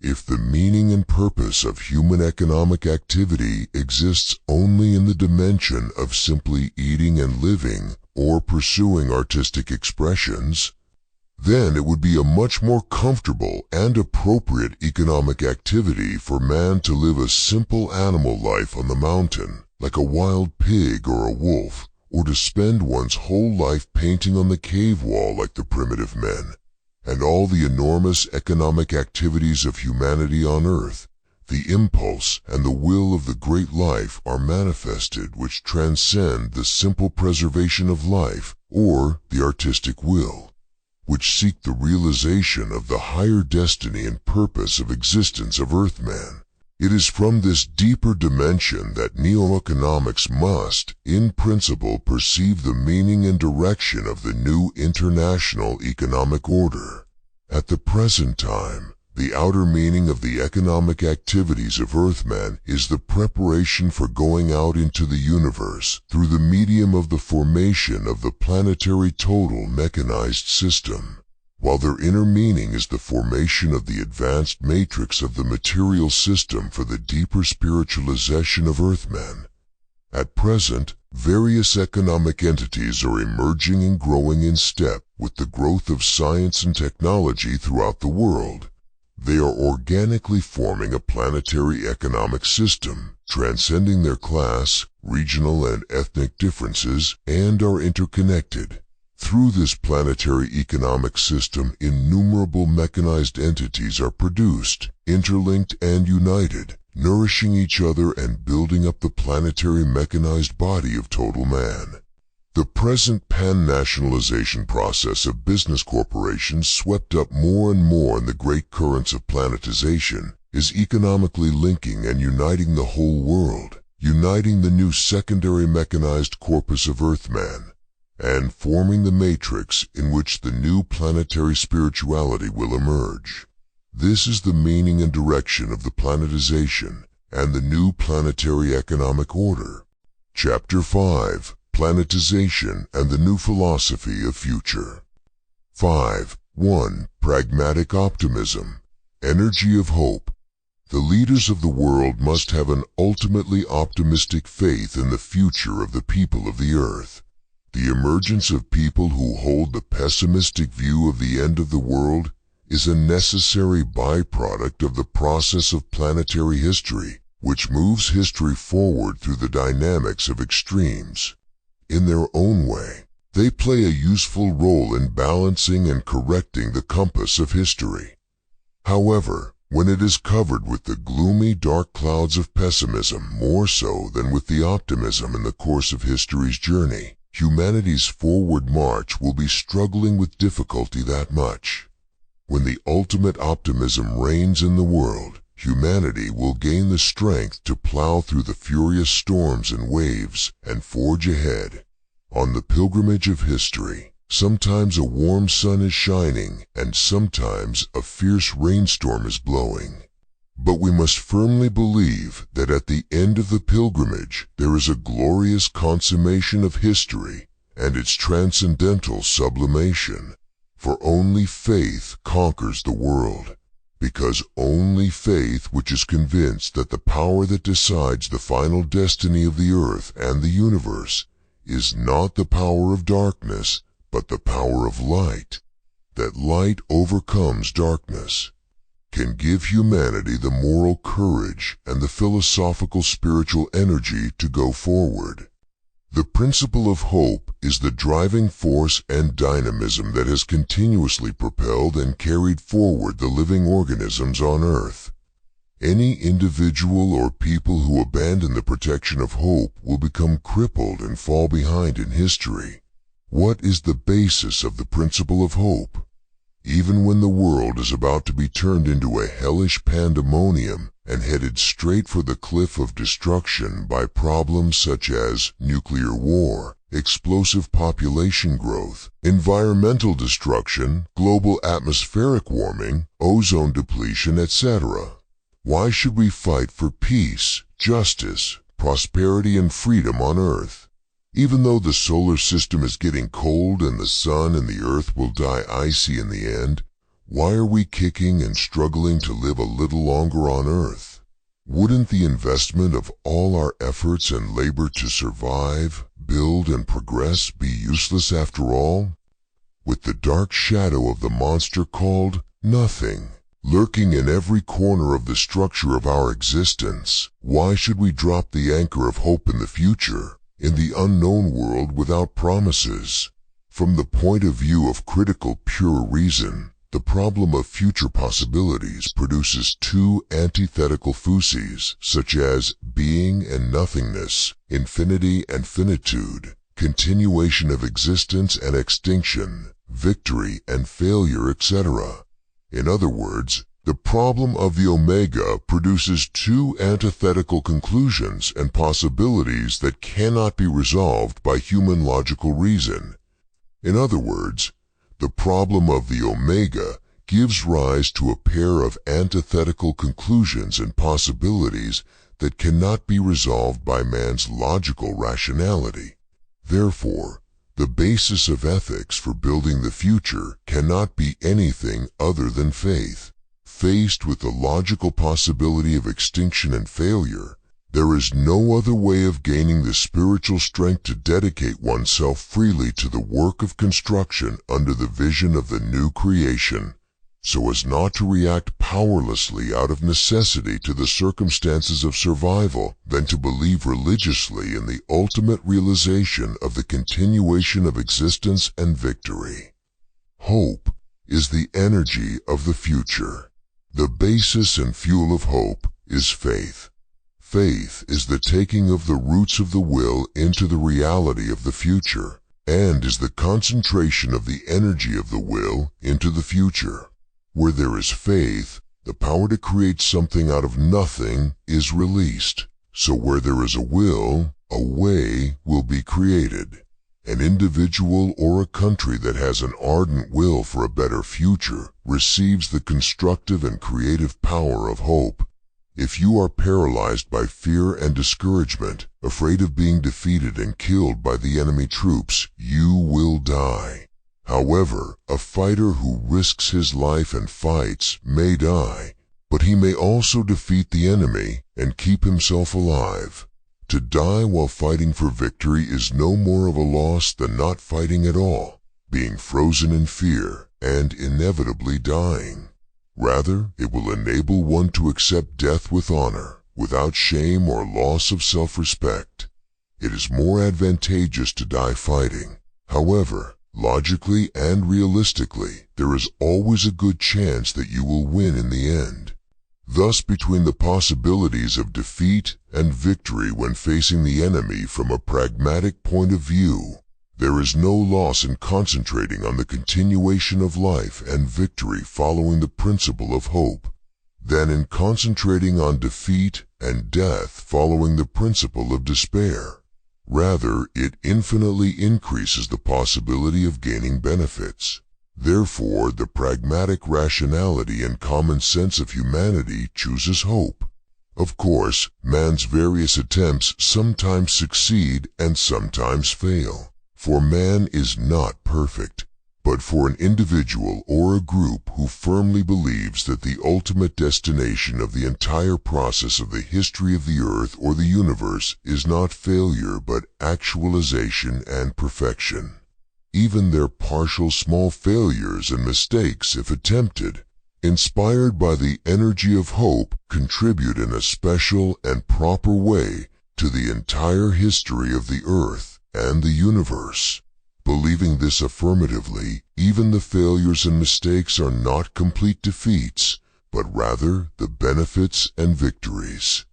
If the meaning and purpose of human economic activity exists only in the dimension of simply eating and living or pursuing artistic expressions, then it would be a much more comfortable and appropriate economic activity for man to live a simple animal life on the mountain, like a wild pig or a wolf, or to spend one's whole life painting on the cave wall like the primitive men. And all the enormous economic activities of humanity on earth, the impulse and the will of the great life are manifested which transcend the simple preservation of life or the artistic will, which seek the realization of the higher destiny and purpose of existence of Earthmen. It is from this deeper dimension that neo-economics must, in principle, perceive the meaning and direction of the new international economic order. At the present time, the outer meaning of the economic activities of Earthmen is the preparation for going out into the universe through the medium of the formation of the planetary total mechanized system, while their inner meaning is the formation of the advanced matrix of the material system for the deeper spiritualization of Earthmen. At present, various economic entities are emerging and growing in step with the growth of science and technology throughout the world. They are organically forming a planetary economic system, transcending their class, regional and ethnic differences, and are interconnected. Through this planetary economic system, innumerable mechanized entities are produced, interlinked and united, nourishing each other and building up the planetary mechanized body of total man. The present pan-nationalization process of business corporations, swept up more and more in the great currents of planetization, is economically linking and uniting the whole world, uniting the new secondary mechanized corpus of Earthmen, and forming the matrix in which the new planetary spirituality will emerge. This is the meaning and direction of the planetization and the new planetary economic order. Chapter 5. Planetization and the New Philosophy of Future. 5. 1. Pragmatic Optimism. Energy of Hope. The leaders of the world must have an ultimately optimistic faith in the future of the people of the earth. The emergence of people who hold the pessimistic view of the end of the world is a necessary byproduct of the process of planetary history, which moves history forward through the dynamics of extremes. In their own way, they play a useful role in balancing and correcting the compass of history. However, when it is covered with the gloomy dark clouds of pessimism more so than with the optimism in the course of history's journey, humanity's forward march will be struggling with difficulty that much. When the ultimate optimism reigns in the world, humanity will gain the strength to plow through the furious storms and waves and forge ahead. On the pilgrimage of history, sometimes a warm sun is shining and sometimes a fierce rainstorm is blowing. But we must firmly believe that at the end of the pilgrimage there is a glorious consummation of history and its transcendental sublimation. For only faith conquers the world, because only faith, which is convinced that the power that decides the final destiny of the earth and the universe is not the power of darkness, but the power of light, that light overcomes darkness, can give humanity the moral courage and the philosophical spiritual energy to go forward. The principle of hope is the driving force and dynamism that has continuously propelled and carried forward the living organisms on Earth. Any individual or people who abandon the protection of hope will become crippled and fall behind in history. What is the basis of the principle of hope? Even when the world is about to be turned into a hellish pandemonium and headed straight for the cliff of destruction by problems such as nuclear war, explosive population growth, environmental destruction, global atmospheric warming, ozone depletion, etc. Why should we fight for peace, justice, prosperity, and freedom on Earth? Even though the solar system is getting cold and the sun and the earth will die icy in the end, why are we kicking and struggling to live a little longer on Earth? Wouldn't the investment of all our efforts and labor to survive, build, and progress be useless after all? With the dark shadow of the monster called nothing lurking in every corner of the structure of our existence, why should we drop the anchor of hope in the future, in the unknown world without promises? From the point of view of critical pure reason, the problem of future possibilities produces two antithetical fuses, such as being and nothingness, infinity and finitude, continuation of existence and extinction, victory and failure, etc. In other words, the problem of the omega produces two antithetical conclusions and possibilities that cannot be resolved by human logical reason. In other words, the problem of the omega gives rise to a pair of antithetical conclusions and possibilities that cannot be resolved by man's logical rationality. Therefore, the basis of ethics for building the future cannot be anything other than faith. Faced with the logical possibility of extinction and failure, there is no other way of gaining the spiritual strength to dedicate oneself freely to the work of construction under the vision of the new creation. so as not to react powerlessly out of necessity to the circumstances of survival, than to believe religiously in the ultimate realization of the continuation of existence and victory. Hope is the energy of the future. The basis and fuel of hope is faith. Faith is the taking of the roots of the will into the reality of the future, and is the concentration of the energy of the will into the future. Where there is faith, the power to create something out of nothing is released. So where there is a will, a way will be created. An individual or a country that has an ardent will for a better future receives the constructive and creative power of hope. If you are paralyzed by fear and discouragement, afraid of being defeated and killed by the enemy troops, you will die. However, a fighter who risks his life and fights may die, but he may also defeat the enemy and keep himself alive. To die while fighting for victory is no more of a loss than not fighting at all, being frozen in fear and inevitably dying. Rather, it will enable one to accept death with honor, without shame or loss of self-respect. It is more advantageous to die fighting. However, logically and realistically, there is always a good chance that you will win in the end. Thus, between the possibilities of defeat and victory when facing the enemy from a pragmatic point of view, there is no loss in concentrating on the continuation of life and victory following the principle of hope, than in concentrating on defeat and death following the principle of despair. Rather, it infinitely increases the possibility of gaining benefits. Therefore, the pragmatic rationality and common sense of humanity chooses hope. Of course, man's various attempts sometimes succeed and sometimes fail, for man is not perfect. But for an individual or a group who firmly believes that the ultimate destination of the entire process of the history of the earth or the universe is not failure but actualization and perfection, even their partial small failures and mistakes, if attempted, inspired by the energy of hope, contribute in a special and proper way to the entire history of the earth and the universe. Believing this affirmatively, even the failures and mistakes are not complete defeats, but rather the benefits and victories.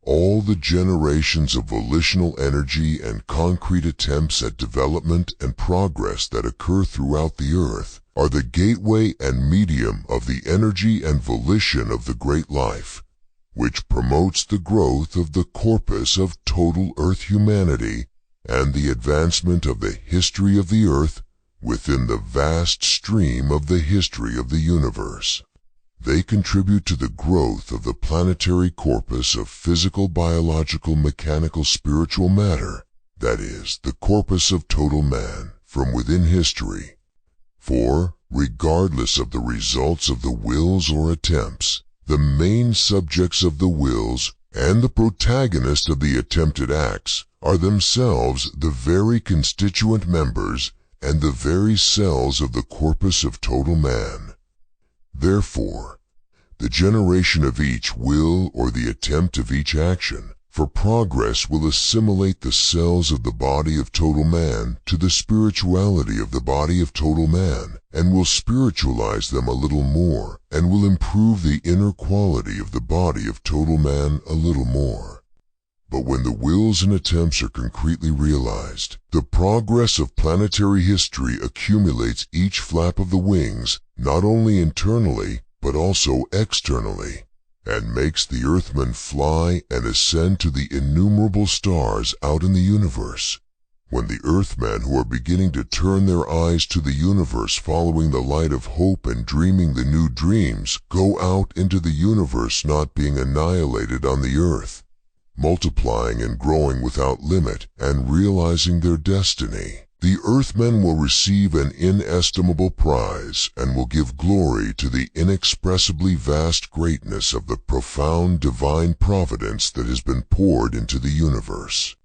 All the generations of volitional energy and concrete attempts at development and progress that occur throughout the earth are the gateway and medium of the energy and volition of the great life, which promotes the growth of the corpus of total earth humanity and the advancement of the history of the earth within the vast stream of the history of the universe. They contribute to the growth of the planetary corpus of physical, biological, mechanical, spiritual matter, that is, the corpus of total man, from within history. For, regardless of the results of the wills or attempts, the main subjects of the wills and the protagonist of the attempted acts are themselves the very constituent members and the very cells of the corpus of total man. Therefore, the generation of each will or the attempt of each action for progress will assimilate the cells of the body of total man to the spirituality of the body of total man, and will spiritualize them a little more, and will improve the inner quality of the body of total man a little more. But when the wills and attempts are concretely realized, the progress of planetary history accumulates each flap of the wings, not only internally, but also externally, and makes the Earthmen fly and ascend to the innumerable stars out in the universe. When the Earthmen who are beginning to turn their eyes to the universe following the light of hope and dreaming the new dreams go out into the universe, not being annihilated on the earth, multiplying and growing without limit and realizing their destiny, the Earthmen will receive an inestimable prize and will give glory to the inexpressibly vast greatness of the profound divine providence that has been poured into the universe.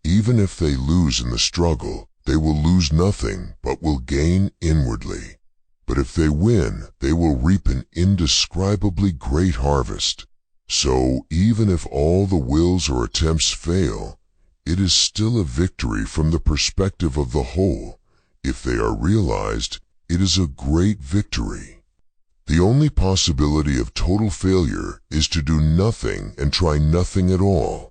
Even if they lose in the struggle, they will lose nothing but will gain inwardly. But if they win, they will reap an indescribably great harvest. So, even if all the wills or attempts fail, it is still a victory from the perspective of the whole. If they are realized, it is a great victory. The only possibility of total failure is to do nothing and try nothing at all.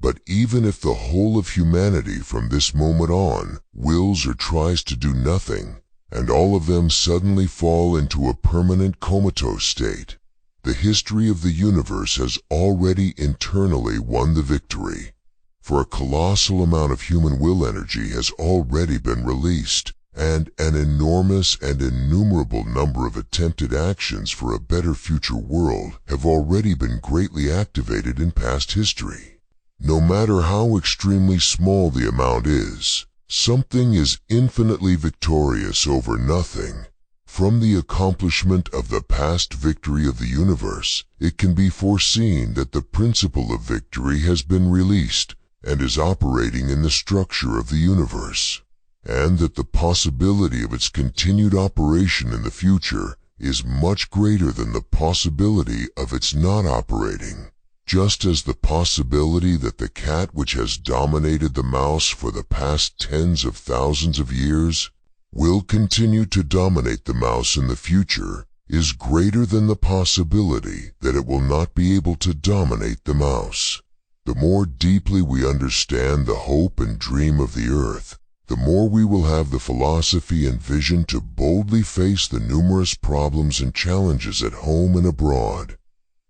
But even if the whole of humanity from this moment on wills or tries to do nothing, and all of them suddenly fall into a permanent comatose state, the history of the universe has already internally won the victory. For a colossal amount of human will energy has already been released, and an enormous and innumerable number of attempted actions for a better future world have already been greatly activated in past history. No matter how extremely small the amount is, something is infinitely victorious over nothing. From the accomplishment of the past victory of the universe, it can be foreseen that the principle of victory has been released and is operating in the structure of the universe, and that the possibility of its continued operation in the future is much greater than the possibility of its not operating. Just as the possibility that the cat which has dominated the mouse for the past tens of thousands of years will continue to dominate the mouse in the future is greater than the possibility that it will not be able to dominate the mouse. The more deeply we understand the hope and dream of the earth, the more we will have the philosophy and vision to boldly face the numerous problems and challenges at home and abroad.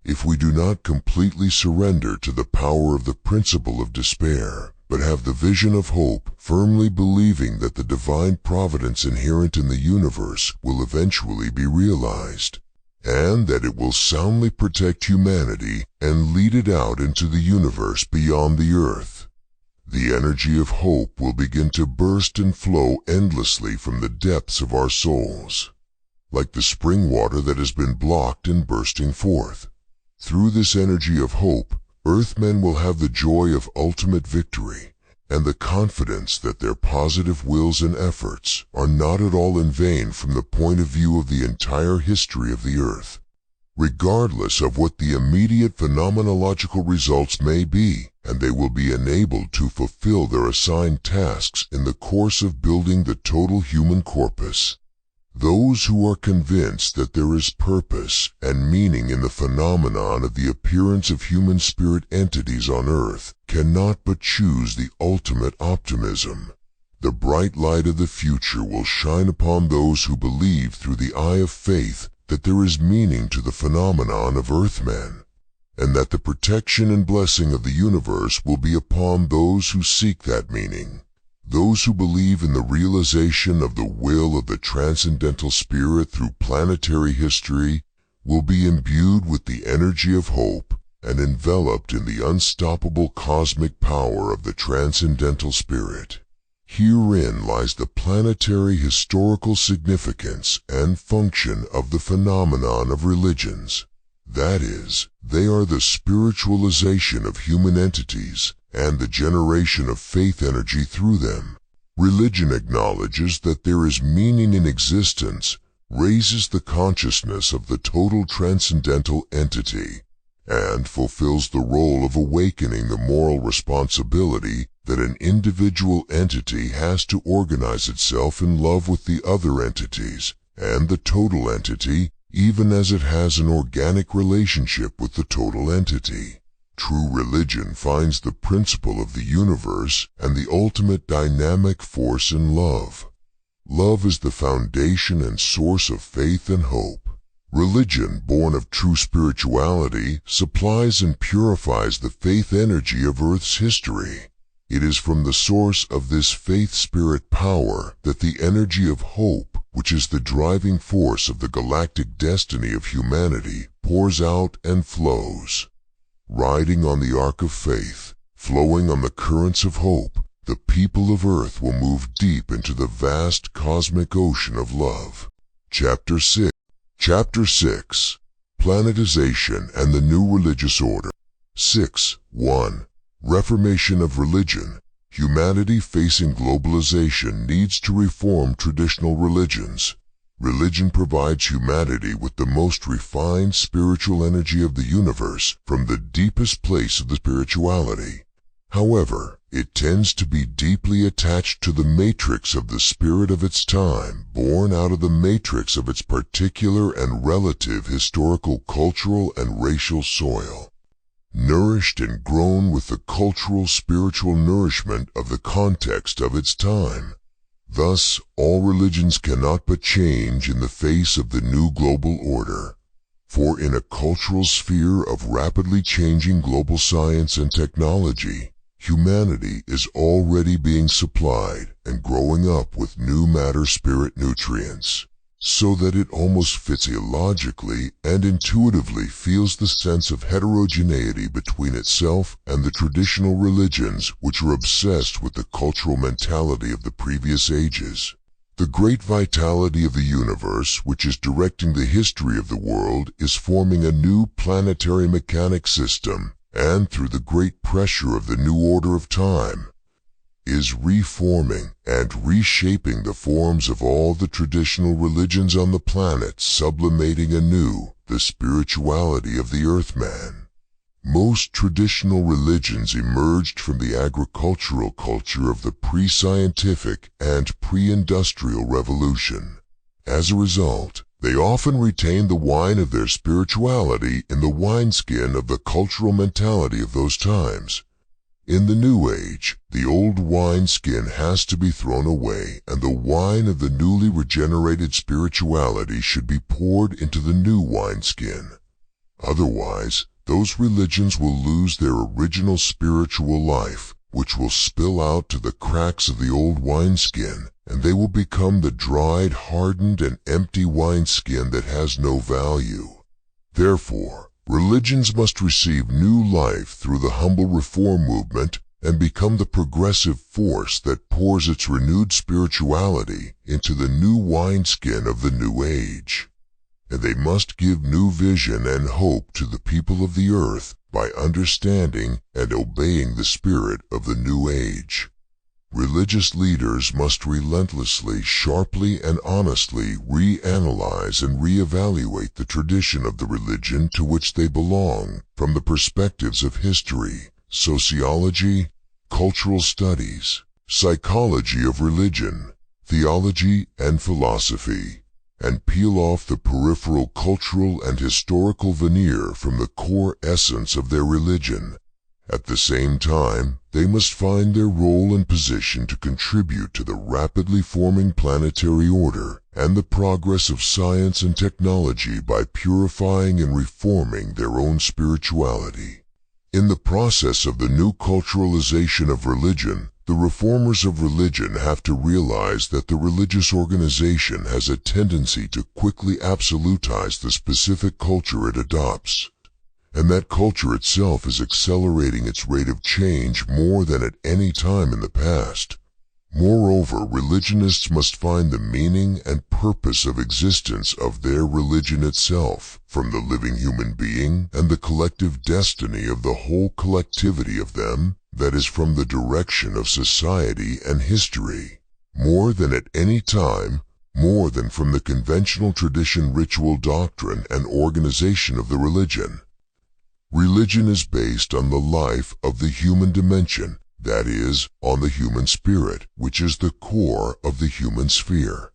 If we do not completely surrender to the power of the principle of despair, but have the vision of hope, firmly believing that the divine providence inherent in the universe will eventually be realized, and that it will soundly protect humanity and lead it out into the universe beyond the earth, the energy of hope will begin to burst and flow endlessly from the depths of our souls, like the spring water that has been blocked and bursting forth. Through this energy of hope, Earthmen will have the joy of ultimate victory, and the confidence that their positive wills and efforts are not at all in vain from the point of view of the entire history of the earth. Regardless of what the immediate phenomenological results may be, and they will be enabled to fulfill their assigned tasks in the course of building the total human corpus. Those who are convinced that there is purpose and meaning in the phenomenon of the appearance of human spirit entities on earth cannot but choose the ultimate optimism. The bright light of the future will shine upon those who believe through the eye of faith that there is meaning to the phenomenon of Earthmen, and that the protection and blessing of the universe will be upon those who seek that meaning. Those who believe in the realization of the will of the transcendental spirit through planetary history will be imbued with the energy of hope and enveloped in the unstoppable cosmic power of the transcendental spirit. Herein lies the planetary historical significance and function of the phenomenon of religions. That is, they are the spiritualization of human entities and the generation of faith energy through them. Religion acknowledges that there is meaning in existence, raises the consciousness of the total transcendental entity, and fulfills the role of awakening the moral responsibility that an individual entity has to organize itself in love with the other entities and the total entity, even as it has an organic relationship with the total entity. True religion finds the principle of the universe and the ultimate dynamic force in love. Love is the foundation and source of faith and hope. Religion, born of true spirituality, supplies and purifies the faith energy of Earth's history. It is from the source of this faith spirit power that the energy of hope, which is the driving force of the galactic destiny of humanity, pours out and flows. Riding on the ark of faith, flowing on the currents of hope, the people of Earth will move deep into the vast cosmic ocean of love. Chapter 6. Planetization and the New Religious Order. 6.1. Reformation of religion. Humanity facing globalization needs to reform traditional religions. Religion provides humanity with the most refined spiritual energy of the universe from the deepest place of the spirituality. However, it tends to be deeply attached to the matrix of the spirit of its time, born out of the matrix of its particular and relative historical, cultural, and racial soil. Nourished and grown with the cultural spiritual nourishment of the context of its time. Thus, all religions cannot but change in the face of the new global order. For in a cultural sphere of rapidly changing global science and technology, humanity is already being supplied and growing up with new matter-spirit nutrients, so that it almost physiologically and intuitively feels the sense of heterogeneity between itself and the traditional religions which are obsessed with the cultural mentality of the previous ages. The great vitality of the universe, which is directing the history of the world, is forming a new planetary mechanic system, and through the great pressure of the new order of time, is reforming and reshaping the forms of all the traditional religions on the planet, sublimating anew the spirituality of the Earthman. Most traditional religions emerged from the agricultural culture of the pre-scientific and pre-industrial revolution. As a result, they often retain the wine of their spirituality in the wineskin of the cultural mentality of those times. In the New Age, the old wineskin has to be thrown away, and the wine of the newly regenerated spirituality should be poured into the new wineskin. Otherwise, those religions will lose their original spiritual life, which will spill out to the cracks of the old wineskin, and they will become the dried, hardened, and empty wineskin that has no value. Therefore, religions must receive new life through the humble reform movement and become the progressive force that pours its renewed spirituality into the new wineskin of the new age. And they must give new vision and hope to the people of the earth by understanding and obeying the spirit of the new age. Religious leaders must relentlessly, sharply, and honestly reanalyze and reevaluate the tradition of the religion to which they belong from the perspectives of history, sociology, cultural studies, psychology of religion, theology, and philosophy, and peel off the peripheral cultural and historical veneer from the core essence of their religion. At the same time, they must find their role and position to contribute to the rapidly forming planetary order and the progress of science and technology by purifying and reforming their own spirituality. In the process of the new culturalization of religion, the reformers of religion have to realize that the religious organization has a tendency to quickly absolutize the specific culture it adopts, and that culture itself is accelerating its rate of change more than at any time in the past. Moreover, religionists must find the meaning and purpose of existence of their religion itself, from the living human being and the collective destiny of the whole collectivity of them, that is, from the direction of society and history, more than at any time, more than from the conventional tradition, ritual, doctrine, and organization of the religion. Religion is based on the life of the human dimension, that is, on the human spirit, which is the core of the human sphere.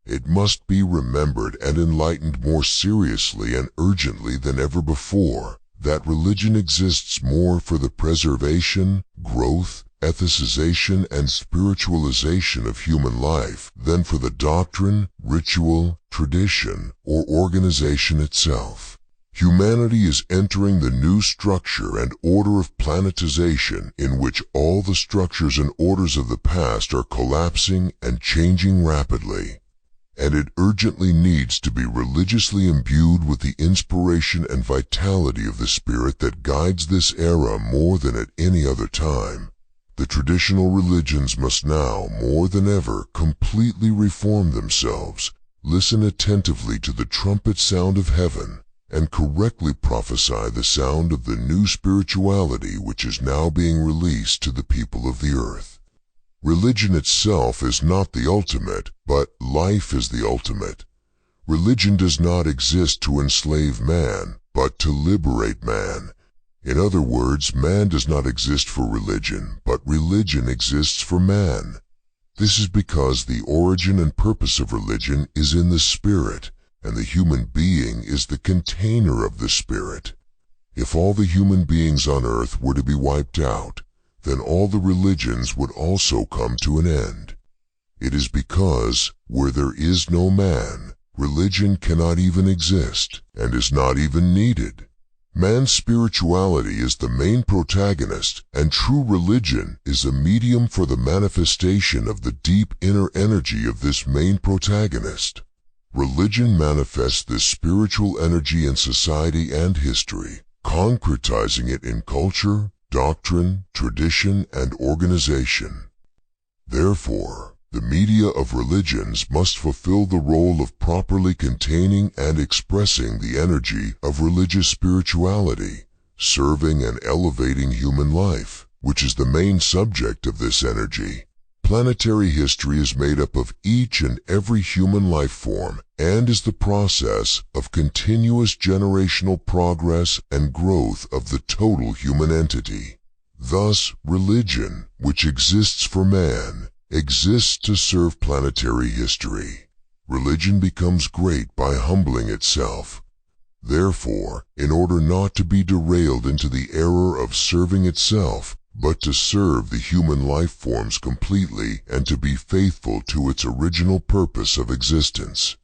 It must be remembered and enlightened more seriously and urgently than ever before that religion exists more for the preservation, growth, ethicization, and spiritualization of human life than for the doctrine, ritual, tradition, or organization itself. Humanity is entering the new structure and order of planetization, in which all the structures and orders of the past are collapsing and changing rapidly, and it urgently needs to be religiously imbued with the inspiration and vitality of the spirit that guides this era more than at any other time. The traditional religions must now, more than ever, completely reform themselves, listen attentively to the trumpet sound of heaven, and correctly prophesy the sound of the new spirituality which is now being released to the people of the earth. Religion itself is not the ultimate, but life is the ultimate. Religion does not exist to enslave man, but to liberate man. In other words, man does not exist for religion, but religion exists for man. This is because the origin and purpose of religion is in the spirit, and the human being is the container of the spirit. If all the human beings on earth were to be wiped out, then all the religions would also come to an end. It is because, where there is no man, religion cannot even exist, and is not even needed. Man's spirituality is the main protagonist, and true religion is a medium for the manifestation of the deep inner energy of this main protagonist. Religion manifests this spiritual energy in society and history, concretizing it in culture, doctrine, tradition, and organization. Therefore, the media of religions must fulfill the role of properly containing and expressing the energy of religious spirituality, serving and elevating human life, which is the main subject of this energy. Planetary history is made up of each and every human life form and is the process of continuous generational progress and growth of the total human entity. Thus, religion, which exists for man, exists to serve planetary history. Religion becomes great by humbling itself. Therefore, in order not to be derailed into the error of serving itself, but to serve the human life forms completely and to be faithful to its original purpose of existence,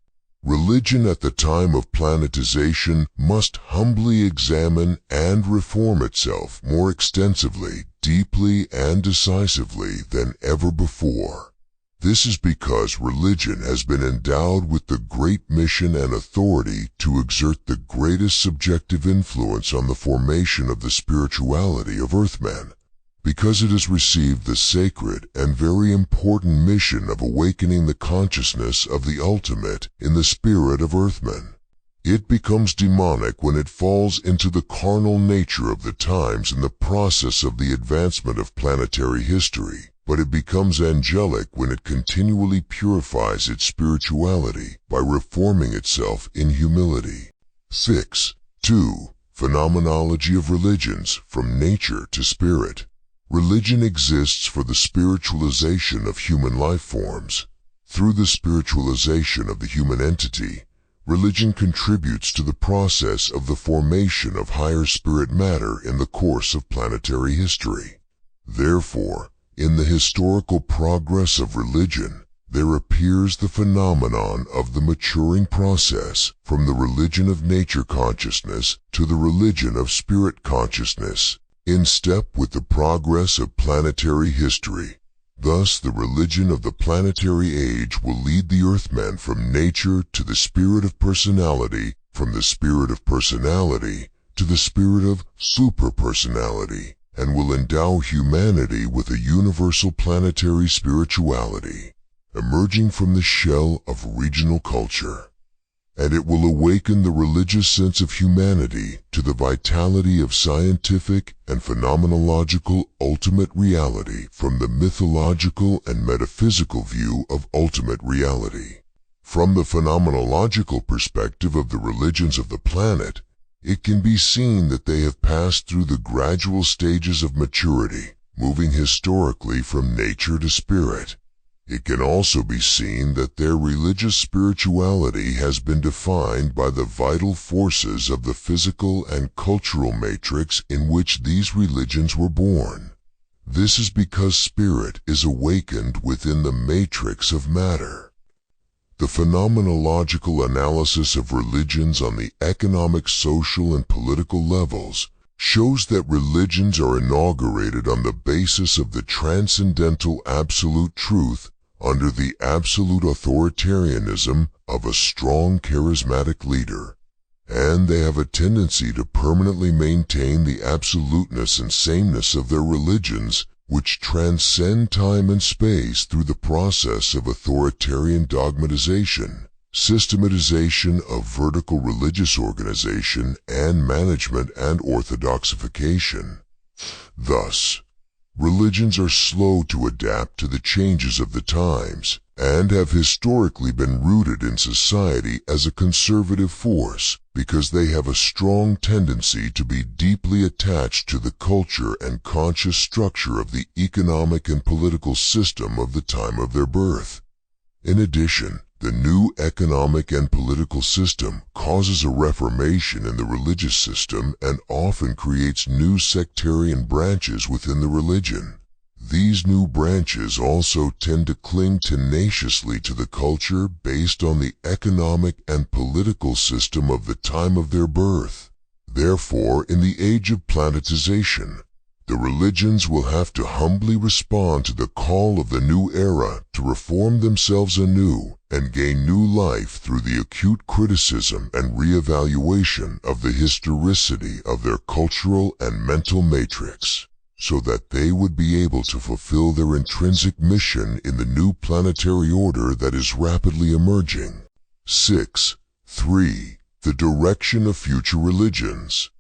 religion at the time of planetization must humbly examine and reform itself more extensively, deeply, and decisively than ever before. This is because religion has been endowed with the great mission and authority to exert the greatest subjective influence on the formation of the spirituality of Earthmen, because it has received the sacred and very important mission of awakening the consciousness of the ultimate in the spirit of Earthmen. It becomes demonic when it falls into the carnal nature of the times in the process of the advancement of planetary history, but it becomes angelic when it continually purifies its spirituality by reforming itself in humility. 6.2. Phenomenology of religions from nature to spirit. Religion exists for the spiritualization of human life forms. Through the spiritualization of the human entity, religion contributes to the process of the formation of higher spirit matter in the course of planetary history. Therefore, in the historical progress of religion, there appears the phenomenon of the maturing process from the religion of nature consciousness to the religion of spirit consciousness, in step with the progress of planetary history. Thus, the religion of the planetary age will lead the Earthmen from nature to the spirit of personality, from the spirit of personality to the spirit of superpersonality, and will endow humanity with a universal planetary spirituality, emerging from the shell of regional culture. And it will awaken the religious sense of humanity to the vitality of scientific and phenomenological ultimate reality from the mythological and metaphysical view of ultimate reality. From the phenomenological perspective of the religions of the planet, it can be seen that they have passed through the gradual stages of maturity, moving historically from nature to spirit. It can also be seen that their religious spirituality has been defined by the vital forces of the physical and cultural matrix in which these religions were born. This is because spirit is awakened within the matrix of matter. The phenomenological analysis of religions on the economic, social, and political levels shows that religions are inaugurated on the basis of the transcendental absolute truth under the absolute authoritarianism of a strong charismatic leader, and they have a tendency to permanently maintain the absoluteness and sameness of their religions, which transcend time and space through the process of authoritarian dogmatization, systematization of vertical religious organization and management, and orthodoxification. Thus, religions are slow to adapt to the changes of the times, and have historically been rooted in society as a conservative force because they have a strong tendency to be deeply attached to the culture and conscious structure of the economic and political system of the time of their birth. In addition, the new economic and political system causes a reformation in the religious system and often creates new sectarian branches within the religion. These new branches also tend to cling tenaciously to the culture based on the economic and political system of the time of their birth. Therefore, in the age of planetization, the religions will have to humbly respond to the call of the new era to reform themselves anew and gain new life through the acute criticism and re-evaluation of the historicity of their cultural and mental matrix, so that they would be able to fulfill their intrinsic mission in the new planetary order that is rapidly emerging. 6.3. The direction of future religions.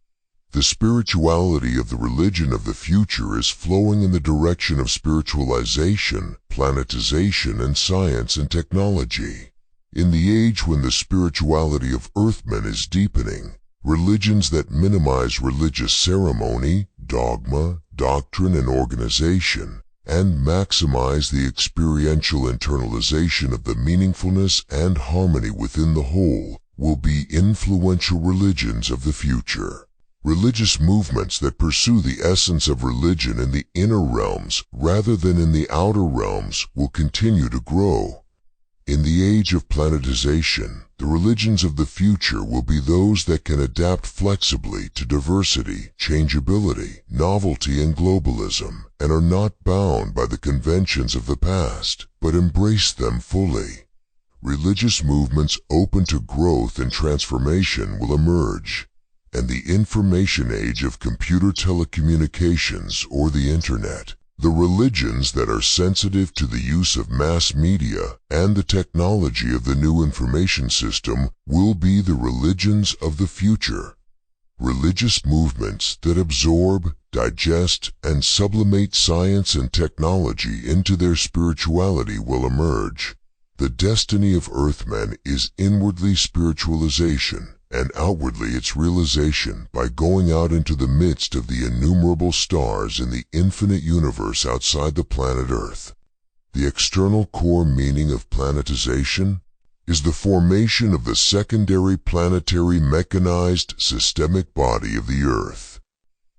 The spirituality of the religion of the future is flowing in the direction of spiritualization, planetization, and science and technology. In the age when the spirituality of Earthmen is deepening, religions that minimize religious ceremony, dogma, doctrine, and organization, and maximize the experiential internalization of the meaningfulness and harmony within the whole, will be influential religions of the future. Religious movements that pursue the essence of religion in the inner realms rather than in the outer realms will continue to grow. In the age of planetization, the religions of the future will be those that can adapt flexibly to diversity, changeability, novelty, and globalism, and are not bound by the conventions of the past, but embrace them fully. Religious movements open to growth and transformation will emerge, and the information age of computer telecommunications or the Internet, the religions that are sensitive to the use of mass media and the technology of the new information system will be the religions of the future. Religious movements that absorb, digest, and sublimate science and technology into their spirituality will emerge. The destiny of Earthmen is inwardly spiritualization, and outwardly its realization by going out into the midst of the innumerable stars in the infinite universe outside the planet Earth. The external core meaning of planetization is the formation of the secondary planetary mechanized systemic body of the Earth,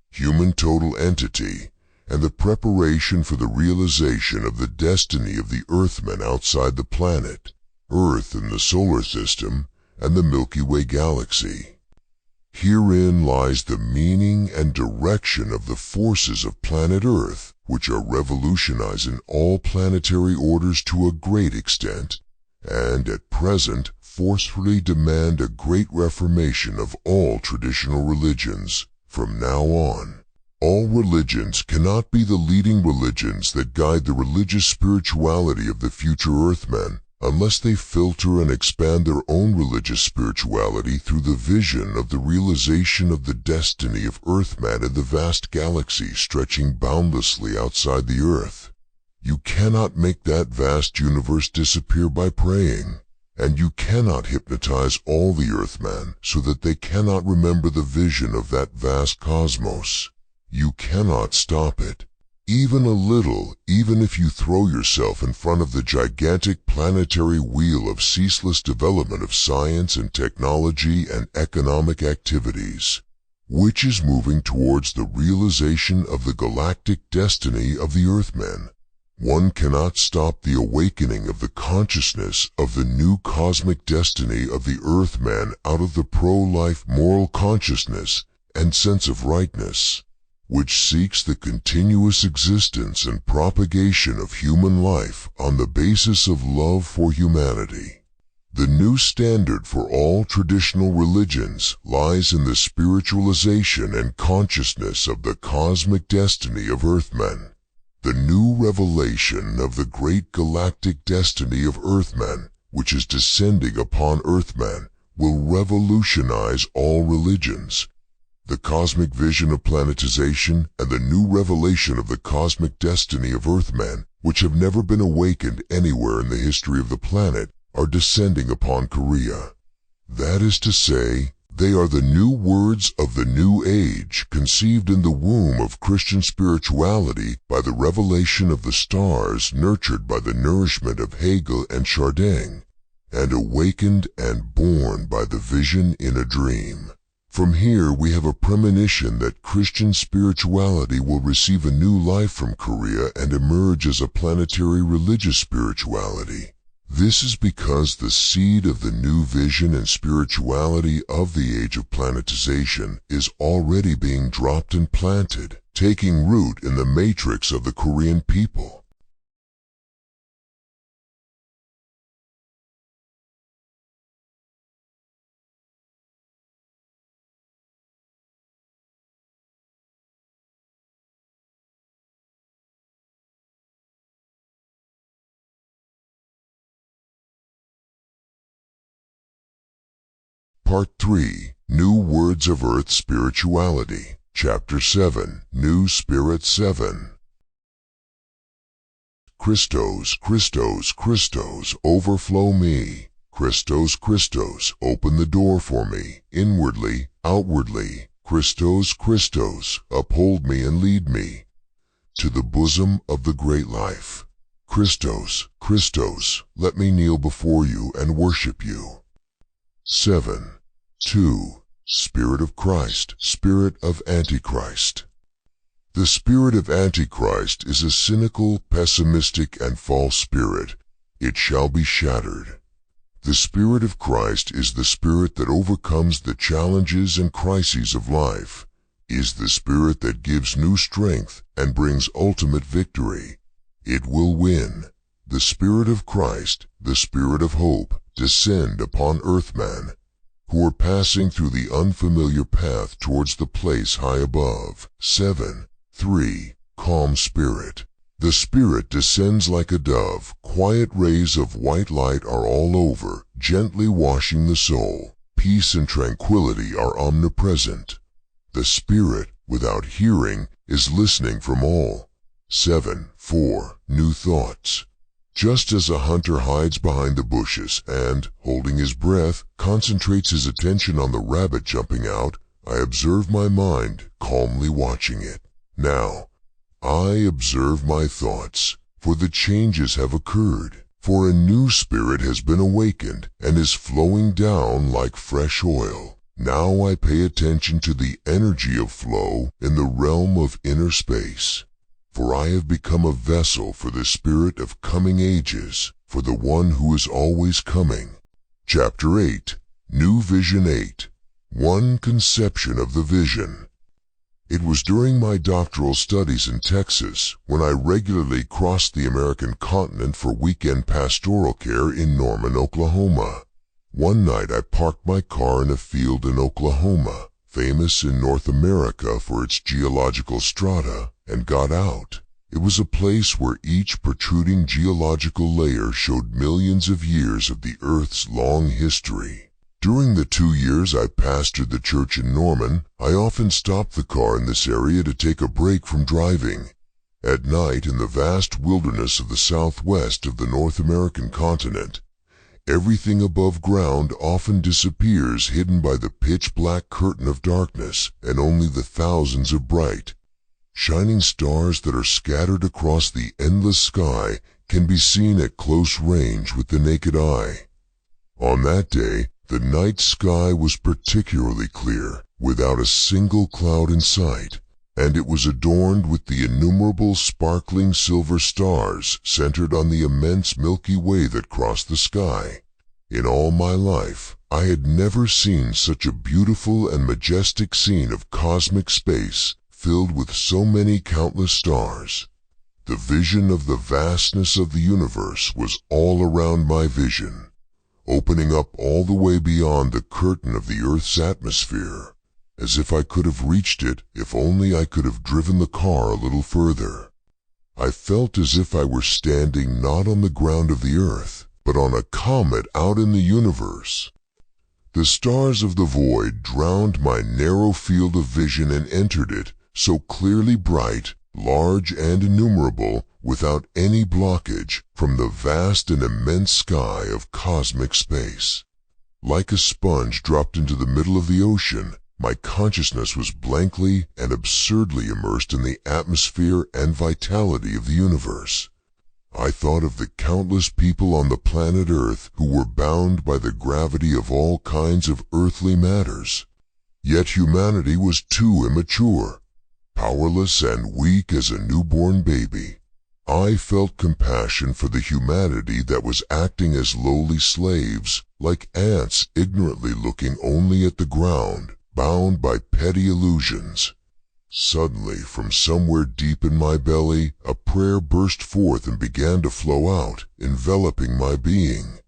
human total entity, and the preparation for the realization of the destiny of the Earthmen outside the planet, Earth in the solar system, and the Milky Way galaxy. Herein lies the meaning and direction of the forces of planet Earth, which are revolutionizing all planetary orders to a great extent, and at present forcefully demand a great reformation of all traditional religions from now on. All religions cannot be the leading religions that guide the religious spirituality of the future Earthmen, unless they filter and expand their own religious spirituality through the vision of the realization of the destiny of Earthmen in the vast galaxy stretching boundlessly outside the Earth. You cannot make that vast universe disappear by praying, and you cannot hypnotize all the Earthmen so that they cannot remember the vision of that vast cosmos. You cannot stop it. Even a little, even if you throw yourself in front of the gigantic planetary wheel of ceaseless development of science and technology and economic activities, which is moving towards the realization of the galactic destiny of the Earthmen. One cannot stop the awakening of the consciousness of the new cosmic destiny of the Earthmen out of the pro-life moral consciousness and sense of rightness, which seeks the continuous existence and propagation of human life on the basis of love for humanity. The new standard for all traditional religions lies in the spiritualization and consciousness of the cosmic destiny of Earthmen. The new revelation of the great galactic destiny of Earthmen, which is descending upon Earthmen, will revolutionize all religions. The cosmic vision of planetization and the new revelation of the cosmic destiny of Earthmen which have never been awakened anywhere in the history of the planet, are descending upon Korea. That is to say, they are the new words of the new age, conceived in the womb of Christian spirituality by the revelation of the stars, nurtured by the nourishment of Hegel and Chardin, and awakened and born by the vision in a dream. From here we have a premonition that Christian spirituality will receive a new life from Korea and emerge as a planetary religious spirituality. This is because the seed of the new vision and spirituality of the age of planetization is already being dropped and planted, taking root in the matrix of the Korean people. Part 3, New Words of Earth Spirituality. Chapter 7, New Spirit 7. Christos, Christos, Christos, overflow me. Christos, Christos, open the door for me, inwardly, outwardly. Christos, Christos, uphold me and lead me to the bosom of the great life. Christos, Christos, let me kneel before you and worship you. 7. 2. Spirit of Christ, Spirit of Antichrist. The spirit of Antichrist is a cynical, pessimistic, and false spirit. It shall be shattered. The Spirit of Christ is the spirit that overcomes the challenges and crises of life, is the spirit that gives new strength and brings ultimate victory. It will win. The Spirit of Christ, the Spirit of hope, descend upon Earthmen, who are passing through the unfamiliar path towards the place high above. 7. 3. Calm Spirit. The Spirit descends like a dove. Quiet rays of white light are all over, gently washing the soul. Peace and tranquility are omnipresent. The Spirit, without hearing, is listening from all. 7. 4. New Thoughts. Just as a hunter hides behind the bushes and, holding his breath, concentrates his attention on the rabbit jumping out, I observe my mind, calmly watching it. Now, I observe my thoughts, for the changes have occurred, for a new spirit has been awakened and is flowing down like fresh oil. Now I pay attention to the energy of flow in the realm of inner space. For I have become a vessel for the spirit of coming ages, for the one who is always coming. Chapter 8, New Vision 8. One Conception of the Vision. It was during my doctoral studies in Texas, when I regularly crossed the American continent for weekend pastoral care in Norman, Oklahoma. One night I parked my car in a field in Oklahoma, famous in North America for its geological strata, and got out. It was a place where each protruding geological layer showed millions of years of the Earth's long history. During the 2 years I pastored the church in Norman, I often stopped the car in this area to take a break from driving. At night, in the vast wilderness of the southwest of the North American continent, everything above ground often disappears, hidden by the pitch-black curtain of darkness, and only the thousands of bright, shining stars that are scattered across the endless sky can be seen at close range with the naked eye. On that day, the night sky was particularly clear, without a single cloud in sight, and it was adorned with the innumerable sparkling silver stars centered on the immense Milky Way that crossed the sky. In all my life, I had never seen such a beautiful and majestic scene of cosmic space, filled with so many countless stars. The vision of the vastness of the universe was all around my vision, opening up all the way beyond the curtain of the Earth's atmosphere, as if I could have reached it if only I could have driven the car a little further. I felt as if I were standing not on the ground of the Earth, but on a comet out in the universe. The stars of the void drowned my narrow field of vision and entered it, so clearly bright, large, and innumerable without any blockage, from the vast and immense sky of cosmic space. Like a sponge dropped into the middle of the ocean, my consciousness was blankly and absurdly immersed in the atmosphere and vitality of the universe. I thought of the countless people on the planet Earth who were bound by the gravity of all kinds of earthly matters. Yet humanity was too immature, powerless and weak as a newborn baby. I felt compassion for the humanity that was acting as lowly slaves, like ants ignorantly looking only at the ground, bound by petty illusions. Suddenly, from somewhere deep in my belly, a prayer burst forth and began to flow out, enveloping my being.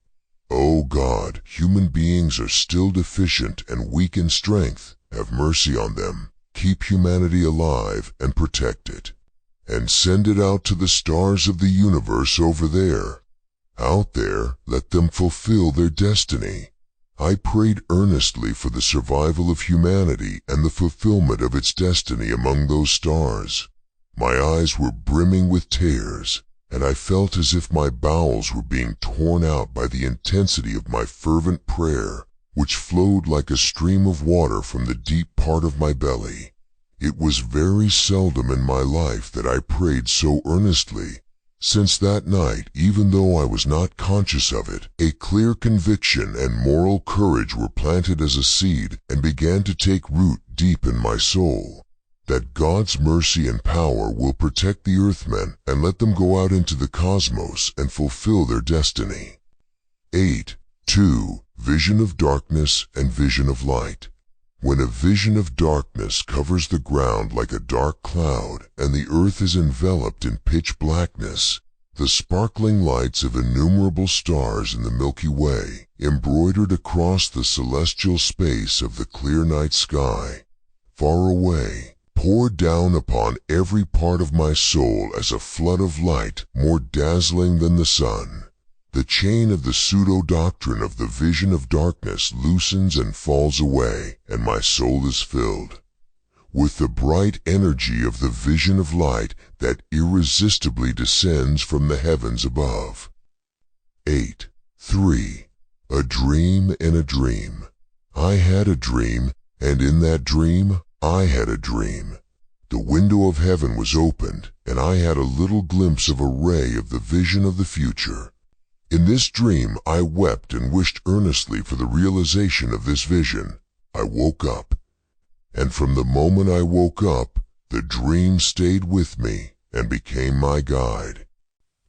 O God, human beings are still deficient and weak in strength. Have mercy on them. Keep humanity alive and protect it. And send it out to the stars of the universe over there. Out there, let them fulfill their destiny. I prayed earnestly for the survival of humanity and the fulfillment of its destiny among those stars. My eyes were brimming with tears, and I felt as if my bowels were being torn out by the intensity of my fervent prayer, which flowed like a stream of water from the deep part of my belly. It was very seldom in my life that I prayed so earnestly. Since that night, even though I was not conscious of it, a clear conviction and moral courage were planted as a seed and began to take root deep in my soul. That God's mercy and power will protect the Earthmen and let them go out into the cosmos and fulfill their destiny. 8.2. Vision of darkness and vision of light. When a vision of darkness covers the ground like a dark cloud, and the earth is enveloped in pitch blackness, the sparkling lights of innumerable stars in the Milky Way, embroidered across the celestial space of the clear night sky, far away, pour down upon every part of my soul as a flood of light more dazzling than the sun. The chain of the pseudo-doctrine of the vision of darkness loosens and falls away, and my soul is filled with the bright energy of the vision of light that irresistibly descends from the heavens above. 8.3. A dream in a dream. I had a dream, and in that dream, I had a dream. The window of heaven was opened, and I had a little glimpse of a ray of the vision of the future. In this dream, I wept and wished earnestly for the realization of this vision. I woke up, and from the moment I woke up, the dream stayed with me and became my guide.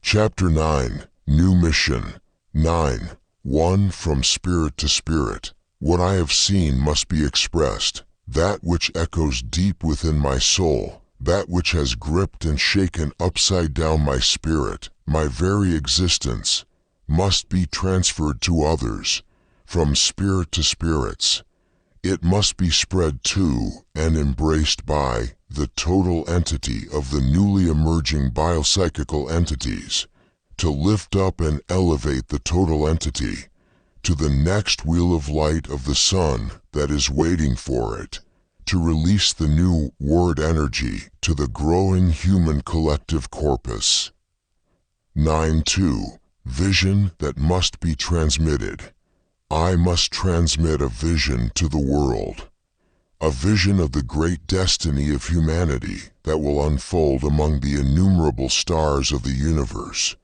Chapter 9. New Mission. 9.1. From Spirit to Spirit. What I have seen must be expressed. That which echoes deep within my soul, that which has gripped and shaken upside down my spirit, my very existence, must be transferred to others, from spirit to spirits. It must be spread to and embraced by the total entity of the newly emerging biopsychical entities, to lift up and elevate the total entity to the next wheel of light of the sun that is waiting for it, to release the new word energy to the growing human collective corpus. 9.2. Vision that must be transmitted. I must transmit a vision to the world. A vision of the great destiny of humanity that will unfold among the innumerable stars of the universe.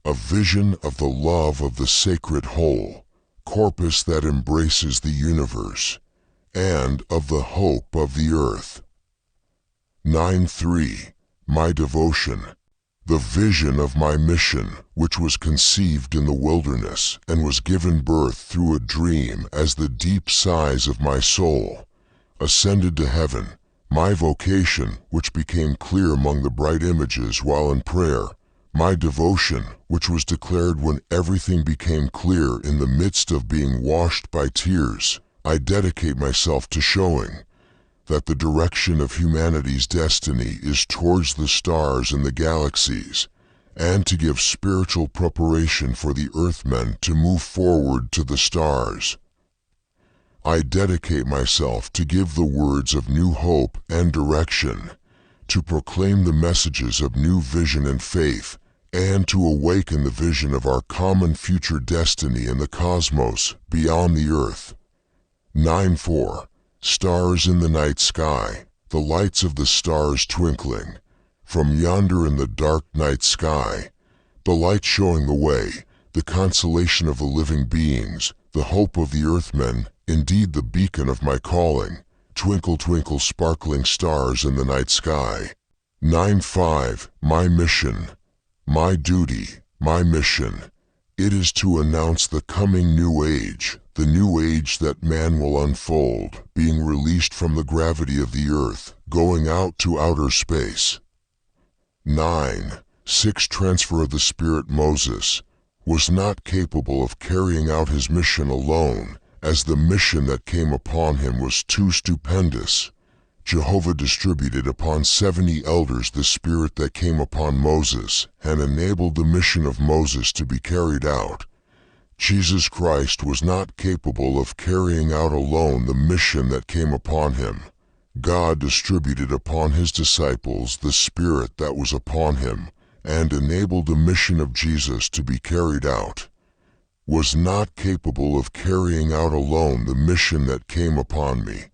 A vision of the love of the sacred whole, corpus that embraces the universe, and of the hope of the earth. 9.3. My devotion. The vision of my mission, which was conceived in the wilderness and was given birth through a dream as the deep sighs of my soul, ascended to heaven. My vocation, which became clear among the bright images while in prayer. My devotion, which was declared when everything became clear in the midst of being washed by tears. I dedicate myself to showing that the direction of humanity's destiny is towards the stars and the galaxies, and to give spiritual preparation for the Earthmen to move forward to the stars. I dedicate myself to give the words of new hope and direction, to proclaim the messages of new vision and faith, and to awaken the vision of our common future destiny in the cosmos beyond the earth. 9.4. Stars in the night sky, the lights of the stars twinkling. From yonder in the dark night sky, the light showing the way, the consolation of the living beings, the hope of the Earthmen, indeed the beacon of my calling. Twinkle, twinkle, sparkling stars in the night sky. 9.5. My mission, my duty, my mission. It is to announce the coming new age, the new age that man will unfold, being released from the gravity of the earth, going out to outer space. 9.6. Transfer of the Spirit. Moses was not capable of carrying out his mission alone, as the mission that came upon him was too stupendous. Jehovah distributed upon 70 elders the Spirit that came upon Moses, and enabled the mission of Moses to be carried out. Jesus Christ was not capable of carrying out alone the mission that came upon him. God distributed upon his disciples the Spirit that was upon him, and enabled the mission of Jesus to be carried out. Was not capable of carrying out alone the mission that came upon me.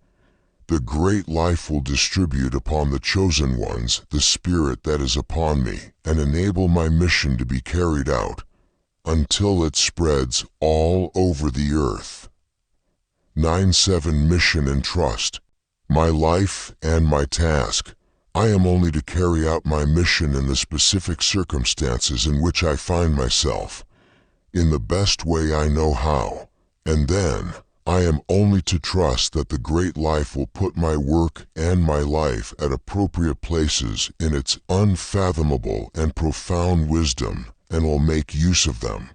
The great life will distribute upon the chosen ones the Spirit that is upon me, and enable my mission to be carried out, until it spreads all over the earth. 9.7. Mission and trust. My life and my task. I am only to carry out my mission in the specific circumstances in which I find myself, in the best way I know how, and then I am only to trust that the great life will put my work and my life at appropriate places in its unfathomable and profound wisdom, and will make use of them,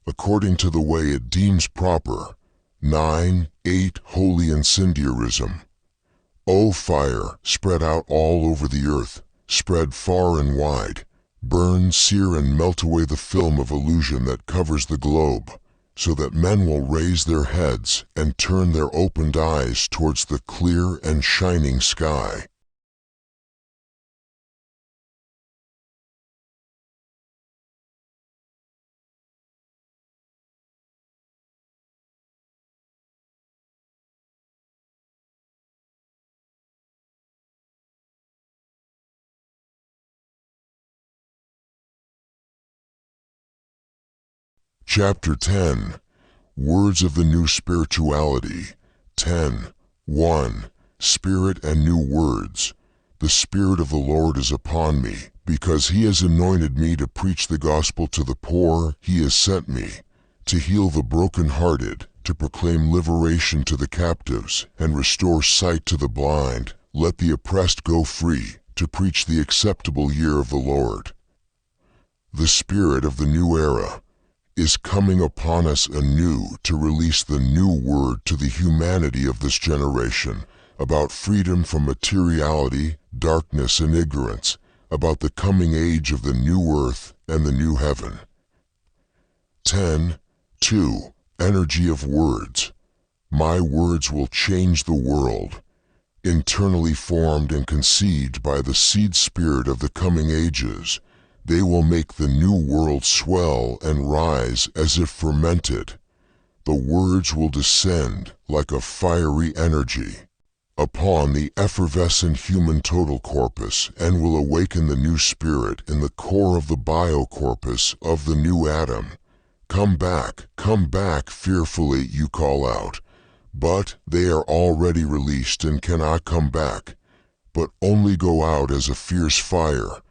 according to the way it deems proper. 9.8. Holy incendiarism. O fire, spread out all over the earth, spread far and wide, burn, sear, and melt away the film of illusion that covers the globe, so that men will raise their heads and turn their opened eyes towards the clear and shining sky. Chapter 10. Words of the New Spirituality. 10.1. Spirit and New Words. The Spirit of the Lord is upon me, because he has anointed me to preach the gospel to the poor. He has sent me to heal the broken-hearted, to proclaim liberation to the captives, and restore sight to the blind. Let the oppressed go free, to preach the acceptable year of the Lord. The Spirit of the new era is coming upon us anew to release the new word to the humanity of this generation, about freedom from materiality, darkness, and ignorance, about the coming age of the new earth and the new heaven. 10.2. Energy of words. My words will change the world. Internally formed and conceived by the seed spirit of the coming ages, they will make the new world swell and rise as if fermented. The words will descend like a fiery energy upon the effervescent human total corpus, and will awaken the new spirit in the core of the biocorpus of the new atom. Come back, fearfully you call out, but they are already released and cannot come back, but only go out as a fierce fire.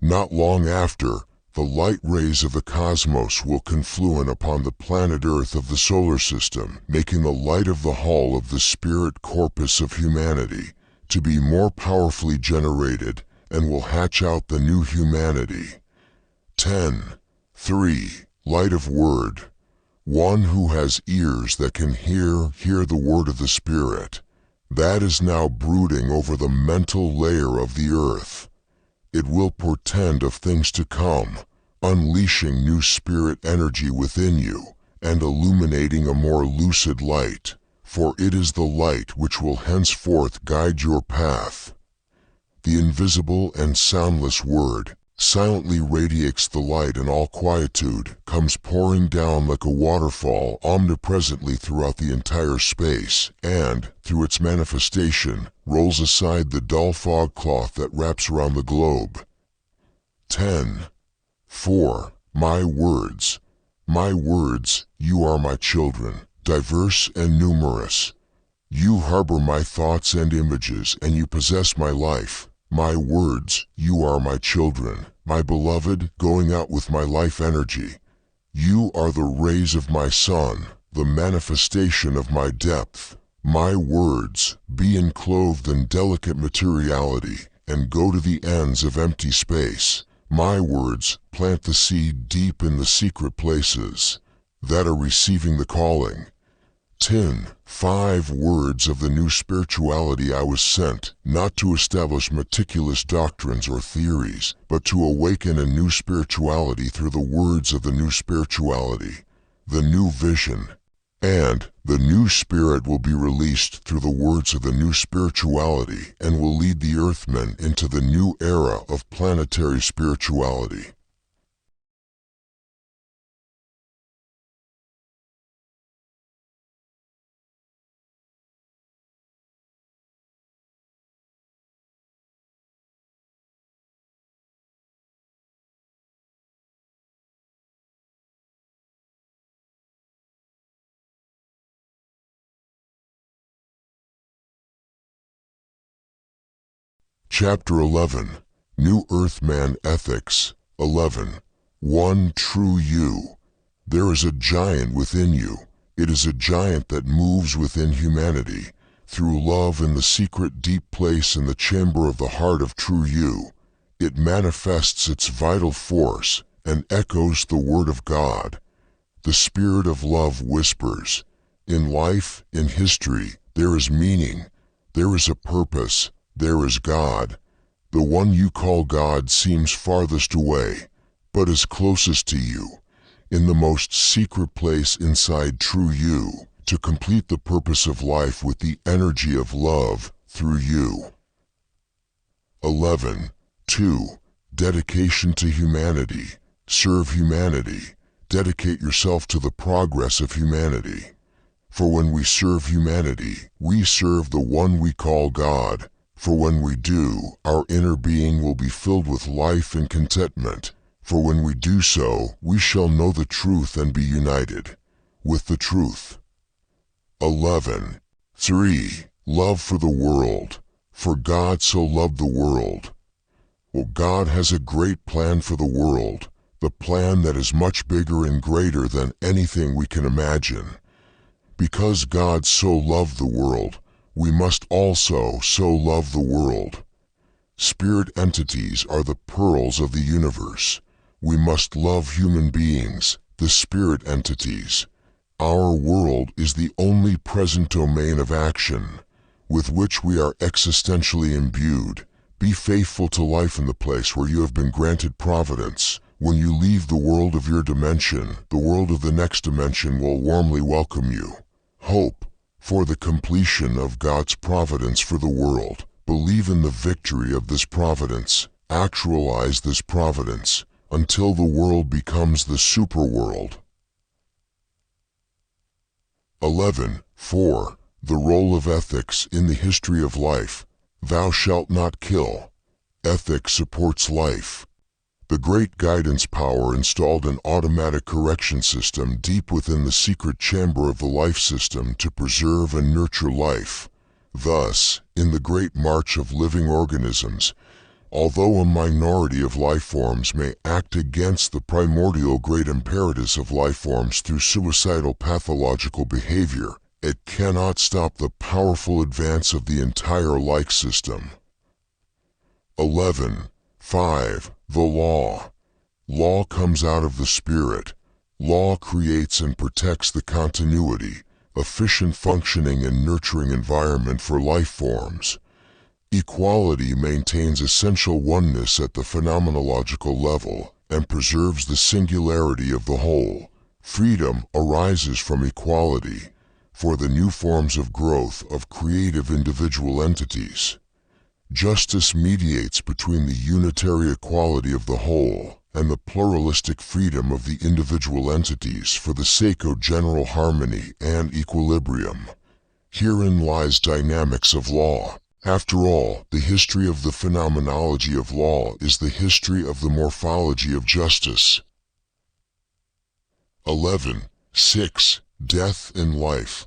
Not long after, the light rays of the cosmos will confluent upon the planet Earth of the solar system, making the light of the hull of the spirit corpus of humanity to be more powerfully generated, and will hatch out the new humanity. 10.3. Light of word. One who has ears that can hear the word of the Spirit. That is now brooding over the mental layer of the earth. It will portend of things to come, unleashing new spirit energy within you, and illuminating a more lucid light, for it is the light which will henceforth guide your path. The invisible and soundless word silently radiates the light, and all quietude comes pouring down like a waterfall omnipresently throughout the entire space, and, through its manifestation, rolls aside the dull fog cloth that wraps around the globe. 10. 4. My words. My words, you are my children, diverse and numerous. You harbor my thoughts and images, and you possess my life. My words, you are my children, my beloved, going out with my life energy. You are the rays of my sun, the manifestation of my depth. My words, be enclothed in delicate materiality, and go to the ends of empty space. My words, plant the seed deep in the secret places that are receiving the calling. 10. 5 words of the new spirituality I was sent, not to establish meticulous doctrines or theories, but to awaken a new spirituality through the words of the new spirituality, the new vision. And the new spirit will be released through the words of the new spirituality and will lead the Earthmen into the new era of planetary spirituality. Chapter 11. New Earthman Ethics. 11. 1. True You. There is a giant within you. It is a giant that moves within humanity, through love in the secret deep place in the chamber of the heart of true you. It manifests its vital force and echoes the word of God. The spirit of love whispers, in life, in history, there is meaning, there is a purpose, there is God. The one you call God seems farthest away, but is closest to you, in the most secret place inside true you, to complete the purpose of life with the energy of love through you. 11. 2. Dedication to humanity. Serve humanity. Dedicate yourself to the progress of humanity. For when we serve humanity, we serve the one we call God. For when we do, our inner being will be filled with life and contentment. For when we do so, we shall know the truth and be united with the truth. 11. 3. Love for the world. For God so loved the world. Well, God has a great plan for the world, the plan that is much bigger and greater than anything we can imagine. Because God so loved the world, we must also so love the world. Spirit entities are the pearls of the universe. We must love human beings, the spirit entities. Our world is the only present domain of action, with which we are existentially imbued. Be faithful to life in the place where you have been granted providence. When you leave the world of your dimension, the world of the next dimension will warmly welcome you. Hope for the completion of God's providence for the world. Believe in the victory of this providence. Actualize this providence until the world becomes the superworld. 11. 4. The role of ethics in the history of life. Thou shalt not kill. Ethics supports life. The great guidance power installed an automatic correction system deep within the secret chamber of the life system to preserve and nurture life. Thus, in the great march of living organisms, although a minority of life forms may act against the primordial great imperatives of life forms through suicidal pathological behavior, it cannot stop the powerful advance of the entire life system. 11. 5. The law. Law comes out of the spirit. Law creates and protects the continuity, efficient functioning and nurturing environment for life forms. Equality maintains essential oneness at the phenomenological level and preserves the singularity of the whole. Freedom arises from equality for the new forms of growth of creative individual entities. Justice mediates between the unitary equality of the whole and the pluralistic freedom of the individual entities for the sake of general harmony and equilibrium. Herein lies dynamics of law. After all, the history of the phenomenology of law is the history of the morphology of justice. 11.6. Death in life.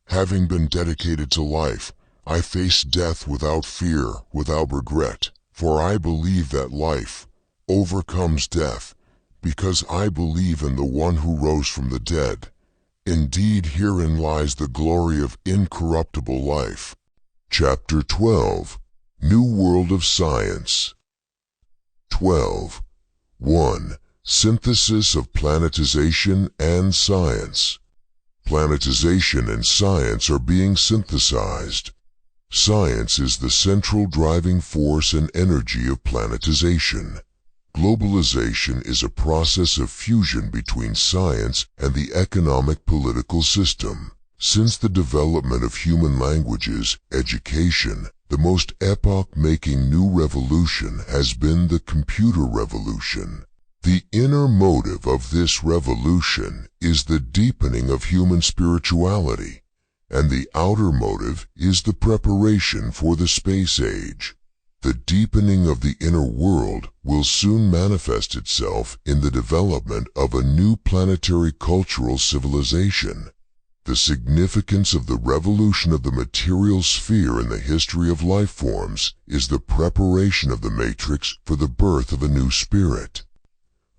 Having been dedicated to life, I face death without fear, without regret, for I believe that life overcomes death, because I believe in the one who rose from the dead. Indeed, herein lies the glory of incorruptible life. Chapter 12. New World of Science. 12.1. Synthesis of Planetization and Science. Planetization and science are being synthesized. Science is the central driving force and energy of planetization. Globalization is a process of fusion between science and the economic political system. Since the development of human languages, education, the most epoch-making new revolution has been the computer revolution. The inner motive of this revolution is the deepening of human spirituality, and the outer motive is the preparation for the space age. The deepening of the inner world will soon manifest itself in the development of a new planetary cultural civilization. The significance of the revolution of the material sphere in the history of life forms is the preparation of the matrix for the birth of a new spirit.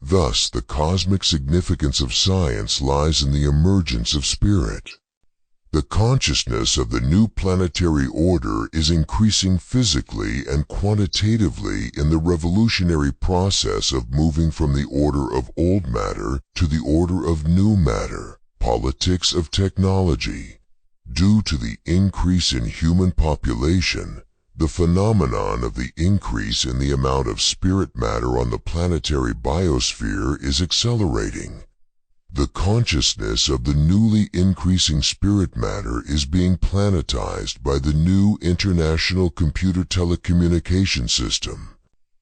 Thus, the cosmic significance of science lies in the emergence of spirit. The consciousness of the new planetary order is increasing physically and quantitatively in the revolutionary process of moving from the order of old matter to the order of new matter, politics of technology. Due to the increase in human population, the phenomenon of the increase in the amount of spirit matter on the planetary biosphere is accelerating. The consciousness of the newly increasing spirit matter is being planetized by the new international computer telecommunication system.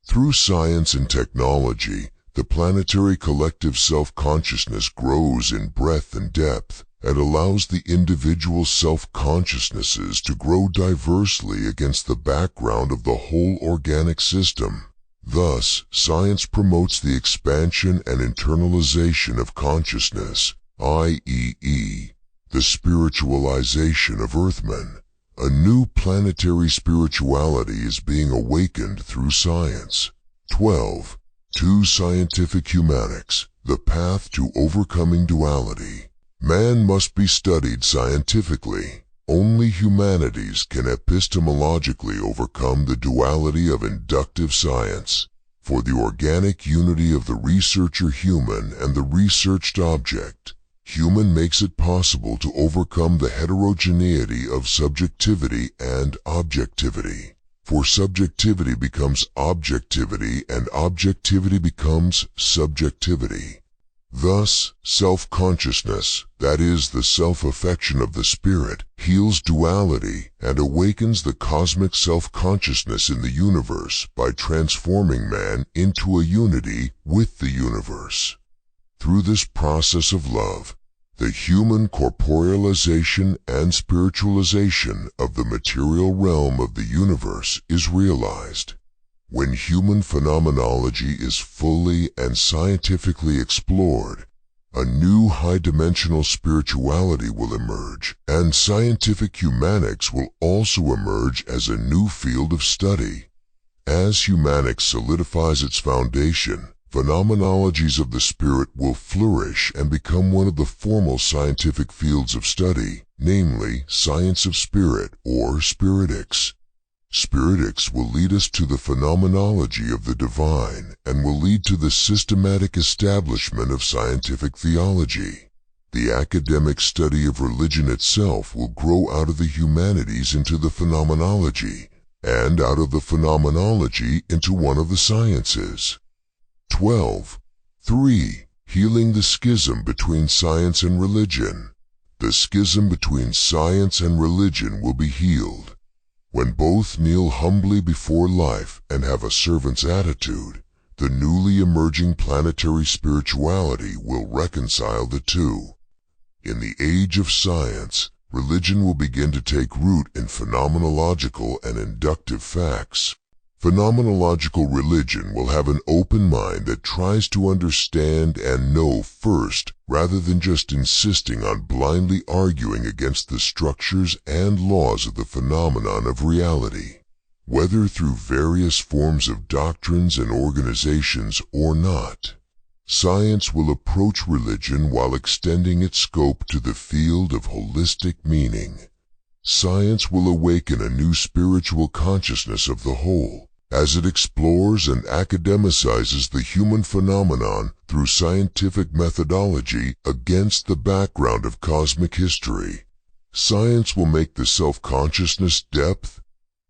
Through science and technology, the planetary collective self-consciousness grows in breadth and depth, and allows the individual self-consciousnesses to grow diversely against the background of the whole organic system. Thus, science promotes the expansion and internalization of consciousness, i.e., the spiritualization of Earthmen. A new planetary spirituality is being awakened through science. 12.2. Scientific Humanics, the path to overcoming duality. Man must be studied scientifically. Only humanities can epistemologically overcome the duality of inductive science. For the organic unity of the researcher human and the researched object, human makes it possible to overcome the heterogeneity of subjectivity and objectivity. For subjectivity becomes objectivity and objectivity becomes subjectivity. Thus, self-consciousness, that is, the self-affection of the spirit, heals duality and awakens the cosmic self-consciousness in the universe by transforming man into a unity with the universe. Through this process of love, the human corporealization and spiritualization of the material realm of the universe is realized. When human phenomenology is fully and scientifically explored, a new high-dimensional spirituality will emerge, and scientific humanics will also emerge as a new field of study. As humanics solidifies its foundation, phenomenologies of the spirit will flourish and become one of the formal scientific fields of study, namely science of spirit or spiritics. Spiritics will lead us to the phenomenology of the divine and will lead to the systematic establishment of scientific theology. The academic study of religion itself will grow out of the humanities into the phenomenology, and out of the phenomenology into one of the sciences. 12.3. Healing the schism between science and religion. The schism between science and religion will be healed. When both kneel humbly before life and have a servant's attitude, the newly emerging planetary spirituality will reconcile the two. In the age of science, religion will begin to take root in phenomenological and inductive facts. Phenomenological religion will have an open mind that tries to understand and know first, rather than just insisting on blindly arguing against the structures and laws of the phenomenon of reality. Whether through various forms of doctrines and organizations or not, science will approach religion while extending its scope to the field of holistic meaning. Science will awaken a new spiritual consciousness of the whole, as it explores and academicizes the human phenomenon through scientific methodology against the background of cosmic history. Science will make the self-consciousness depth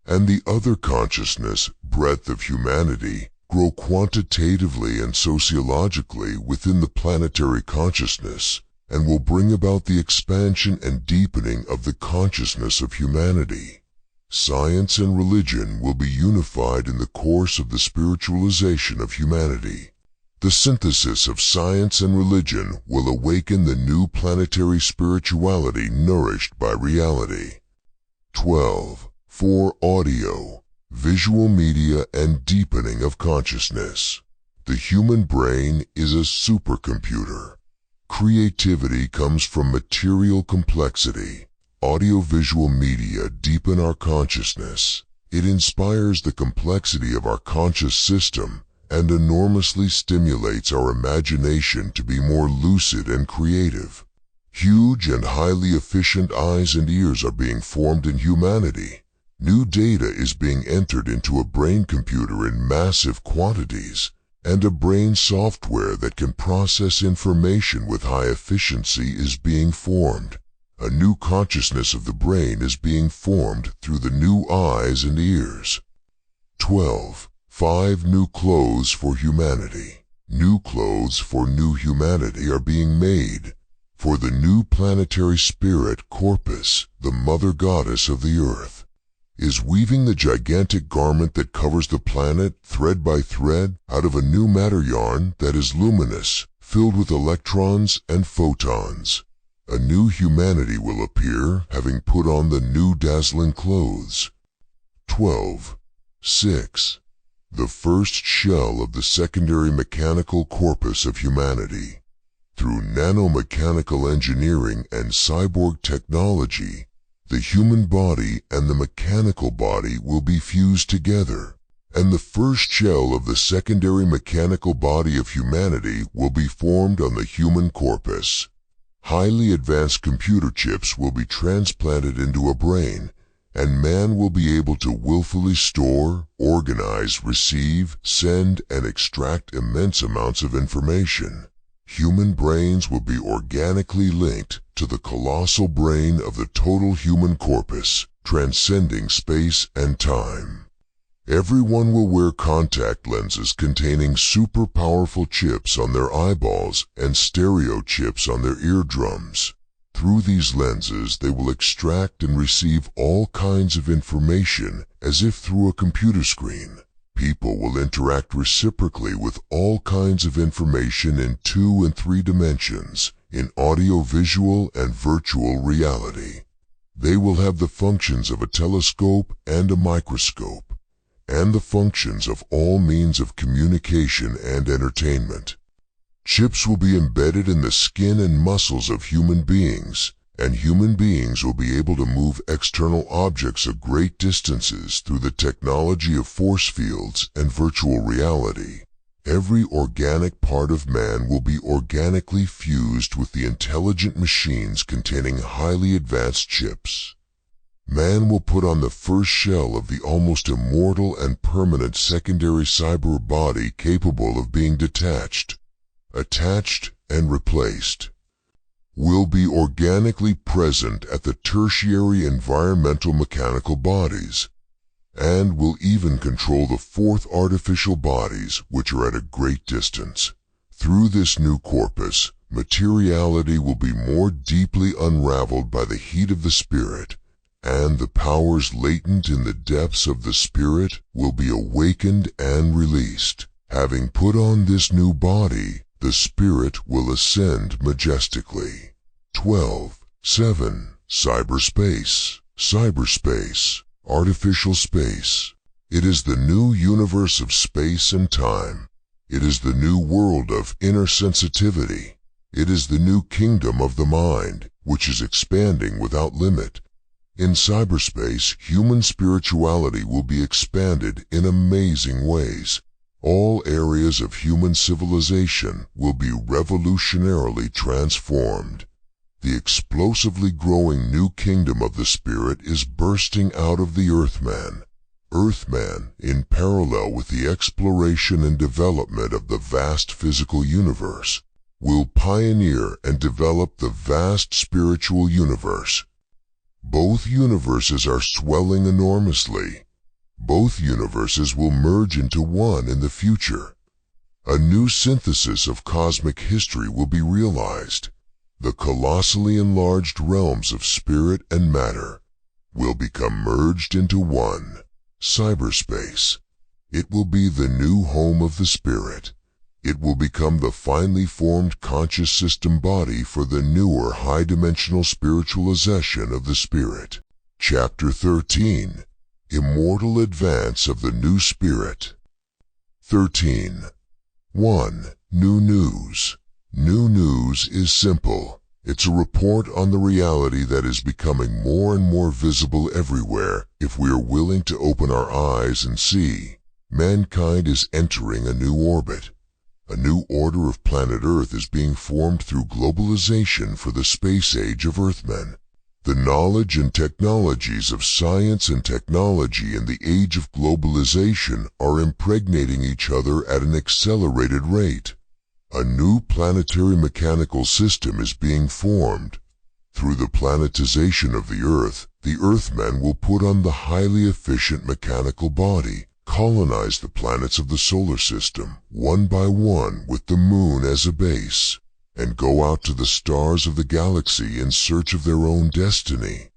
and the other consciousness breadth of humanity grow quantitatively and sociologically within the planetary consciousness, and will bring about the expansion and deepening of the consciousness of humanity. Science and religion will be unified in the course of the spiritualization of humanity. The synthesis of science and religion will awaken the new planetary spirituality nourished by reality. 12. For audio, visual media, and deepening of consciousness. The human brain is a supercomputer. Creativity comes from material complexity. Audiovisual media deepen our consciousness. It inspires the complexity of our conscious system and enormously stimulates our imagination to be more lucid and creative. Huge and highly efficient eyes and ears are being formed in humanity. New data is being entered into a brain computer in massive quantities, and a brain software that can process information with high efficiency is being formed. A new consciousness of the brain is being formed through the new eyes and ears. 12. 5 new clothes for humanity. New clothes for new humanity are being made. For the new planetary spirit Corpus, the mother goddess of the earth, is weaving the gigantic garment that covers the planet thread by thread out of a new matter yarn that is luminous, filled with electrons and photons. A new humanity will appear, having put on the new dazzling clothes. 12. 6. The first shell of the secondary mechanical corpus of humanity. Through nanomechanical engineering and cyborg technology, the human body and the mechanical body will be fused together, and the first shell of the secondary mechanical body of humanity will be formed on the human corpus. Highly advanced computer chips will be transplanted into a brain, and man will be able to willfully store, organize, receive, send, and extract immense amounts of information. Human brains will be organically linked to the colossal brain of the total human corpus, transcending space and time. Everyone will wear contact lenses containing super powerful chips on their eyeballs and stereo chips on their eardrums. Through these lenses, they will extract and receive all kinds of information as if through a computer screen. People will interact reciprocally with all kinds of information in 2 and 3 dimensions, in audio-visual and virtual reality. They will have the functions of a telescope and a microscope, and the functions of all means of communication and entertainment. Chips will be embedded in the skin and muscles of human beings, and human beings will be able to move external objects at great distances through the technology of force fields and virtual reality. Every organic part of man will be organically fused with the intelligent machines containing highly advanced chips. Man will put on the first shell of the almost immortal and permanent secondary cyber body capable of being detached, attached, and replaced. Will be organically present at the tertiary environmental mechanical bodies, and will even control the 4th artificial bodies which are at a great distance. Through this new corpus, materiality will be more deeply unraveled by the heat of the spirit, and the powers latent in the depths of the spirit will be awakened and released. Having put on this new body, the spirit will ascend majestically. 12.7. Cyberspace. Cyberspace. Artificial space. It is the new universe of space and time. It is the new world of inner sensitivity. It is the new kingdom of the mind, which is expanding without limit. In cyberspace, human spirituality will be expanded in amazing ways. All areas of human civilization will be revolutionarily transformed. The explosively growing new kingdom of the spirit is bursting out of the Earthmen. Earthmen, in parallel with the exploration and development of the vast physical universe, will pioneer and develop the vast spiritual universe. Both universes are swelling enormously. Both universes will merge into one in the future. A new synthesis of cosmic history will be realized. The colossally enlarged realms of spirit and matter will become merged into one. Cyberspace. It will be the new home of the spirit. It will become the finely formed conscious system body for the newer high-dimensional spiritualization of the spirit. Chapter 13. Immortal Advance of the New Spirit. 13. 1. New News. New news is simple. It's a report on the reality that is becoming more and more visible everywhere if we are willing to open our eyes and see. Mankind is entering a new orbit. A new order of planet Earth is being formed through globalization for the space age of Earthmen. The knowledge and technologies of science and technology in the age of globalization are impregnating each other at an accelerated rate. A new planetary mechanical system is being formed. Through the planetization of the Earth, the Earthmen will put on the highly efficient mechanical body, colonize the planets of the solar system, one by one with the moon as a base, and go out to the stars of the galaxy in search of their own destiny.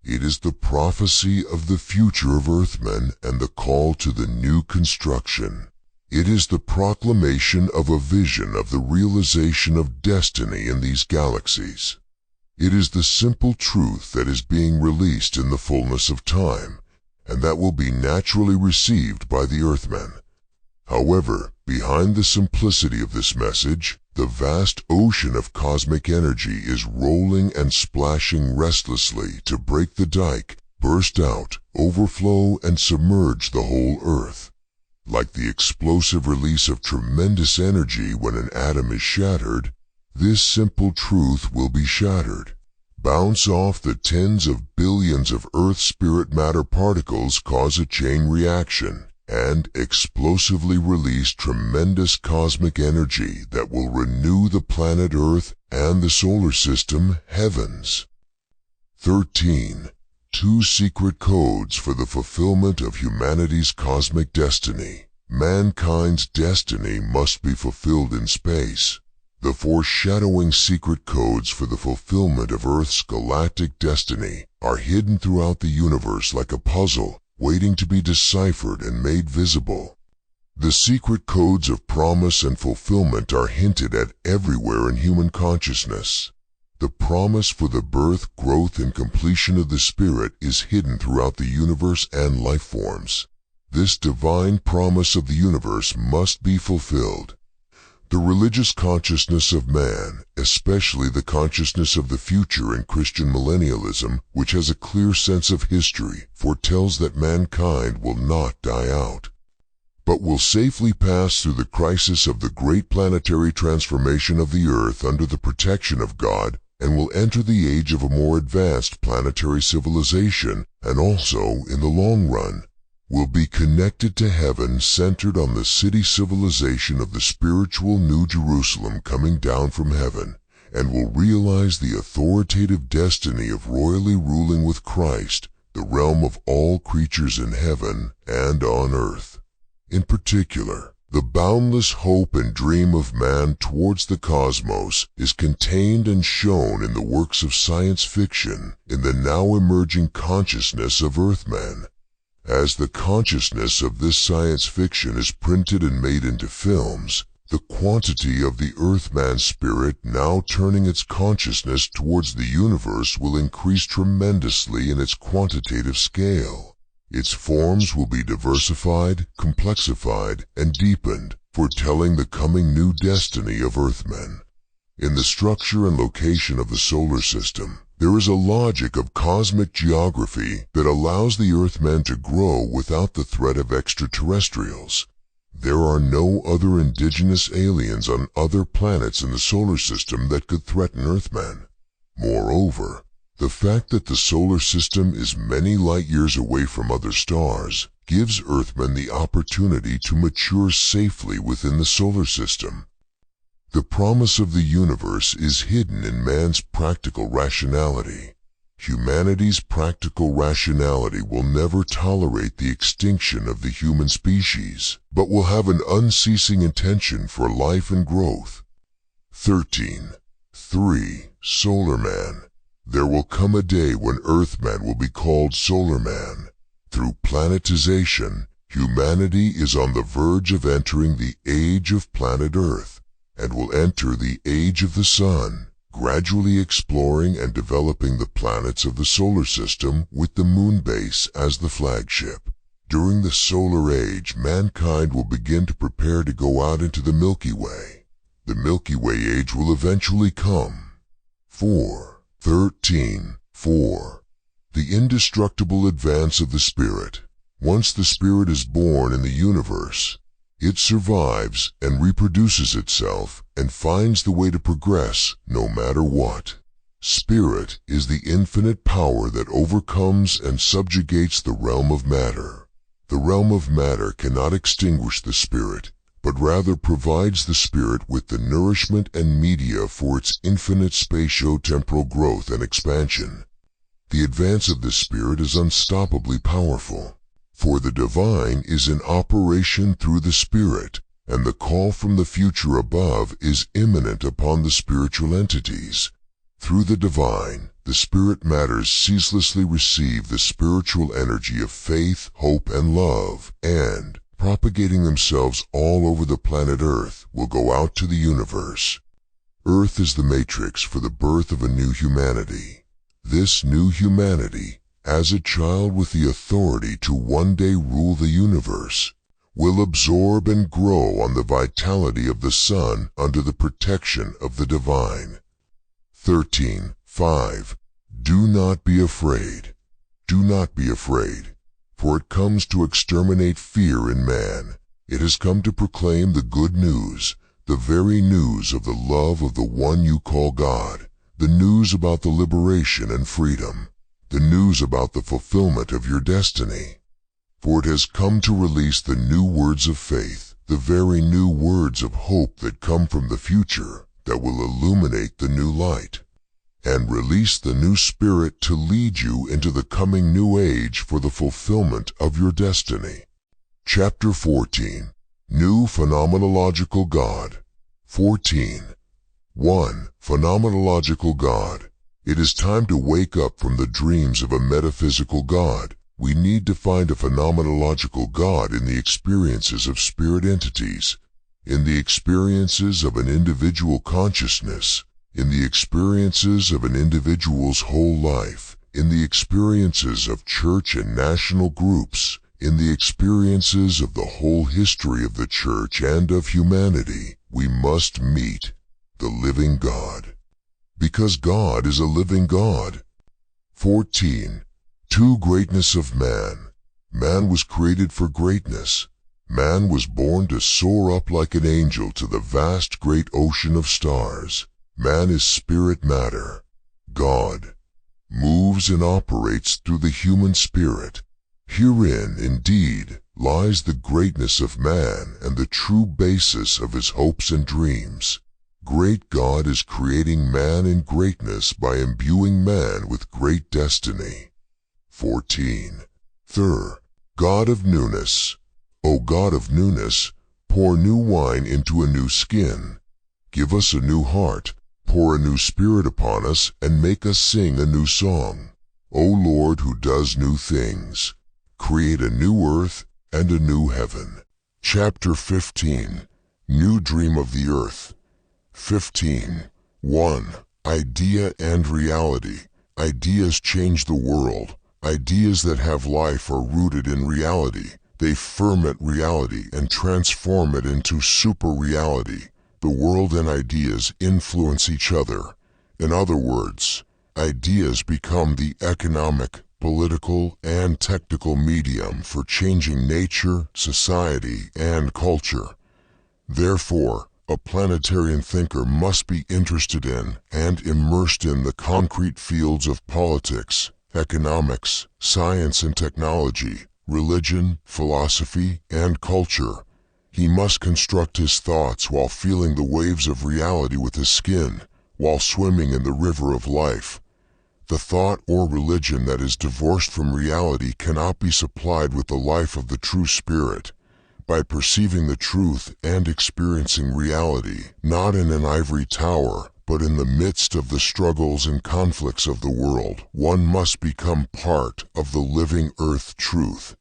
It is the prophecy of the future of Earthmen and the call to the new construction. It is the proclamation of a vision of the realization of destiny in these galaxies. It is the simple truth that is being released in the fullness of time, and that will be naturally received by the Earthmen. However, behind the simplicity of this message, the vast ocean of cosmic energy is rolling and splashing restlessly to break the dike, burst out, overflow, and submerge the whole Earth. Like the explosive release of tremendous energy when an atom is shattered, this simple truth will be shattered. Bounce off the tens of billions of Earth spirit matter particles, cause a chain reaction, and explosively release tremendous cosmic energy that will renew the planet Earth and the solar system heavens. 13. 2 secret codes for the fulfillment of humanity's cosmic destiny. Mankind's destiny must be fulfilled in space. The foreshadowing secret codes for the fulfillment of Earth's galactic destiny are hidden throughout the universe like a puzzle, waiting to be deciphered and made visible. The secret codes of promise and fulfillment are hinted at everywhere in human consciousness. The promise for the birth, growth, and completion of the spirit is hidden throughout the universe and life forms. This divine promise of the universe must be fulfilled. The religious consciousness of man, especially the consciousness of the future in Christian millennialism, which has a clear sense of history, foretells that mankind will not die out, but will safely pass through the crisis of the great planetary transformation of the Earth under the protection of God, and will enter the age of a more advanced planetary civilization, and also, in the long run, will be connected to heaven, centered on the city civilization of the spiritual New Jerusalem coming down from heaven, and will realize the authoritative destiny of royally ruling with Christ, the realm of all creatures in heaven and on earth. In particular, The boundless hope and dream of man towards the cosmos is contained and shown in the works of science fiction in the now emerging consciousness of Earthmen. As the consciousness of this science fiction is printed and made into films, the quantity of the Earthman spirit now turning its consciousness towards the universe will increase tremendously in its quantitative scale. Its forms will be diversified, complexified, and deepened, foretelling the coming new destiny of Earthmen. In the structure and location of the solar system, there is a logic of cosmic geography that allows the Earthmen to grow without the threat of extraterrestrials. There are no other indigenous aliens on other planets in the solar system that could threaten Earthmen. Moreover, the fact that the solar system is many light years away from other stars gives Earthmen the opportunity to mature safely within the solar system. The promise of the universe is hidden in man's practical rationality. Humanity's practical rationality will never tolerate the extinction of the human species, but will have an unceasing intention for life and growth. 13.3. Solar Man. There will come a day when Earthman will be called Solar Man. Through planetization, humanity is on the verge of entering the age of planet Earth, and will enter the age of the Sun, gradually exploring and developing the planets of the solar system with the moon base as the flagship. During the solar age, mankind will begin to prepare to go out into the Milky Way. The Milky Way age will eventually come. 4. The indestructible advance of the spirit. Once the spirit is born in the universe, it survives and reproduces itself and finds the way to progress no matter what. Spirit is the infinite power that overcomes and subjugates the realm of matter. The realm of matter cannot extinguish the spirit, but rather provides the spirit with the nourishment and media for its infinite spatio-temporal growth and expansion. The advance of the spirit is unstoppably powerful, for the divine is in operation through the spirit, and the call from the future above is imminent upon the spiritual entities. Through the divine, the spirit matters ceaselessly receive the spiritual energy of faith, hope, and love, and, propagating themselves all over the planet Earth, will go out to the universe. Earth is the matrix for the birth of a new humanity. This new humanity, as a child with the authority to one day rule the universe, will absorb and grow on the vitality of the sun under the protection of the divine. 13.5. Do not be afraid. Do not be afraid, for it comes to exterminate fear in man. It has come to proclaim the good news, the very news of the love of the one you call God, the news about the liberation and freedom, the news about the fulfillment of your destiny. For it has come to release the new words of faith, the very new words of hope that come from the future, that will illuminate the new light, and release the new spirit to lead you into the coming new age for the fulfillment of your destiny. Chapter 14. New Phenomenological God. 14.1. Phenomenological God. It is time to wake up from the dreams of a metaphysical God. We need to find a phenomenological God in the experiences of spirit entities, in the experiences of an individual consciousness, in the experiences of an individual's whole life, in the experiences of church and national groups, in the experiences of the whole history of the church and of humanity. We must meet the living God, because God is a living God. 14. To greatness of man. Man was created for greatness. Man was born to soar up like an angel to the vast great ocean of stars. Man is spirit matter. God moves and operates through the human spirit. Herein, indeed, lies the greatness of man and the true basis of his hopes and dreams. Great God is creating man in greatness by imbuing man with great destiny. 14. 3. God of newness. O God of newness, Pour new wine into a new skin. Give us a new heart, pour a new spirit upon us, and make us sing a new song. O Lord, who does new things, create a new earth and a new heaven. Chapter 15. New Dream of the Earth. 15. 1. Idea and reality. Ideas change the world. Ideas that have life are rooted in reality. They ferment reality and transform it into super-reality. The world and ideas influence each other. In other words, ideas become the economic, political, and technical medium for changing nature, society, and culture. Therefore, a planetarian thinker must be interested in and immersed in the concrete fields of politics, economics, science and technology, religion, philosophy, and culture. He must construct his thoughts while feeling the waves of reality with his skin, while swimming in the river of life. The thought or religion that is divorced from reality cannot be supplied with the life of the true spirit. By perceiving the truth and experiencing reality, not in an ivory tower, but in the midst of the struggles and conflicts of the world, one must become part of the living earth truth,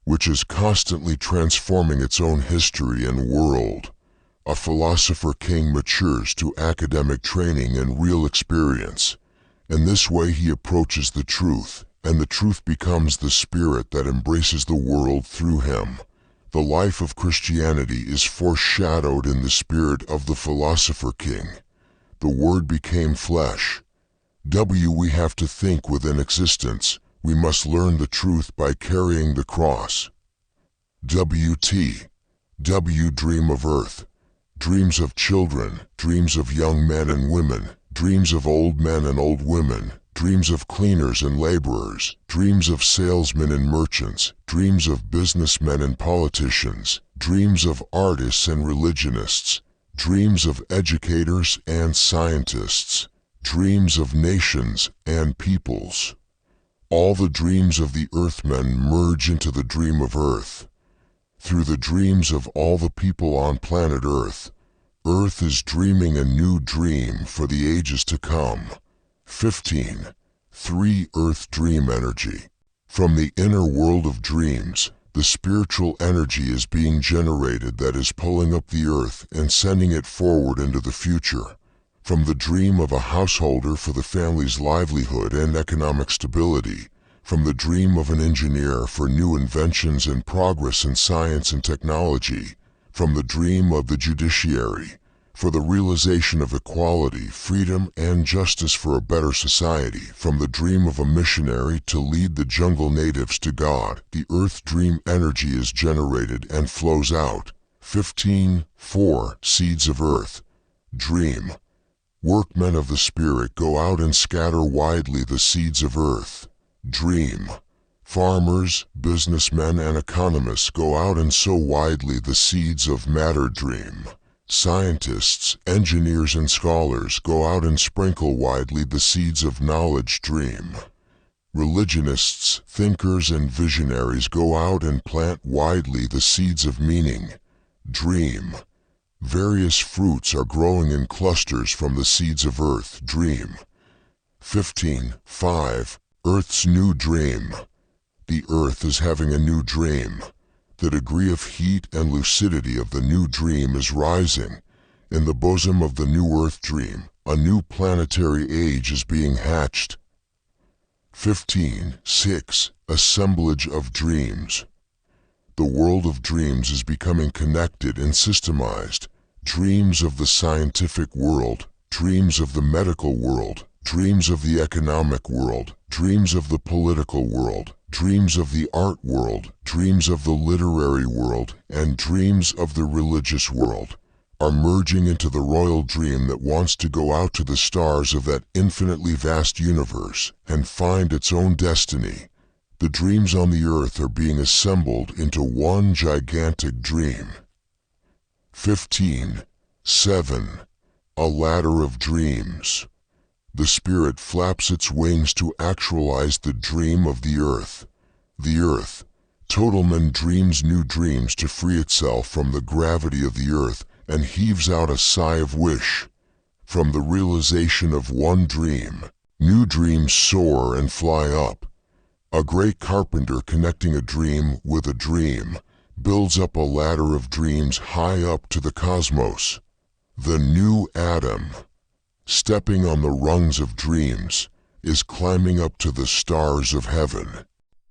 which is constantly transforming its own history and world. A philosopher king matures to academic training and real experience. In this way he approaches the truth, and the truth becomes the spirit that embraces the world through him. The life of Christianity is foreshadowed in the spirit of the philosopher king. The Word became flesh. We have to think within existence. We must learn the truth by carrying the cross. Dream of earth. Dreams of children, dreams of young men and women, dreams of old men and old women, dreams of cleaners and laborers, dreams of salesmen and merchants, dreams of businessmen and politicians, dreams of artists and religionists, dreams of educators and scientists, dreams of nations and peoples. All the dreams of the Earthmen merge into the dream of Earth. Through the dreams of all the people on planet Earth, Earth is dreaming a new dream for the ages to come. 15. 3. Earth Dream Energy. From the inner world of dreams, the spiritual energy is being generated that is pulling up the earth and sending it forward into the future. From the dream of a householder for the family's livelihood and economic stability, from the dream of an engineer for new inventions and progress in science and technology, from the dream of the judiciary, for the realization of equality, freedom, and justice for a better society, from the dream of a missionary to lead the jungle natives to God, the earth dream energy is generated and flows out. 15. 4. Seeds of Earth. Dream. Workmen of the Spirit go out and scatter widely the seeds of earth. Dream. Farmers, businessmen, and economists go out and sow widely the seeds of matter. Dream. Scientists, engineers, and scholars go out and sprinkle widely the seeds of knowledge. Dream. Religionists, thinkers, and visionaries go out and plant widely the seeds of meaning. Dream. Various fruits are growing in clusters from the seeds of earth. Dream. 15. 5. Earth's New Dream. The earth is having a new dream. The degree of heat and lucidity of the new dream is rising. In the bosom of the new earth dream, a new planetary age is being hatched. 15. 6. Assemblage of Dreams. The world of dreams is becoming connected and systemized. Dreams of the scientific world, dreams of the medical world, dreams of the economic world, dreams of the political world, dreams of the art world, dreams of the literary world, and dreams of the religious world are merging into the royal dream that wants to go out to the stars of that infinitely vast universe and find its own destiny. The dreams on the earth are being assembled into one gigantic dream. 15. 7. A Ladder of Dreams. The spirit flaps its wings to actualize the dream of the earth. The earth, Totalman dreams new dreams to free itself from the gravity of the earth and heaves out a sigh of wish. From the realization of one dream, new dreams soar and fly up. A great carpenter connecting a dream with a dream builds up a ladder of dreams high up to the cosmos. The new Adam, stepping on the rungs of dreams, is climbing up to the stars of heaven.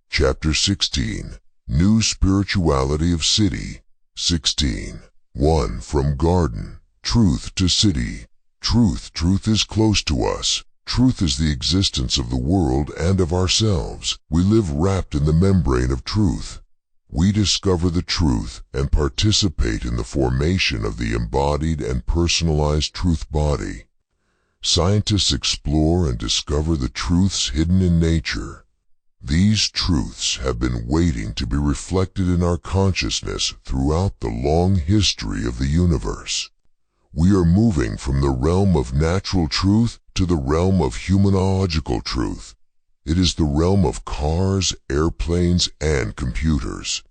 Chapter 16. New Spirituality of City. 16. 1. From garden, truth to city. Truth is close to us. Truth is the existence of the world and of ourselves. We live wrapped in the membrane of truth. We discover the truth and participate in the formation of the embodied and personalized truth body. Scientists explore and discover the truths hidden in nature. These truths have been waiting to be reflected in our consciousness throughout the long history of the universe. We are moving from the realm of natural truth to the realm of humanological truth. It is the realm of cars, airplanes, and computers.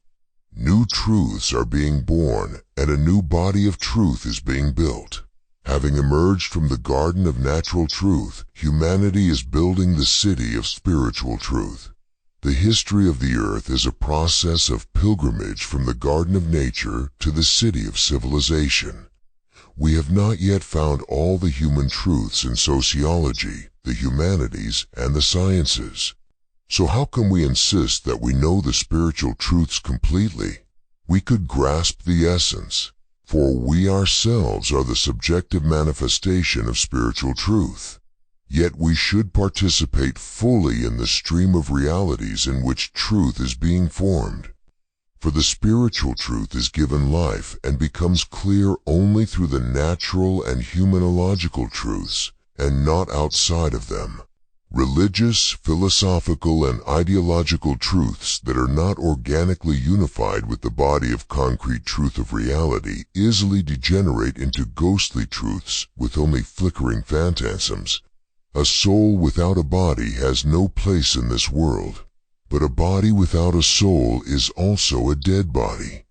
New truths are being born, and a new body of truth is being built. Having emerged from the garden of natural truth, humanity is building the city of spiritual truth. The history of the earth is a process of pilgrimage from the garden of nature to the city of civilization. We have not yet found all the human truths in sociology, the humanities, and the sciences. So how can we insist that we know the spiritual truths completely? We could grasp the essence, for we ourselves are the subjective manifestation of spiritual truth. Yet we should participate fully in the stream of realities in which truth is being formed. For the spiritual truth is given life and becomes clear only through the natural and humanological truths, and not outside of them. Religious, philosophical, and ideological truths that are not organically unified with the body of concrete truth of reality easily degenerate into ghostly truths with only flickering phantasms. A soul without a body has no place in this world, but a body without a soul is also a dead body.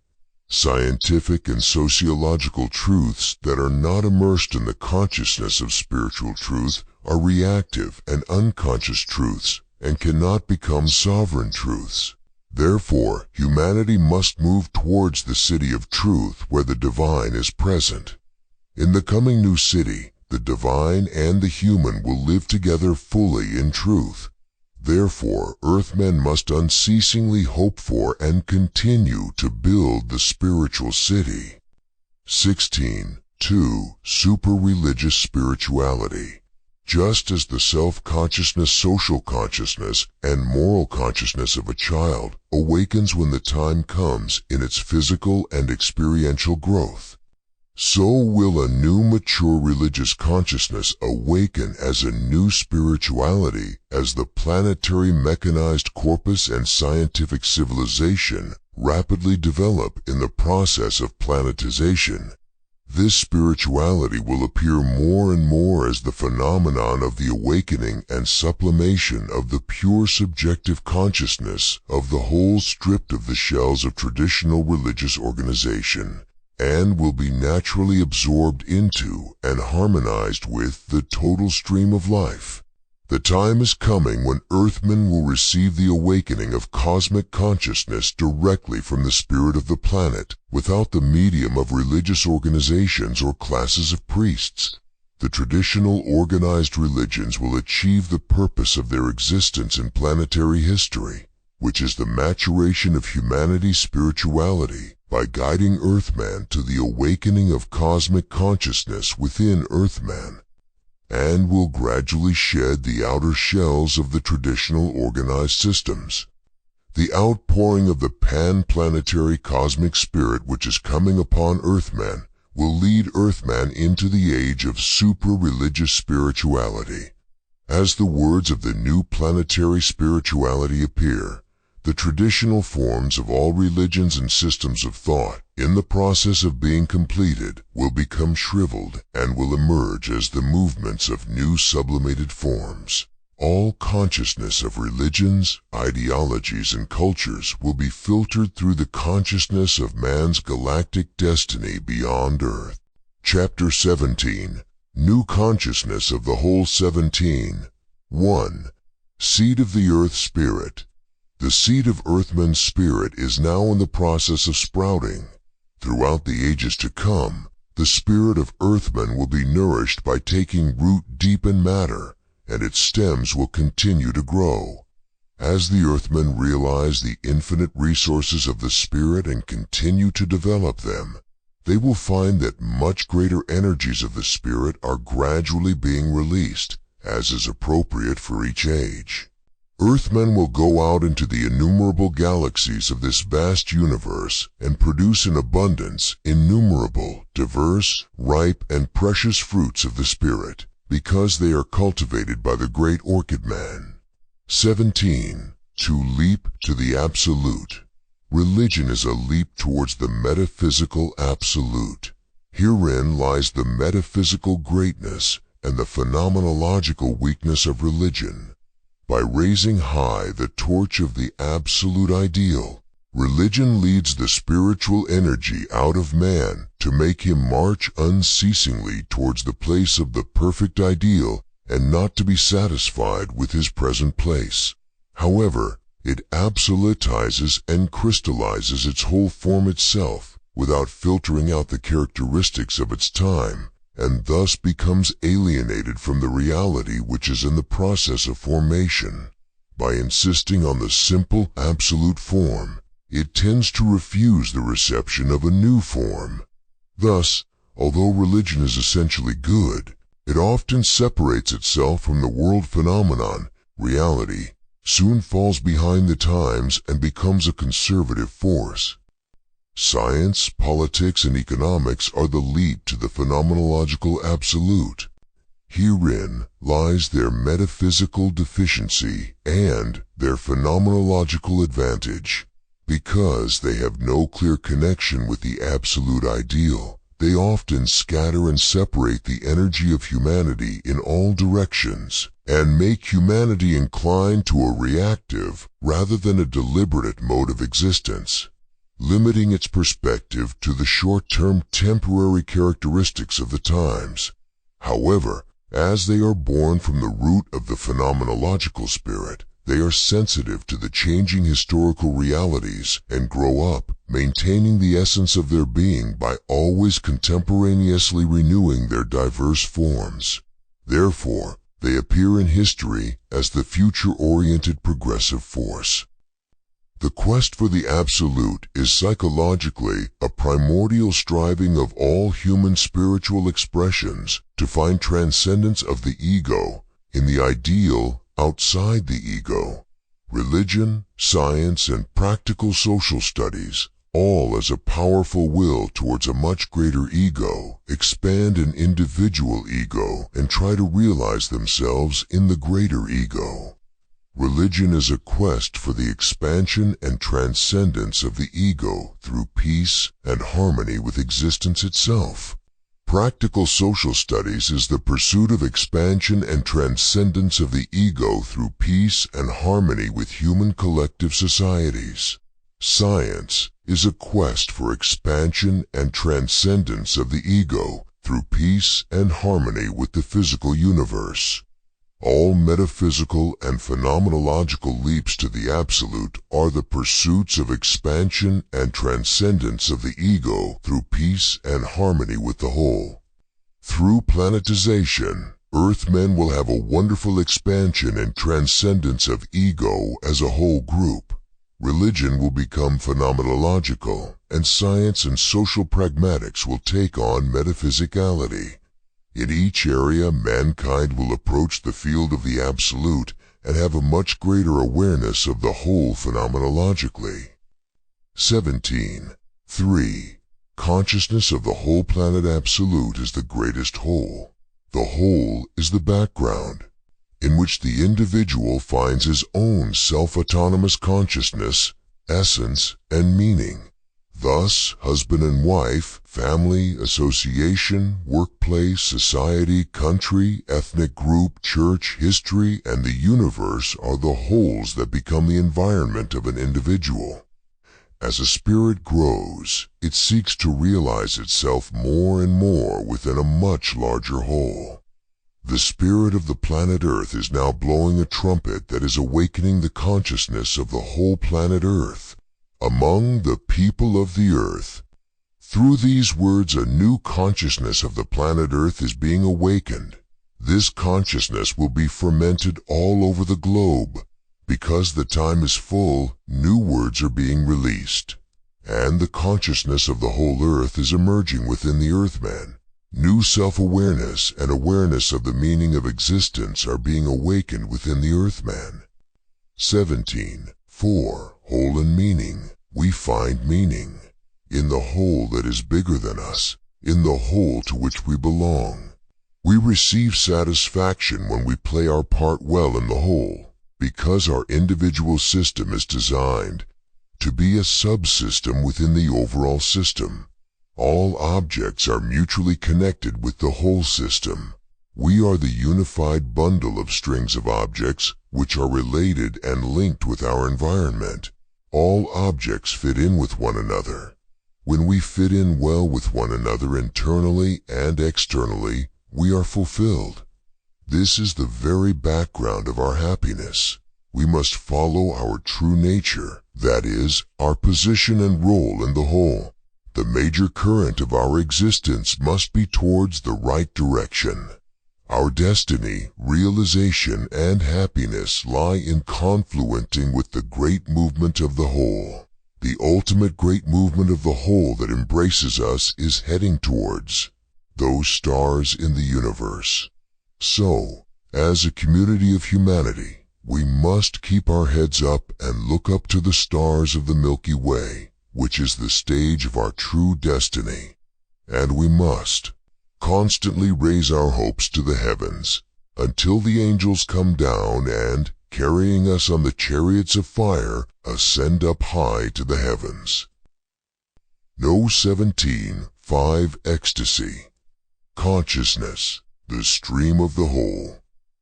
Scientific and sociological truths that are not immersed in the consciousness of spiritual truth are reactive and unconscious truths and cannot become sovereign truths. Therefore, humanity must move towards the city of truth where the divine is present. In the coming new city, the divine and the human will live together fully in truth. Therefore, Earthmen must unceasingly hope for and continue to build the spiritual city. 16. 2. Super-religious spirituality. Just as the self-consciousness, social consciousness, and moral consciousness of a child awakens when the time comes in its physical and experiential growth, so will a new mature religious consciousness awaken as a new spirituality as the planetary mechanized corpus and scientific civilization rapidly develop in the process of planetization. This spirituality will appear more and more as the phenomenon of the awakening and sublimation of the pure subjective consciousness of the whole stripped of the shells of traditional religious organization, and will be naturally absorbed into and harmonized with the total stream of life. The time is coming when Earthmen will receive the awakening of cosmic consciousness directly from the spirit of the planet, without the medium of religious organizations or classes of priests. The traditional organized religions will achieve the purpose of their existence in planetary history, which is the maturation of humanity's spirituality, by guiding Earthmen to the awakening of cosmic consciousness within Earthmen, and will gradually shed the outer shells of the traditional organized systems. The outpouring of the pan-planetary cosmic spirit which is coming upon Earthmen will lead Earthmen into the age of super-religious spirituality. As the words of the new planetary spirituality appear, the traditional forms of all religions and systems of thought, in the process of being completed, will become shriveled and will emerge as the movements of new sublimated forms. All consciousness of religions, ideologies, and cultures will be filtered through the consciousness of man's galactic destiny beyond Earth. Chapter 17. New Consciousness of the Whole. 17. 1. Seed of the Earth Spirit. The seed of Earthmen's spirit is now in the process of sprouting. Throughout the ages to come, the spirit of Earthmen will be nourished by taking root deep in matter, and its stems will continue to grow. As the Earthmen realize the infinite resources of the spirit and continue to develop them, they will find that much greater energies of the spirit are gradually being released, as is appropriate for each age. Earthmen will go out into the innumerable galaxies of this vast universe and produce in abundance innumerable, diverse, ripe, and precious fruits of the spirit, because they are cultivated by the great Orchid Man. 17. To leap to the Absolute. Religion is a leap towards the metaphysical absolute. Herein lies the metaphysical greatness and the phenomenological weakness of religion. By raising high the torch of the absolute ideal, religion leads the spiritual energy out of man to make him march unceasingly towards the place of the perfect ideal and not to be satisfied with his present place. However, it absolutizes and crystallizes its whole form itself without filtering out the characteristics of its time, and thus becomes alienated from the reality which is in the process of formation. By insisting on the simple absolute form, it tends to refuse the reception of a new form. Thus, although religion is essentially good, it often separates itself from the world phenomenon, reality, soon falls behind the times and becomes a conservative force. Science, politics, and economics are the leap to the phenomenological absolute. Herein lies their metaphysical deficiency and their phenomenological advantage. Because they have no clear connection with the absolute ideal, they often scatter and separate the energy of humanity in all directions, and make humanity inclined to a reactive rather than a deliberate mode of existence, limiting its perspective to the short-term temporary characteristics of the times. However, as they are born from the root of the phenomenological spirit, they are sensitive to the changing historical realities and grow up, maintaining the essence of their being by always contemporaneously renewing their diverse forms. Therefore, they appear in history as the future-oriented progressive force. The quest for the absolute is psychologically a primordial striving of all human spiritual expressions to find transcendence of the ego in the ideal outside the ego. Religion, science, and practical social studies, all as a powerful will towards a much greater ego, expand an individual ego and try to realize themselves in the greater ego. Religion is a quest for the expansion and transcendence of the ego through peace and harmony with existence itself. Practical social studies is the pursuit of expansion and transcendence of the ego through peace and harmony with human collective societies. Science is a quest for expansion and transcendence of the ego through peace and harmony with the physical universe. All metaphysical and phenomenological leaps to the absolute are the pursuits of expansion and transcendence of the ego through peace and harmony with the whole. Through planetization, Earthmen will have a wonderful expansion and transcendence of ego as a whole group. Religion will become phenomenological, and science and social pragmatics will take on metaphysicality. In each area, mankind will approach the field of the absolute and have a much greater awareness of the whole phenomenologically. 17. 3. Consciousness of the whole planet absolute is the greatest whole. The whole is the background, in which the individual finds his own self-autonomous consciousness, essence, and meaning. Thus, husband and wife, family, association, workplace, society, country, ethnic group, church, history, and the universe are the wholes that become the environment of an individual. As a spirit grows, it seeks to realize itself more and more within a much larger whole. The spirit of the planet Earth is now blowing a trumpet that is awakening the consciousness of the whole planet Earth among the people of the Earth. Through these words, a new consciousness of the planet Earth is being awakened. This consciousness will be fermented all over the globe. Because the time is full, new words are being released, and the consciousness of the whole Earth is emerging within the Earthmen. New self-awareness and awareness of the meaning of existence are being awakened within the Earthmen. 17.4. Whole and meaning. We find meaning in the whole that is bigger than us, in the whole to which we belong. We receive satisfaction when we play our part well in the whole, because our individual system is designed to be a subsystem within the overall system. All objects are mutually connected with the whole system. We are the unified bundle of strings of objects which are related and linked with our environment. All objects fit in with one another. When we fit in well with one another internally and externally, we are fulfilled. This is the very background of our happiness. We must follow our true nature, that is, our position and role in the whole. The major current of our existence must be towards the right direction. Our destiny, realization, and happiness lie in confluenting with the great movement of the whole. The ultimate great movement of the whole that embraces us is heading towards those stars in the universe. So, as a community of humanity, we must keep our heads up and look up to the stars of the Milky Way, which is the stage of our true destiny. And we must constantly raise our hopes to the heavens, until the angels come down and, carrying us on the chariots of fire, ascend up high to the heavens. No 17.5. Ecstasy. Consciousness, the stream of the whole,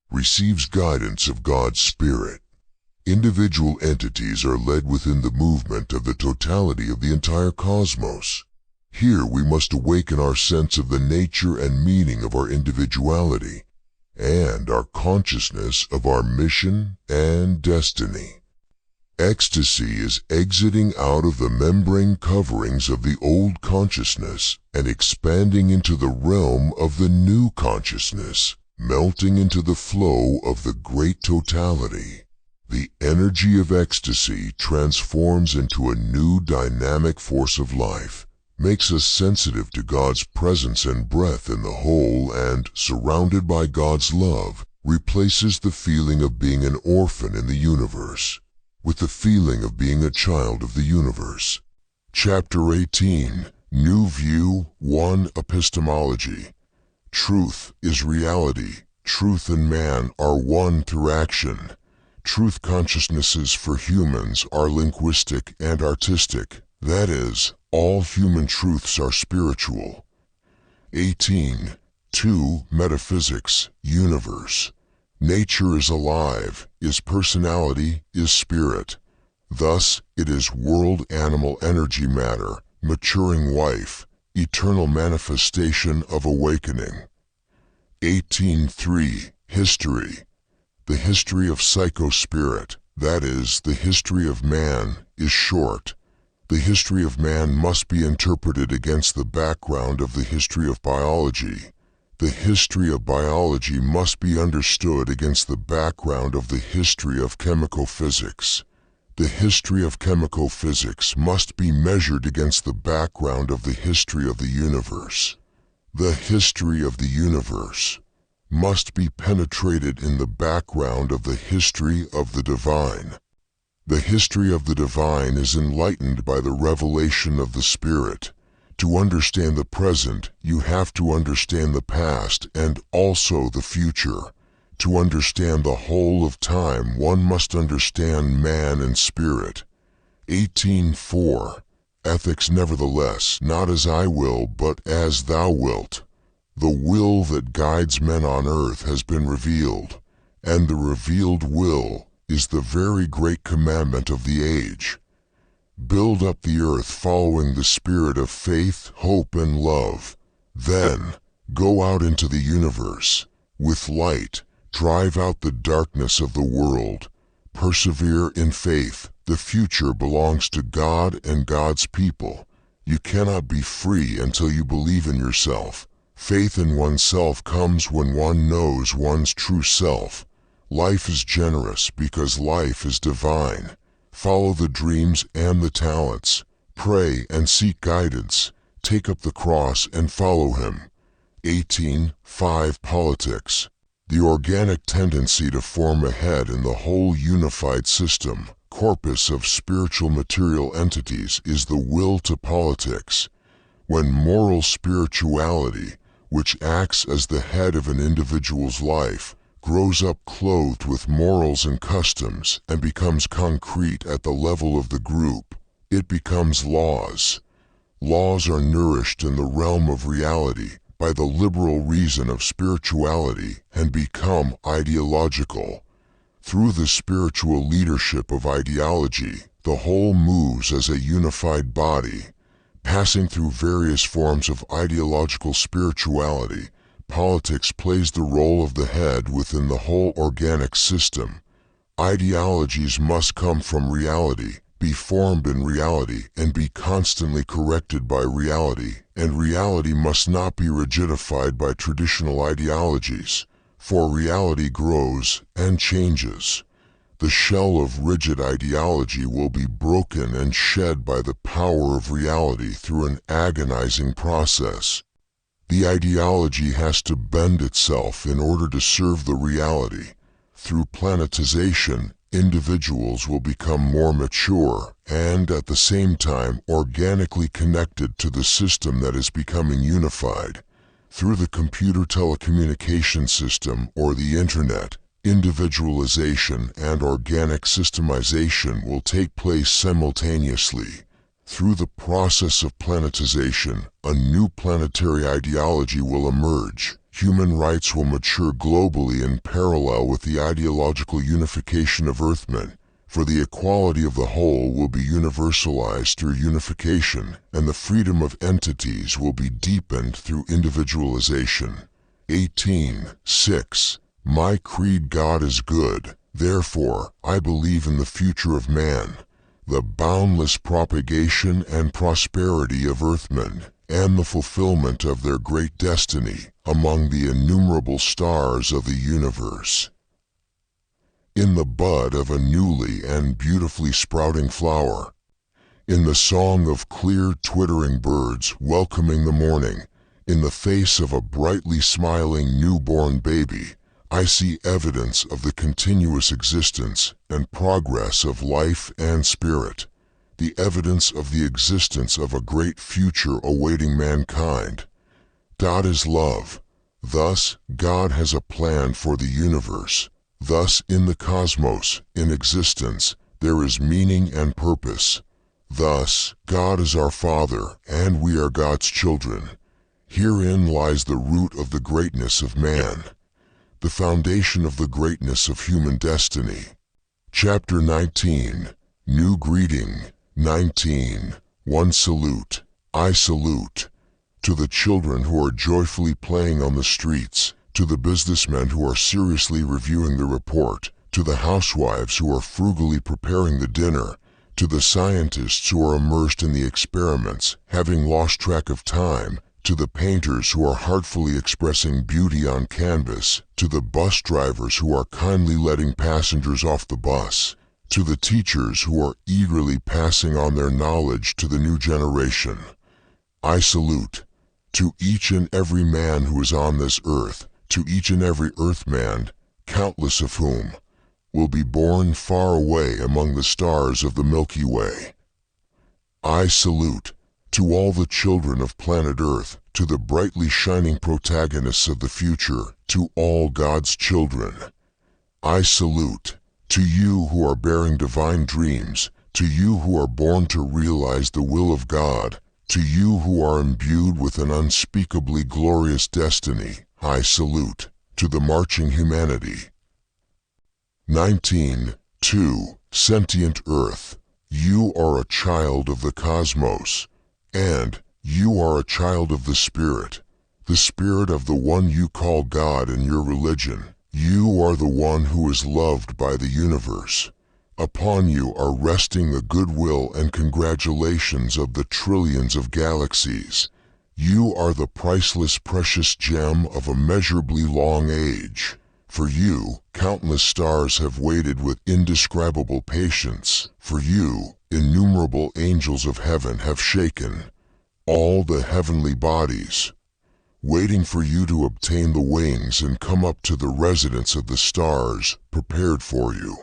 receives guidance of God's Spirit. Individual entities are led within the movement of the totality of the entire cosmos. Here we must awaken our sense of the nature and meaning of our individuality, and our consciousness of our mission and destiny. Ecstasy is exiting out of the membrane coverings of the old consciousness and expanding into the realm of the new consciousness, melting into the flow of the great totality. The energy of ecstasy transforms into a new dynamic force of life, makes us sensitive to God's presence and breath in the whole, and, surrounded by God's love, replaces the feeling of being an orphan in the universe with the feeling of being a child of the universe. Chapter 18. New View 1. Epistemology. Truth is reality. Truth and man are one through action. Truth consciousnesses for humans are linguistic and artistic. That is, all human truths are spiritual. 18.2. Metaphysics, universe. Nature is alive, is personality, is spirit. Thus, it is world animal energy matter, maturing life, eternal manifestation of awakening. 18.3. History. The history of psychospirit, that is, the history of man, is short. The history of man must be interpreted against the background of the history of biology. The history of biology must be understood against the background of the history of chemical physics. The history of chemical physics must be measured against the background of the history of the universe. The history of the universe must be penetrated in the background of the history of the divine. The history of the divine is enlightened by the revelation of the Spirit. To understand the present, you have to understand the past and also the future. To understand the whole of time, one must understand man and spirit. 18.4. ethics nevertheless, not as I will, but as thou wilt. The will that guides men on earth has been revealed, and the revealed will is the very great commandment of the age. Build up the earth following the spirit of faith, hope, and love. Then, go out into the universe. With light, drive out the darkness of the world. Persevere in faith. The future belongs to God and God's people. You cannot be free until you believe in yourself. Faith in oneself comes when one knows one's true self. Life is generous because life is divine. Follow the dreams and the talents. Pray and seek guidance. Take up the cross and follow him. 18.5 Politics. The organic tendency to form a head in the whole unified system, corpus of spiritual material entities, is the will to politics. When moral spirituality, which acts as the head of an individual's life, grows up clothed with morals and customs and becomes concrete at the level of the group, it becomes laws. Laws are nourished in the realm of reality by the liberal reason of spirituality and become ideological. Through the spiritual leadership of ideology, the whole moves as a unified body. Passing through various forms of ideological spirituality, politics plays the role of the head within the whole organic system. Ideologies must come from reality, be formed in reality, and be constantly corrected by reality, and reality must not be rigidified by traditional ideologies, for reality grows and changes. The shell of rigid ideology will be broken and shed by the power of reality through an agonizing process. The ideology has to bend itself in order to serve the reality. Through planetization, individuals will become more mature and at the same time organically connected to the system that is becoming unified. Through the computer telecommunication system or the internet, individualization and organic systemization will take place simultaneously. Through the process of planetization, a new planetary ideology will emerge. Human rights will mature globally in parallel with the ideological unification of Earthmen, for the equality of the whole will be universalized through unification, and the freedom of entities will be deepened through individualization. 18.6 My creed: God is good, therefore I believe in the future of man, the boundless propagation and prosperity of Earthmen, and the fulfillment of their great destiny among the innumerable stars of the universe. In the bud of a newly and beautifully sprouting flower, in the song of clear twittering birds welcoming the morning, in the face of a brightly smiling newborn baby, I see evidence of the continuous existence and progress of life and spirit, the evidence of the existence of a great future awaiting mankind. God is love. Thus, God has a plan for the universe. Thus, in the cosmos, in existence, there is meaning and purpose. Thus, God is our Father, and we are God's children. Herein lies the root of the greatness of man, the foundation of the greatness of human destiny. Chapter 19. New Greeting. 19.1 Salute. I salute. To the children who are joyfully playing on the streets, to the businessmen who are seriously reviewing the report, to the housewives who are frugally preparing the dinner, to the scientists who are immersed in the experiments, having lost track of time, to the painters who are heartfully expressing beauty on canvas, to the bus drivers who are kindly letting passengers off the bus, to the teachers who are eagerly passing on their knowledge to the new generation. I salute. To each and every man who is on this earth, to each and every Earthman, countless of whom will be born far away among the stars of the Milky Way. I salute. To all the children of planet Earth, to the brightly shining protagonists of the future, to all God's children. I salute. To you who are bearing divine dreams, To you who are born to realize the will of God, to you who are imbued with an unspeakably glorious destiny, high salute, to the marching humanity. 19. 2. Sentient Earth. You are a child of the cosmos, and you are a child of the Spirit of the one you call God in your religion. You are the one who is loved by the universe. Upon you are resting the goodwill and congratulations of the trillions of galaxies. You are the priceless precious gem of immeasurably long age. For you, countless stars have waited with indescribable patience. For you, innumerable angels of heaven have shaken all the heavenly bodies, waiting for you to obtain the wings and come up to the residence of the stars prepared for you.